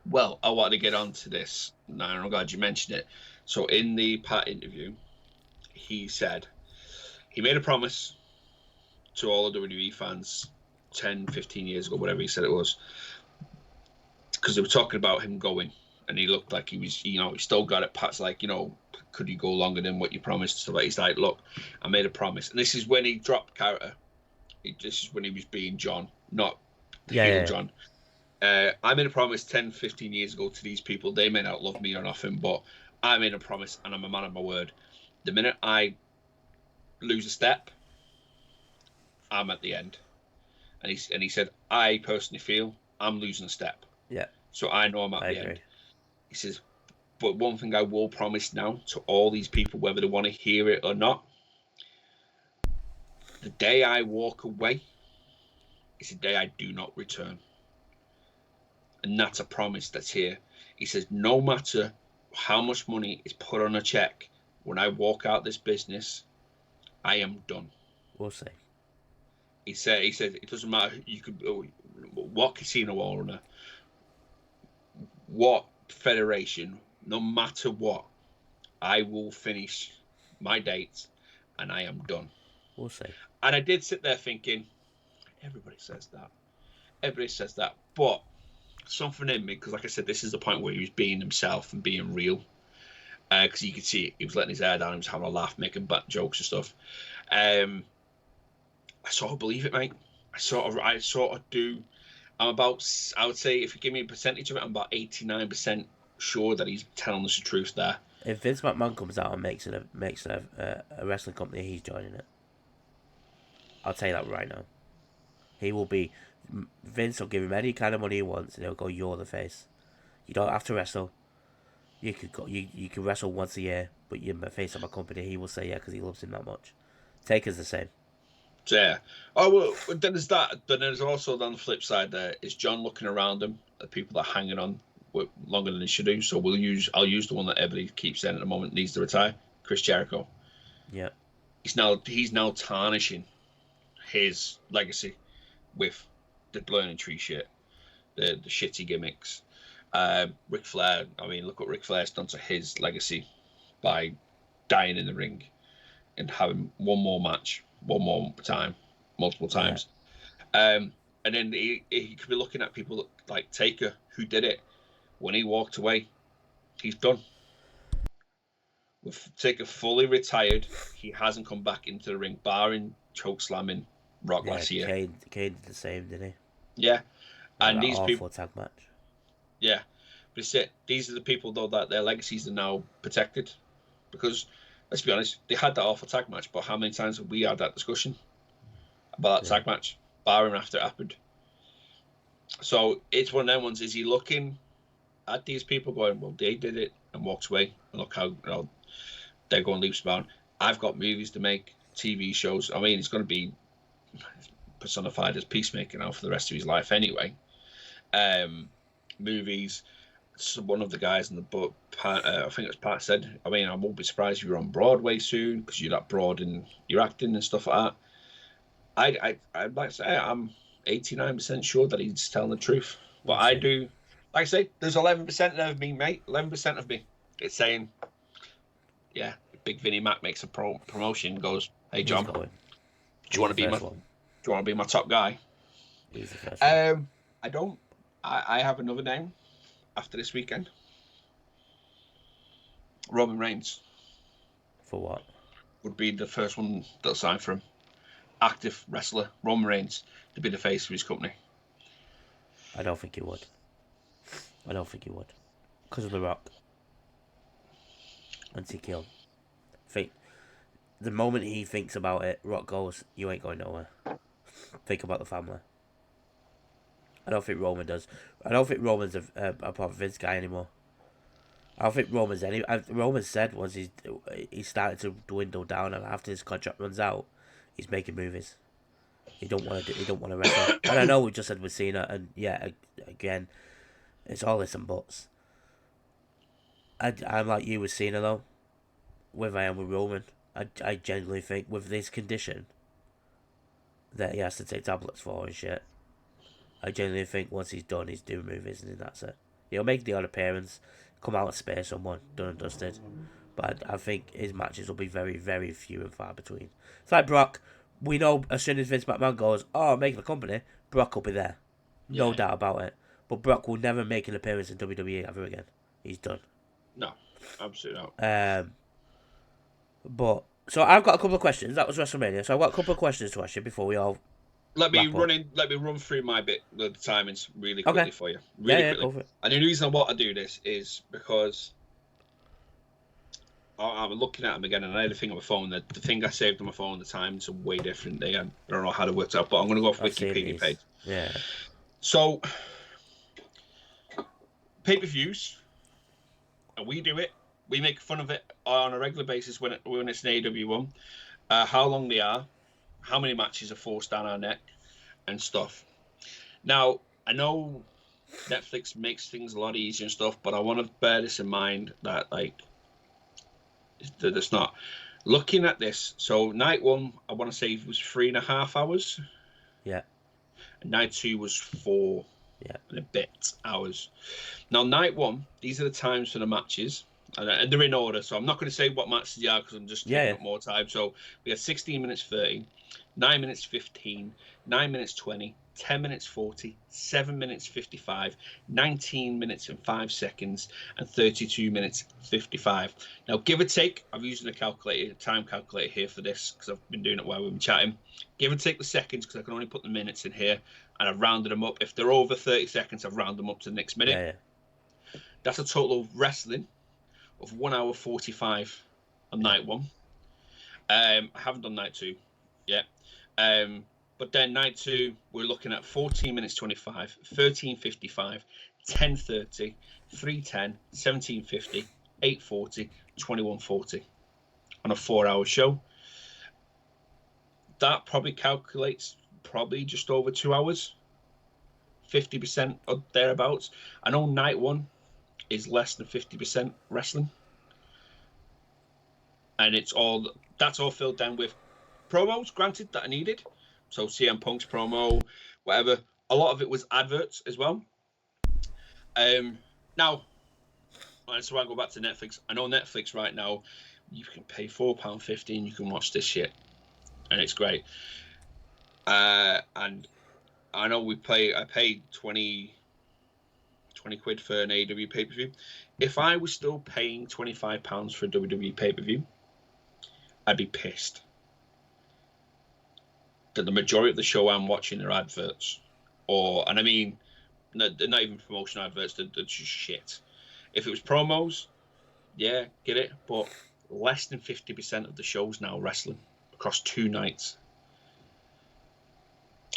[SPEAKER 2] Well, I want to get on to this. Now, I'm glad you mentioned it. So in the Pat interview, he said he made a promise to all the WWE fans 10, 15 years ago, whatever he said it was, because they were talking about him going, and he looked like he was, he still got it. Pat's like, could you go longer than what you promised? So he's like, look, I made a promise. And this is when he dropped character. This is when he was being John, not heel John. I made a promise 10, 15 years ago to these people. They may not love me or nothing, but I made a promise, and I'm a man of my word. The minute I lose a step, I'm at the end. And he said, I personally feel I'm losing a step.
[SPEAKER 3] Yeah.
[SPEAKER 2] So I know I'm at the end. He says, but one thing I will promise now to all these people, whether they want to hear it or not, the day I walk away is the day I do not return. And that's a promise that's here. He says, no matter how much money is put on a check, when I walk out this business, I am done.
[SPEAKER 3] We'll see.
[SPEAKER 2] He said it doesn't matter. You could what casino owner, what federation, no matter what, I will finish my dates and I am done.
[SPEAKER 3] We'll see.
[SPEAKER 2] And I did sit there thinking, everybody says that, but something in me, because like I said, this is the point where he was being himself and being real, because you could see he was letting his hair down, he was having a laugh, making butt jokes and stuff. I sort of believe it, mate. I sort of do. I would say, if you give me a percentage of it, I'm about 89% sure that he's telling us the truth there.
[SPEAKER 3] If Vince McMahon comes out and makes a wrestling company, he's joining it. I'll tell you that right now. He will be. Vince will give him any kind of money he wants, and he'll go, "You're the face. You don't have to wrestle. You could go. You can wrestle once a year, but you're the face of my company." He will say, "Yeah," because he loves him that much. Taker's the same.
[SPEAKER 2] Yeah. Oh well. Then there's that. But there's also on the flip side there is John looking around him at people that are hanging on longer than they should do. So I'll use the one that everybody keeps saying at the moment needs to retire. Chris Jericho.
[SPEAKER 3] Yeah.
[SPEAKER 2] He's now tarnishing his legacy with the Learning Tree shit, the shitty gimmicks. Ric Flair. I mean, look what Ric Flair's done to his legacy by dying in the ring and having one more match. One more time, multiple times. Yeah. And then he could be looking at people like Taker, who did it. When he walked away, he's done. With Taker fully retired, he hasn't come back into the ring, barring choke slamming Rock last year.
[SPEAKER 3] Kane did the same, didn't he?
[SPEAKER 2] Yeah. And these
[SPEAKER 3] awful
[SPEAKER 2] people.
[SPEAKER 3] Tag match.
[SPEAKER 2] Yeah. These are the people, though, that their legacies are now protected. Because, let's be honest, they had that awful tag match, but how many times have we had that discussion about that tag match, barring after it happened? So it's one of them ones. Is he looking at these people going, well, they did it and walked away, and look how they're going leaps bound. I've got movies to make, TV shows. I mean, it's going to be personified as Peacemaker now for the rest of his life anyway. Movies. So one of the guys in the book, I think it's Pat, said, I mean, I won't be surprised if you're on Broadway soon because you're that broad in your acting and stuff like that. I'd like to say I'm 89% sure that he's telling the truth. But I do, like I say, there's 11% of me, mate. 11% of me. It's saying, yeah, Big Vinnie Mac makes a promotion, goes, hey John, do you want to be my top guy?
[SPEAKER 3] He's the first one.
[SPEAKER 2] I don't. I have another name after this weekend. Roman Reigns.
[SPEAKER 3] For what?
[SPEAKER 2] Would be the first one that'll sign for him. Active wrestler, Roman Reigns, to be the face of his company.
[SPEAKER 3] I don't think he would. Because of The Rock. And T-Kill. The moment he thinks about it, Rock goes, you ain't going nowhere. Think about the family. I don't think Roman does. I don't think Roman's a part of Vince guy anymore. I don't think Roman's any. Roman said once he started to dwindle down, and after his contract runs out, he's making movies. He don't want to wrestle. And I know we just said with CENA, and yeah, again, it's all this and buts. I'm like you with CENA though. With I am with Roman, I genuinely think with this condition that he has to take tablets for and shit. I genuinely think once he's done, he's doing movies and that's it. He'll make the odd appearance, come out and spare someone, done and dusted. But I think his matches will be very, very few and far between. It's like Brock. We know as soon as Vince McMahon goes, oh, I'm making a company, Brock will be there. No doubt about it. But Brock will never make an appearance in WWE ever again. He's done.
[SPEAKER 2] No, absolutely not.
[SPEAKER 3] So I've got a couple of questions. That was WrestleMania. So I've got a couple of questions to ask you before we all.
[SPEAKER 2] Let me run through my bit, the timings really quickly for you. Really quickly. Go for it. And the reason I want to do this is because I'm looking at them again, and I had a thing on my phone. The thing I saved on my phone, the times are way different. I don't know how to work it out, but I'm going to go off Wikipedia page.
[SPEAKER 3] Yeah.
[SPEAKER 2] So, pay-per-views, and we do it. We make fun of it on a regular basis when it's an AEW one. How long they are. How many matches are forced down our neck and stuff. Now, I know Netflix makes things a lot easier and stuff, but I want to bear this in mind that, it's not. Looking at this, so night one, I want to say was 3.5 hours.
[SPEAKER 3] Yeah.
[SPEAKER 2] And night two was 4 and a bit hours. Now, night one, these are the times for the matches. And they're in order, so I'm not going to say what matches they are because I'm just taking up more time. So we had 16 minutes 30, 9 minutes 15, 9 minutes 20, 10 minutes 40, 7 minutes 55, 19 minutes and 5 seconds, and 32 minutes 55. Now, give or take, I'm using a time calculator here for this because I've been doing it while we've been chatting. Give or take the seconds because I can only put the minutes in here, and I've rounded them up. If they're over 30 seconds, I've rounded them up to the next minute. That's a total of wrestling of 1 hour 45 on night one. I haven't done night two yet. But then night two, we're looking at 14 minutes 25, 13:55, 10:30, 3:10, 17:50, 8:40, 21:40 on a 4-hour show. That probably calculates just over 2 hours, 50% or thereabouts. I know night one is less than 50% wrestling, and that's all filled down with promos, granted, that I needed. So CM Punk's promo, whatever. A lot of it was adverts as well. Now, so I go back to Netflix. I know Netflix right now, you can pay £4.50 and you can watch this shit, and it's great. And I know I paid 20 quid for an AEW pay-per-view. If I was still paying £25 for a WWE pay-per-view, I'd be pissed that the majority of the show I'm watching are adverts. And I mean, No, they're not even promotional adverts. They're just shit. If it was promos, yeah, get it. But less than 50% of the shows now wrestling across 2 nights.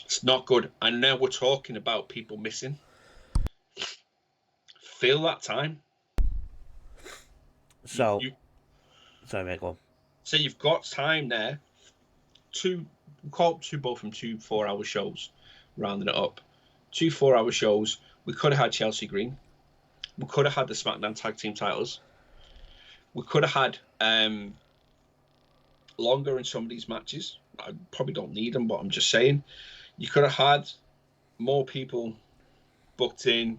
[SPEAKER 2] It's not good. And now we're talking about people missing. Fill that time.
[SPEAKER 3] So, sorry, mate, go on.
[SPEAKER 2] So you've got time there. Both from 2 4-hour shows, rounding it up. 2 4-hour shows. We could have had Chelsea Green. We could have had the SmackDown Tag Team titles. We could have had longer in some of these matches. I probably don't need them, but I'm just saying. You could have had more people booked in.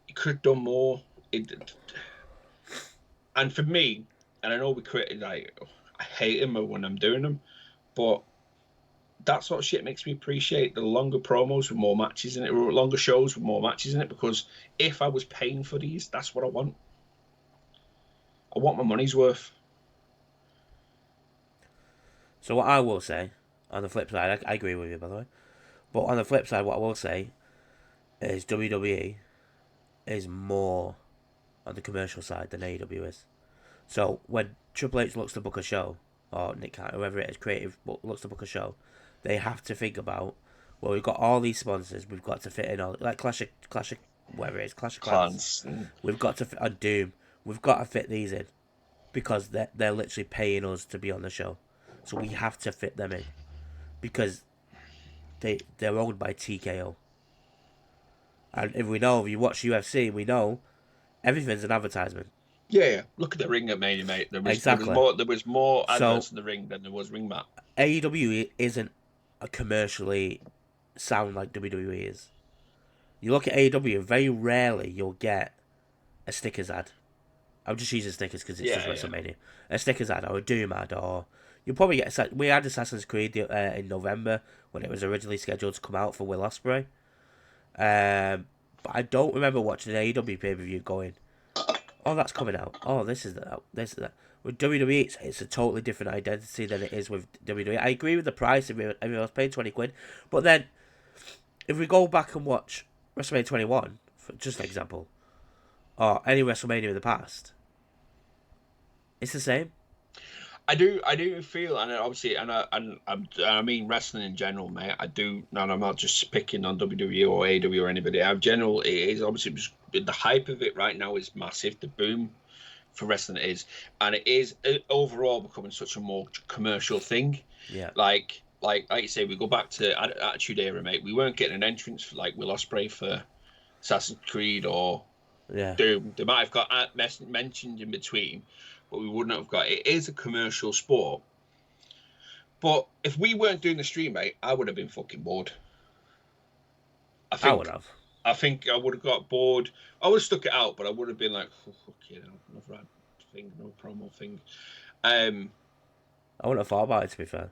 [SPEAKER 2] You could have done more. And for me, and I know we created, I hate them when I'm doing them, but that sort of shit makes me appreciate the longer promos with more matches in it, or longer shows with more matches in it, because if I was paying for these, that's what I want. I want my money's worth.
[SPEAKER 3] So what I will say, on the flip side, I agree with you, by the way, but on the flip side, what I will say is WWE is more on the commercial side than AEW is. So when Triple H looks to book a show, or Nick Khan, whoever it is, creative looks to book a show, they have to think about, well, we've got all these sponsors, we've got to fit in all, like Clash of whatever it is, Clash of Clans. We've got to fit on Doom. We've got to fit these in because they're literally paying us to be on the show, so we have to fit them in because they're owned by TKO. And if you watch UFC, we know everything's an advertisement.
[SPEAKER 2] Yeah. Look at the ring at Mania, mate. There was more adverts in the ring than there was ring mat.
[SPEAKER 3] AEW isn't a commercially sound like WWE is. You look at AEW, very rarely you'll get a stickers ad. I'm just using stickers because it's just WrestleMania. A stickers ad or a Doom ad, or you'll probably get. We had Assassin's Creed in November when it was originally scheduled to come out for Will Ospreay. But I don't remember watching an AEW pay-per-view going, oh, that's coming out. Oh, this is that. With WWE, it's a totally different identity than it is with WWE. I agree with the price if everyone was paying £20, but then if we go back and watch WrestleMania 21, for just an example, or any WrestleMania in the past, it's the same.
[SPEAKER 2] I do feel, and obviously, and I mean wrestling in general, mate. I do, and I'm not just picking on WWE or AEW or anybody. In general, it is obviously the hype of it right now is massive. The boom for wrestling is, and it is overall becoming such a more commercial thing.
[SPEAKER 3] Yeah.
[SPEAKER 2] Like you say, we go back to Attitude Era, mate. We weren't getting an entrance for like Will Ospreay for Assassin's Creed or Doom. They might have got mentioned in between, but we wouldn't have got. It is a commercial sport. But if we weren't doing the stream, mate, I would have been fucking bored. I would have. I think I would have got bored. I would have stuck it out, but I would have been like, oh, fuck you know, another ad thing, no promo thing.
[SPEAKER 3] I wouldn't have thought about it, to be fair.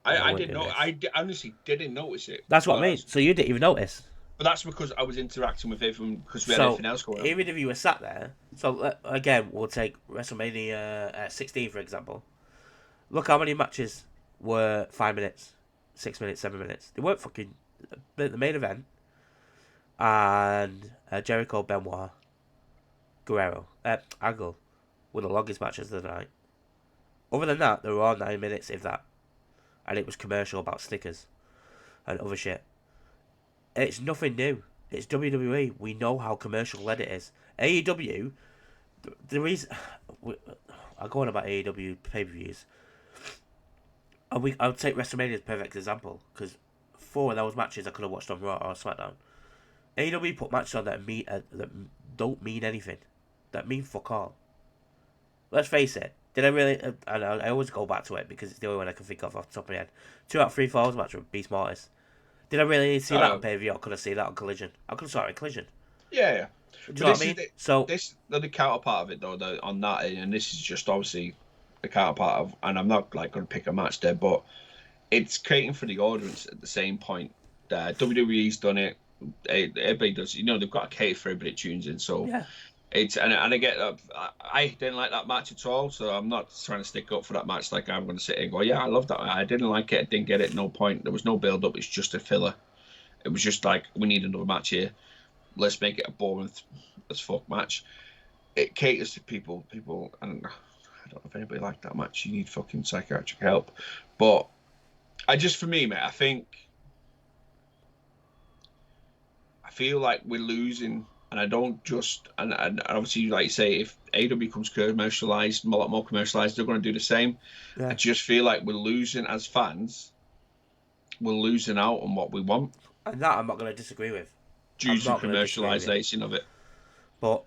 [SPEAKER 2] I didn't know. I honestly didn't notice it.
[SPEAKER 3] That's what I mean. So you didn't even notice.
[SPEAKER 2] But that's because I was interacting with everyone because we had everything else going on.
[SPEAKER 3] Even if you were sat there, so again, we'll take WrestleMania 16 for example. Look how many matches were 5 minutes, 6 minutes, 7 minutes. They weren't fucking the main event. And Jericho, Benoit, Guerrero, Angle were the longest matches of the night. Other than that, they were all 9 minutes, if that. And it was commercial about stickers and other shit. It's nothing new. It's WWE. We know how commercial led it is. AEW, the reason I go on about AEW pay-per-views, and I would take WrestleMania as a perfect example because 4 of those matches I could have watched on Raw or SmackDown. AEW put matches on that don't mean anything, that mean fuck all. Let's face it. Did I really? And I always go back to it because it's the only one I can think of off the top of my head. 2 out of 3 falls match with Beast Mortis. Did I really see that on pay-per-view, or could I see that on Collision? I could have saw it on Collision.
[SPEAKER 2] Yeah.
[SPEAKER 3] Do you know what I mean?
[SPEAKER 2] The counterpart of it, though, on that, and this is just obviously the counterpart of, and I'm not like going to pick a match there, but it's creating for the audience at the same point. WWE's done it. Everybody does. You know, they've got a cater for everybody that tunes in. So
[SPEAKER 3] yeah.
[SPEAKER 2] It's and I get that. I didn't like that match at all, so I'm not trying to stick up for that match. Like I'm going to sit here and go, yeah, I love that. I didn't like it. I didn't get it. No point. There was no build up. It's just a filler. It was just like, we need another match here. Let's make it a boring as fuck match. It caters to people, and I don't know if anybody liked that match. You need fucking psychiatric help. But for me, mate, I feel like we're losing, and I don't just, and obviously, like you say, if AEW becomes commercialized, a lot more commercialized, they're going to do the same.
[SPEAKER 3] Yeah.
[SPEAKER 2] I just feel like we're losing as fans. We're losing out on what we want.
[SPEAKER 3] And that I'm not going to disagree with.
[SPEAKER 2] Due to commercialization of it.
[SPEAKER 3] But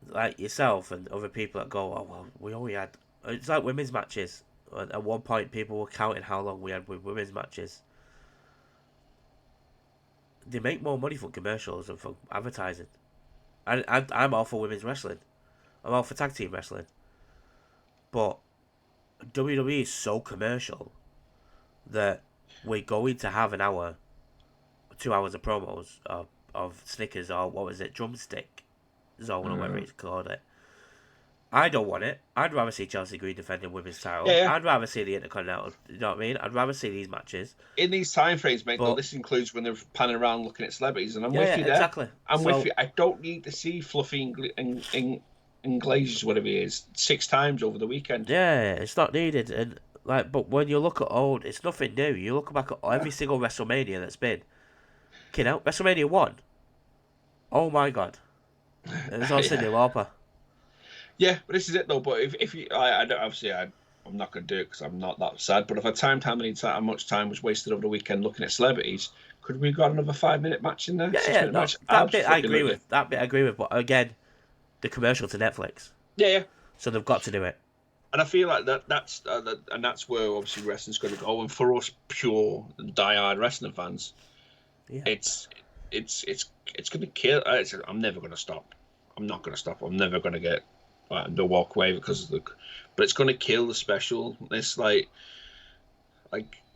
[SPEAKER 3] like yourself and other people that go, oh well, we only had. It's like women's matches. At one point, people were counting how long we had with women's matches. They make more money from commercials than from advertising. And I'm all for women's wrestling. I'm all for tag team wrestling. But WWE is so commercial that we're going to have an hour, 2 hours of promos of Snickers or what was it, drumstick zone or whatever it's called it. I don't want it. I'd rather see Chelsea Green defending women's title.
[SPEAKER 2] Yeah.
[SPEAKER 3] I'd rather see the Intercontinental. You know what I mean? I'd rather see these matches.
[SPEAKER 2] In these time frames, mate, though, this includes when they're panning around looking at celebrities, and I'm with you there.
[SPEAKER 3] Exactly.
[SPEAKER 2] I'm with you. I don't need to see Fluffy and Glazes, whatever it is, 6 times over the weekend.
[SPEAKER 3] Yeah, it's not needed. And but when you look at old, it's nothing new. You look back at every single WrestleMania that's been. WrestleMania 1. Oh my god. It was on Cyndi Lauper.
[SPEAKER 2] Yeah, but this is it though. But if you, I don't, obviously I'm not going to do it because I'm not that sad. But if I timed how much time was wasted over the weekend looking at celebrities, could we have got another 5-minute match in there?
[SPEAKER 3] Yeah,
[SPEAKER 2] match?
[SPEAKER 3] That bit I agree with. That bit I agree with. But again, the commercial to Netflix.
[SPEAKER 2] Yeah.
[SPEAKER 3] So they've got to do it.
[SPEAKER 2] And I feel like that's where obviously wrestling's going to go. And for us, pure diehard wrestling fans, it's going to kill. I'm never going to stop. I'm not going to stop. I'm never going to get the walk away because of but it's going to kill the special. It's like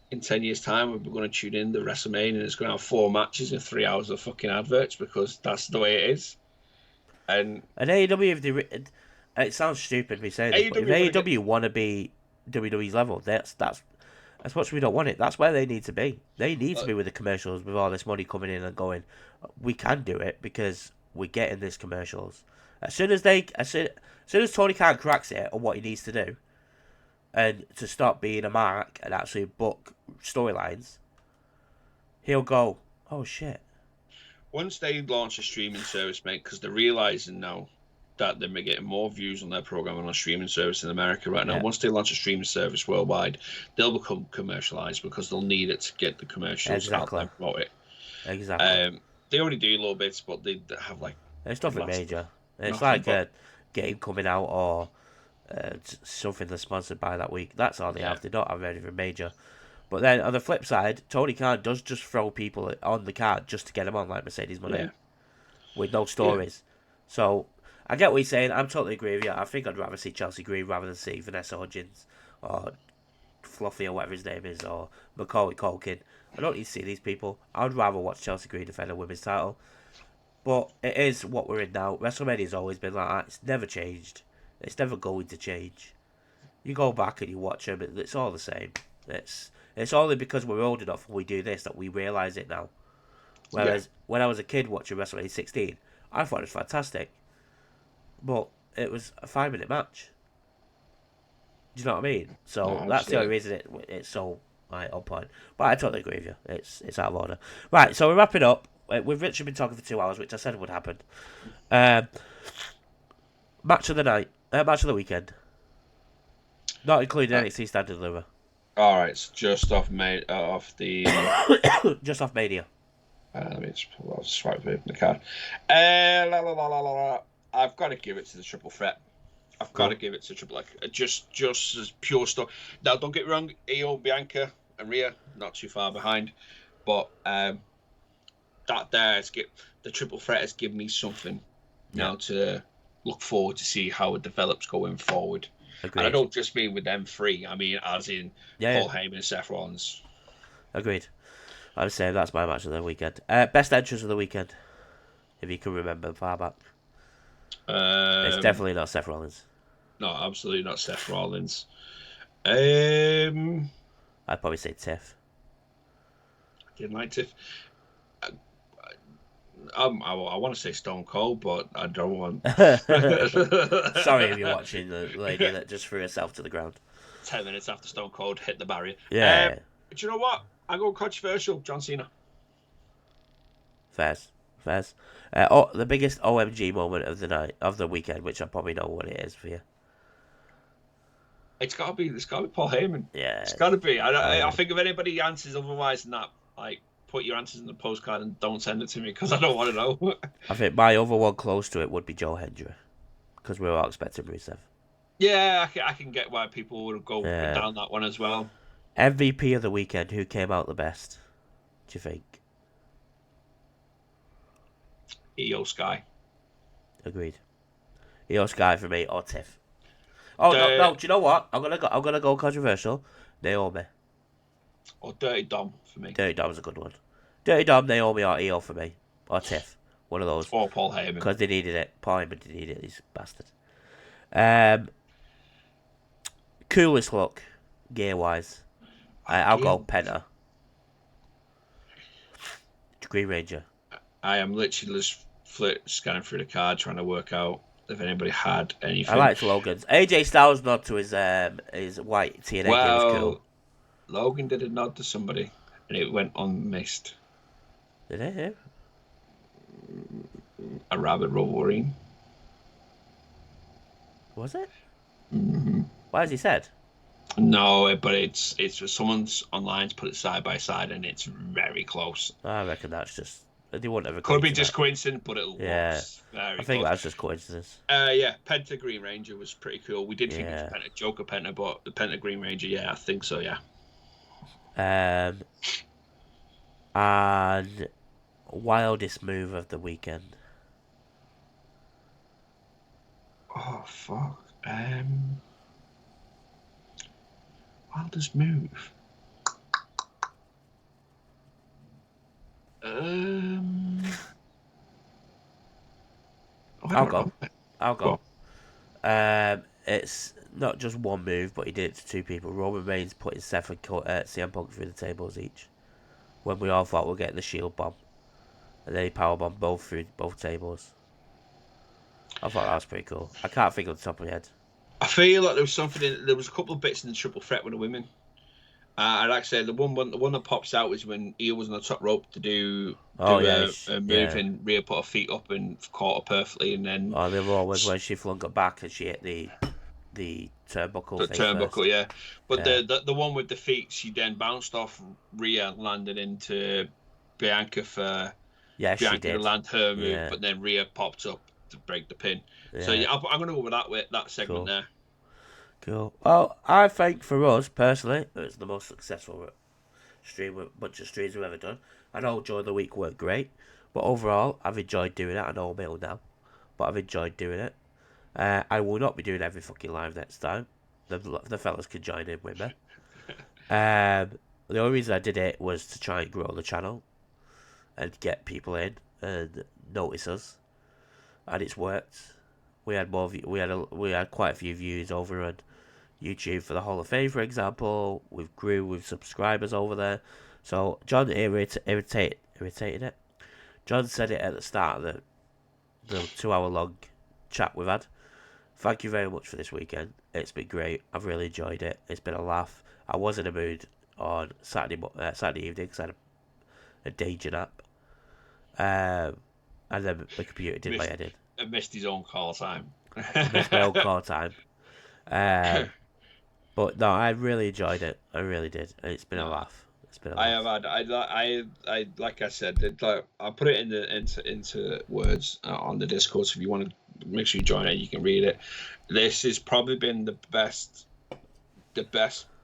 [SPEAKER 2] in 10 years' time, we're going to tune in the WrestleMania and it's going to have 4 matches and 3 hours of fucking adverts because that's the way it is. And
[SPEAKER 3] AEW, if they, it sounds stupid me saying this, but if AEW want to be WWE's level, that's as much as we don't want it. That's where they need to be. They need to be with the commercials, with all this money coming in and going. We can do it because we're getting these commercials. As soon as Tony Khan cracks it on what he needs to do, and to stop being a mark and actually book storylines, he'll go, oh shit.
[SPEAKER 2] Once they launch a streaming service, mate, because they're realizing now that they're getting more views on their program on a streaming service in America right now. Yeah. Once they launch a streaming service worldwide, they'll become commercialized because they'll need it to get the commercials out there about it.
[SPEAKER 3] Exactly.
[SPEAKER 2] They already do little bits, but they have like.
[SPEAKER 3] It's nothing major. It's like a game coming out or something that's sponsored by that week. That's all they have. They don't have anything major. But then on the flip side, Tony Khan does just throw people on the card just to get them on, like Mercedes Money, with no stories. So I get what you're saying. I'm totally agree with you. I think I'd rather see Chelsea Green rather than see Vanessa Hudgens or Fluffy or whatever his name is or Macaulay Culkin. I don't need to see these people. I'd rather watch Chelsea Green defend a women's title. But it is what we're in now. WrestleMania's always been like that. It's never changed. It's never going to change. You go back and you watch them, it's all the same. It's only because we're old enough and we do this that we realise it now. Whereas when I was a kid watching WrestleMania 16, I thought it was fantastic. But it was a 5-minute match. Do you know what I mean? So that's the only reason it's so on point. But I totally agree with you. It's out of order. Right, so we're wrapping up. We've literally been talking for 2 hours, which I said would happen. Match of the night. Match of the weekend. Not including NXT Stand and Deliver.
[SPEAKER 2] Alright, it's just off the...
[SPEAKER 3] just off Mania.
[SPEAKER 2] Let me just pull out, swipe open the card. I've got to give it to the Triple Threat. I've got to give it to Triple Threat. Just as pure stuff. Now, don't get me wrong, Io, Bianca, and Rhea, not too far behind. But the Triple Threat has given me something now to look forward to see how it develops going forward. Agreed. And I don't just mean with them 3. I mean as in Paul Heyman and Seth Rollins.
[SPEAKER 3] Agreed. I would say that's my match of the weekend. Best entrance of the weekend, if you can remember far back. It's definitely not Seth Rollins.
[SPEAKER 2] No, absolutely not Seth Rollins. I'd
[SPEAKER 3] probably say Tiff.
[SPEAKER 2] I didn't like Tiff. I want to say Stone Cold, but I don't want.
[SPEAKER 3] Sorry if you're watching the lady that just threw herself to the ground.
[SPEAKER 2] 10 minutes after Stone Cold hit the barrier.
[SPEAKER 3] Yeah.
[SPEAKER 2] Do you know what? I go controversial. John Cena.
[SPEAKER 3] Fairs. The biggest OMG moment of the night, of the weekend, which I probably know what it is for you.
[SPEAKER 2] It's got to be Paul Heyman.
[SPEAKER 3] Yeah.
[SPEAKER 2] It's got to be. I think if anybody answers otherwise than that, like, put your answers in the postcard and don't send it to me because I don't want to know.
[SPEAKER 3] I think my other one close to it would be Joe Hendry, because we were all expecting Rusev.
[SPEAKER 2] Yeah, I can get why people would go down that one as well.
[SPEAKER 3] MVP of the weekend, who came out the best, do you think?
[SPEAKER 2] EO Sky.
[SPEAKER 3] Agreed. EO Sky for me, or Tiff. Oh, no, do you know what? I'm gonna go controversial. Naomi.
[SPEAKER 2] Or Dirty Dom for me.
[SPEAKER 3] Dirty Dom's a good one. Dirty Dom, Naomi, or EO for me. Or Tiff. One of those.
[SPEAKER 2] Or Paul Heyman.
[SPEAKER 3] Because they needed it. Paul Heyman didn't need it, these bastards. Coolest look, gear-wise. I'll go Penta. Green Ranger.
[SPEAKER 2] I am literally just scanning through the card, trying to work out if anybody had anything.
[SPEAKER 3] I liked Logan's. AJ Styles nod to his white TNA gear was cool.
[SPEAKER 2] Logan did a nod to somebody, and it went unmissed.
[SPEAKER 3] Did it? Yeah.
[SPEAKER 2] A Rabbit Wolverine.
[SPEAKER 3] Was it?
[SPEAKER 2] Mm-hmm.
[SPEAKER 3] What has he said?
[SPEAKER 2] No, but it's someone's online's put it side by side, and it's very close.
[SPEAKER 3] I reckon that's just they wouldn't have.
[SPEAKER 2] Could be just coincidence, but it looks very.
[SPEAKER 3] I think
[SPEAKER 2] close.
[SPEAKER 3] that's just coincidence.
[SPEAKER 2] Yeah, Penta Green Ranger was pretty cool. We did think it was Penta Joker Penta, but the Penta Green Ranger, I think so. Yeah.
[SPEAKER 3] And wildest move of the weekend.
[SPEAKER 2] Oh fuck. Wildest move.
[SPEAKER 3] I'll go. It's not just one move, but he did it to two people. Roman Reigns putting Seth and CM Punk through the tables each, when we all thought we'd get the Shield bomb, and then he powerbombed both through both tables. I thought that was pretty cool. I can't think on the top of my head.
[SPEAKER 2] I feel like there was something. There was a couple of bits in the triple threat with the women. I'd like to say the one that pops out is when Io was on the top rope to do a move and Rhea put her feet up and caught her perfectly, and then.
[SPEAKER 3] Oh, the other one was when she flung her back and she hit the turnbuckle.
[SPEAKER 2] The turnbuckle, first. Yeah. But the one with the feet, she then bounced off Rhea, landed into Bianca for Bianca to land her move, but then Rhea popped up to break the pin. Yeah. So I'm going to go with that segment there.
[SPEAKER 3] Cool. Well, I think for us personally, it's the most successful bunch of streams we've ever done. I know during the week weren't great, but overall I've enjoyed doing it. I know I'm ill now, but I've enjoyed doing it. I will not be doing every fucking live next time. The fellas can join in with me. The only reason I did it was to try and grow the channel and get people in and notice us, and it's worked. We had we had quite a few views over on YouTube for the Hall of Fame, for example. We've grew with subscribers over there. So John irritated it. John said it at the start of the 2-hour long chat we've had. Thank you very much for this weekend. It's been great. I've really enjoyed it. It's been a laugh. I was in a mood on Saturday evening because I had a danger nap. And then the computer did my head in.
[SPEAKER 2] I missed his own call time.
[SPEAKER 3] Missed my own call time. But no, I really enjoyed it. I really did. It's been a laugh. It's been a laugh.
[SPEAKER 2] I like I said, I put it into words on the Discord. So if you want to make sure you join it, you can read it. This has probably been the best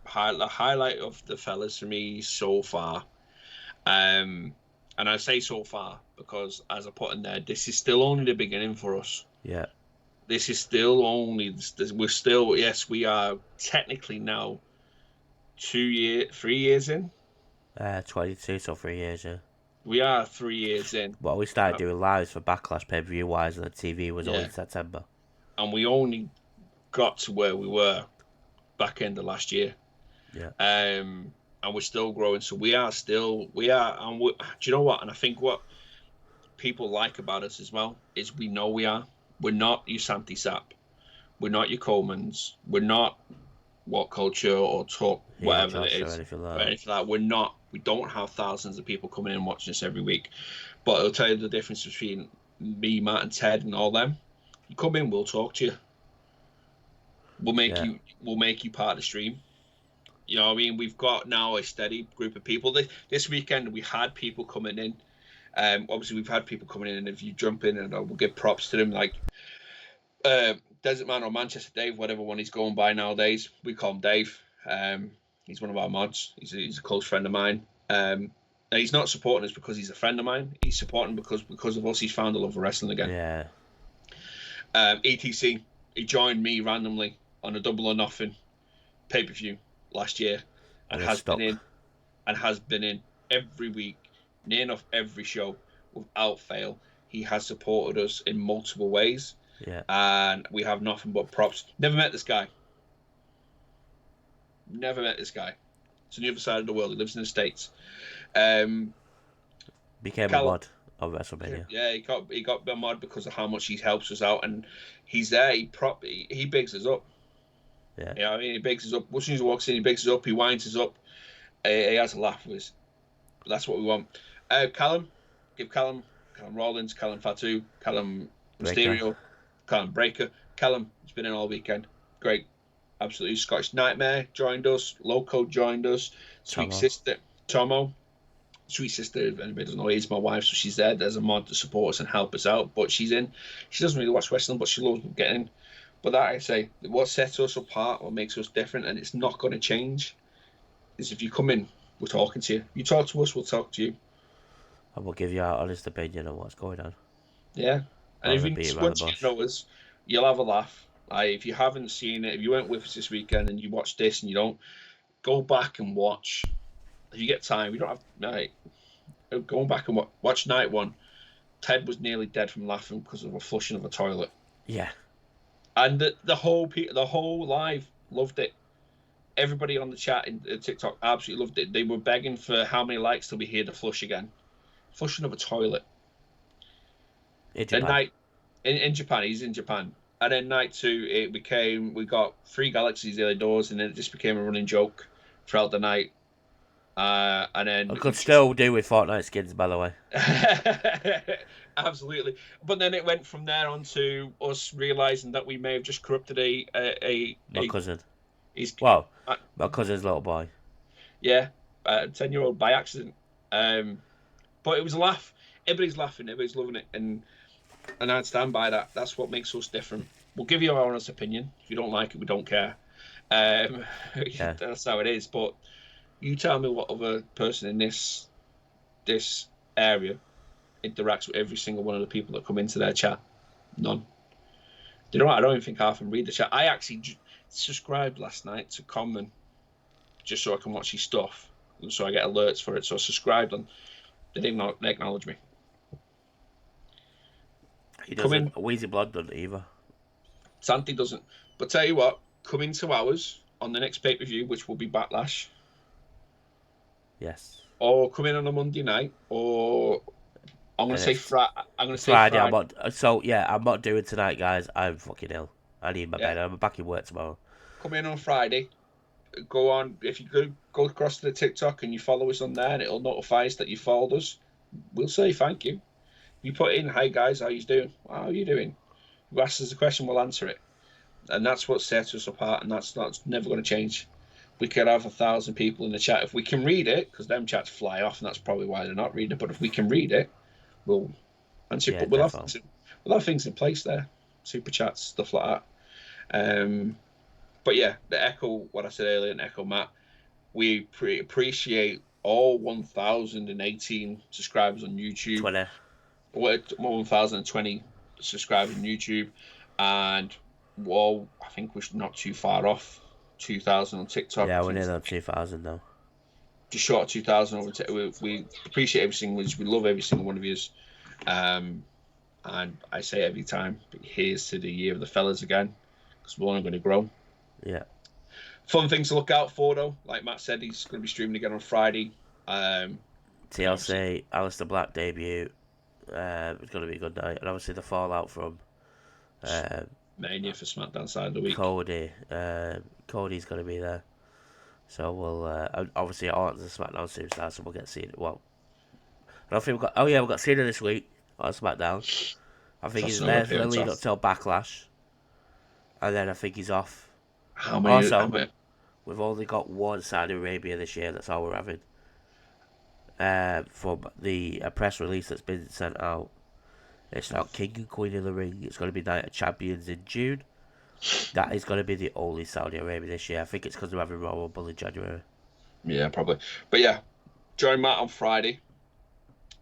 [SPEAKER 2] highlight of the fellas for me so far. And I say so far because, as I put in there, this is still only the beginning for us.
[SPEAKER 3] Yeah.
[SPEAKER 2] This is still only. We're still. Yes, we are technically now 3 years in.
[SPEAKER 3] 22, so 3 years, yeah.
[SPEAKER 2] We are 3 years in.
[SPEAKER 3] Well, we started doing lives for Backlash pay-per-view wise, and the TV was only in September.
[SPEAKER 2] And we only got to where we were back end of last year.
[SPEAKER 3] Yeah.
[SPEAKER 2] And we're still growing. So do you know what? And I think people like about us as well is we know we are. We're not your Santi Sap. We're not your Colemans. We're not What Culture or Talk, whatever it is.
[SPEAKER 3] Or anything like
[SPEAKER 2] or anything like that. We're not. We don't have thousands of people coming in and watching us every week. But it'll tell you the difference between me, Matt, and Ted and all them. You come in, we'll talk to you. We'll make you part of the stream. You know what I mean? We've got now a steady group of people. This weekend we had people coming in. Obviously we've had people coming in, and if you jump in, and we'll give props to them, like Desert Man or Manchester Dave, whatever one he's going by nowadays. We call him Dave. He's one of our mods. He's a close friend of mine. And he's not supporting us because he's a friend of mine. He's supporting because of us. He's found a love for wrestling again.
[SPEAKER 3] Yeah.
[SPEAKER 2] ETC, he joined me randomly on a Double or Nothing pay-per-view last year, and has been in every week, near enough every show without fail. He has supported us in multiple ways.
[SPEAKER 3] Yeah.
[SPEAKER 2] And we have nothing but props. Never met this guy. It's on the other side of the world. He lives in the States.
[SPEAKER 3] Became a mod of WrestleMania.
[SPEAKER 2] Yeah, he got a mod because of how much he helps us out, and he's there. He bigs us up.
[SPEAKER 3] Yeah.
[SPEAKER 2] You know what I mean? He bigs us up. As soon as he walks in, he bigs us up. He winds us up. He has a laugh with us. That's what we want. Callum, give Callum Rollins, Callum Fatu, Callum Mysterio, Callum Breaker. Callum has been in all weekend. Great. Absolutely. Scottish Nightmare joined us. Loco joined us. Sweet Sister, Tomo. Sweet Sister, if anybody doesn't know, is my wife, so she's there. There's a mod to support us and help us out, but she's in. She doesn't really watch wrestling, but she loves getting in. But that, I say, what sets us apart, what makes us different, and it's not going to change, is if you come in, we're talking to you. You talk to us, we'll talk to you.
[SPEAKER 3] And we'll give you our honest opinion on what's going on.
[SPEAKER 2] Yeah. And if once you know us, you'll have a laugh. If you haven't seen it, if you went with us this weekend and you watched this and you don't, go back and watch. If you get time, you don't have night. Going back and watch night one. Ted was nearly dead from laughing because of a flushing of a toilet.
[SPEAKER 3] Yeah.
[SPEAKER 2] And the whole live loved it. Everybody on the chat in TikTok absolutely loved it. They were begging for how many likes till we hear the flush again. Flushing of a toilet.
[SPEAKER 3] In Japan.
[SPEAKER 2] In Japan, he's in Japan. And then night two, we got 3 Galaxies the other doors, and then it just became a running joke throughout the night. And then
[SPEAKER 3] I could still do with Fortnite skins, by the way.
[SPEAKER 2] Absolutely. But then it went from there on to us realising that we may have just corrupted
[SPEAKER 3] my cousin. My cousin's little boy.
[SPEAKER 2] Yeah, 10-year-old by accident. But it was a laugh. Everybody's laughing. Everybody's loving it. And I'd stand by that. That's what makes us different. We'll give you our honest opinion. If you don't like it, we don't care. That's how it is. But you tell me what other person in this area interacts with every single one of the people that come into their chat. None. You know what? I don't even think half of them read the chat. I actually subscribed last night to Common just so I can watch his stuff, and so I get alerts for it. So I subscribed, and they didn't acknowledge me.
[SPEAKER 3] He doesn't. Wheezy Blood doesn't either.
[SPEAKER 2] Santi doesn't. But tell you what, come into ours on the next pay-per-view, which will be Backlash.
[SPEAKER 3] Yes.
[SPEAKER 2] Or come in on a Monday night, or I'm going to say Friday. I'm going to say
[SPEAKER 3] Friday.
[SPEAKER 2] Friday.
[SPEAKER 3] I'm not doing tonight, guys. I'm fucking ill. I need my bed. I'm back in work tomorrow.
[SPEAKER 2] Come in on Friday. Go on. If you go across to the TikTok and you follow us on there, and it'll notify us that you followed us, we'll say thank you. You put in, "Hi guys, how you doing? How are you doing?" You ask us a question, we'll answer it, and that's what sets us apart, and that's never going to change. We could have 1,000 people in the chat if we can read it, because them chats fly off, and that's probably why they're not reading it. But if we can read it, we'll answer it. But we'll have things in place there, super chats, stuff like that. But yeah, the echo what I said earlier, and echo Matt, we appreciate all 1,018 subscribers on YouTube. 1,020 subscribers on YouTube, and I think we're not too far off 2,000 on TikTok.
[SPEAKER 3] Yeah, we're near on 2,000 now.
[SPEAKER 2] Just short of 2,000 over we appreciate every single one. We love every single one of you. And I say every time, here's to the year of the fellas again, because we're only going to grow.
[SPEAKER 3] Yeah.
[SPEAKER 2] Fun things to look out for, though. Like Matt said, he's going to be streaming again on Friday.
[SPEAKER 3] TLC, Aleister Black debut. It's going to be a good night. And obviously the fallout from
[SPEAKER 2] Mania for SmackDown side of the week.
[SPEAKER 3] Cody. Cody's going to be there. So we'll obviously Orton's a SmackDown superstar, so we'll get CENA. Well, I don't think we've got. Oh yeah, we've got CENA this week on SmackDown. I think he's there for the lead up till Backlash, and then I think he's off.
[SPEAKER 2] How many?
[SPEAKER 3] We've only got one Saudi Arabia this year. That's all we're having. From the press release that's been sent out, it's not King and Queen of the Ring. It's going to be Night of Champions in June. That is going to be the only Saudi Arabia this year. I think it's because they're having Royal Rumble in January.
[SPEAKER 2] Yeah, probably. But yeah, join Matt on Friday.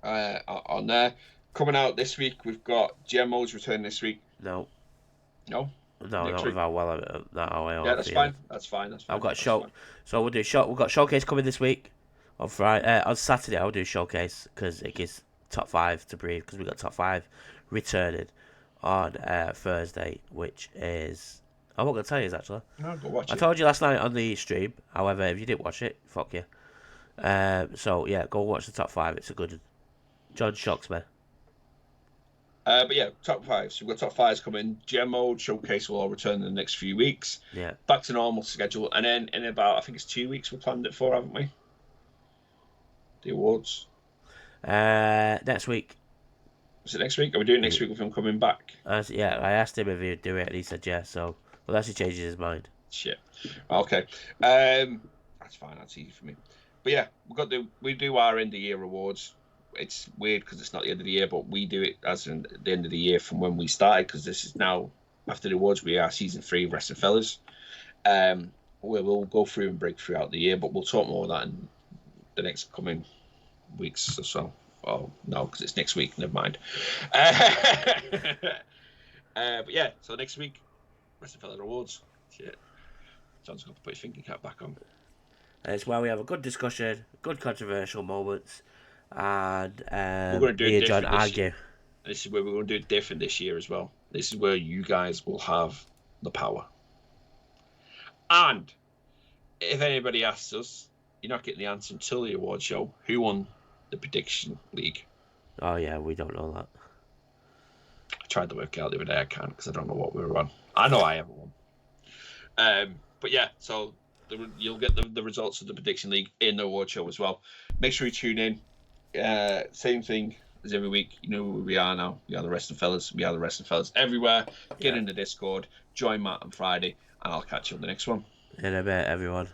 [SPEAKER 2] On there. Coming out this week, we've got GMO's return this week.
[SPEAKER 3] No.
[SPEAKER 2] No?
[SPEAKER 3] No, not without
[SPEAKER 2] Yeah, that's fine. That's fine.
[SPEAKER 3] I've got show. So we'll do show. We've got showcase coming this week on Friday. On Saturday, I'll do showcase because it gives top 5 to breathe. Because we got top 5 returning on Thursday, which is I'm not gonna tell you actually.
[SPEAKER 2] No, go watch it.
[SPEAKER 3] I told you last night on the stream. However, if you didn't watch it, fuck you. So yeah, go watch the top 5. It's a good. John shocks me.
[SPEAKER 2] But yeah, top 5. So we've got top 5s coming. GMO showcase will all return in the next few weeks.
[SPEAKER 3] Yeah.
[SPEAKER 2] Back to normal schedule, and then in about I think it's 2 weeks we planned it for, haven't we? The awards.
[SPEAKER 3] Next week.
[SPEAKER 2] Is it next week? Are we doing next week with him coming back?
[SPEAKER 3] Yeah, I asked him if he'd do it, and he said yes. So unless he changes his mind.
[SPEAKER 2] Shit. Okay. That's fine. That's easy for me. But yeah, we do our end of year awards. It's weird because it's not the end of the year, but we do it as in the end of the year from when we started, because this is now after the awards. We are season 3 of Wrestling Fellas. We'll go through and break throughout the year, but we'll talk more of that in the next coming weeks or so. Oh no, because it's next week. Never mind. But yeah, so next week, Wrestling Fellas awards. Shit. John's got to put his thinking cap back on.
[SPEAKER 3] And it's where we have a good discussion, good controversial moments, and
[SPEAKER 2] we're going to do it different
[SPEAKER 3] argue.
[SPEAKER 2] This is where we're going to do it different this year as well. This is where you guys will have the power. And if anybody asks us, you're not getting the answer until the award show. Who won the prediction league?
[SPEAKER 3] Oh yeah, we don't know that.
[SPEAKER 2] I tried to work out the other day. I can't because I don't know what we were on. I know I haven't won. But yeah, so you'll get the results of the prediction league in the award show as well. Make sure you tune in. Same thing as every week. You know who we are now. We are the Wrestling Fellas. We are the Wrestling Fellas everywhere. Get in the Discord. Join Matt on Friday, and I'll catch you on the next one.
[SPEAKER 3] In a bit, everyone.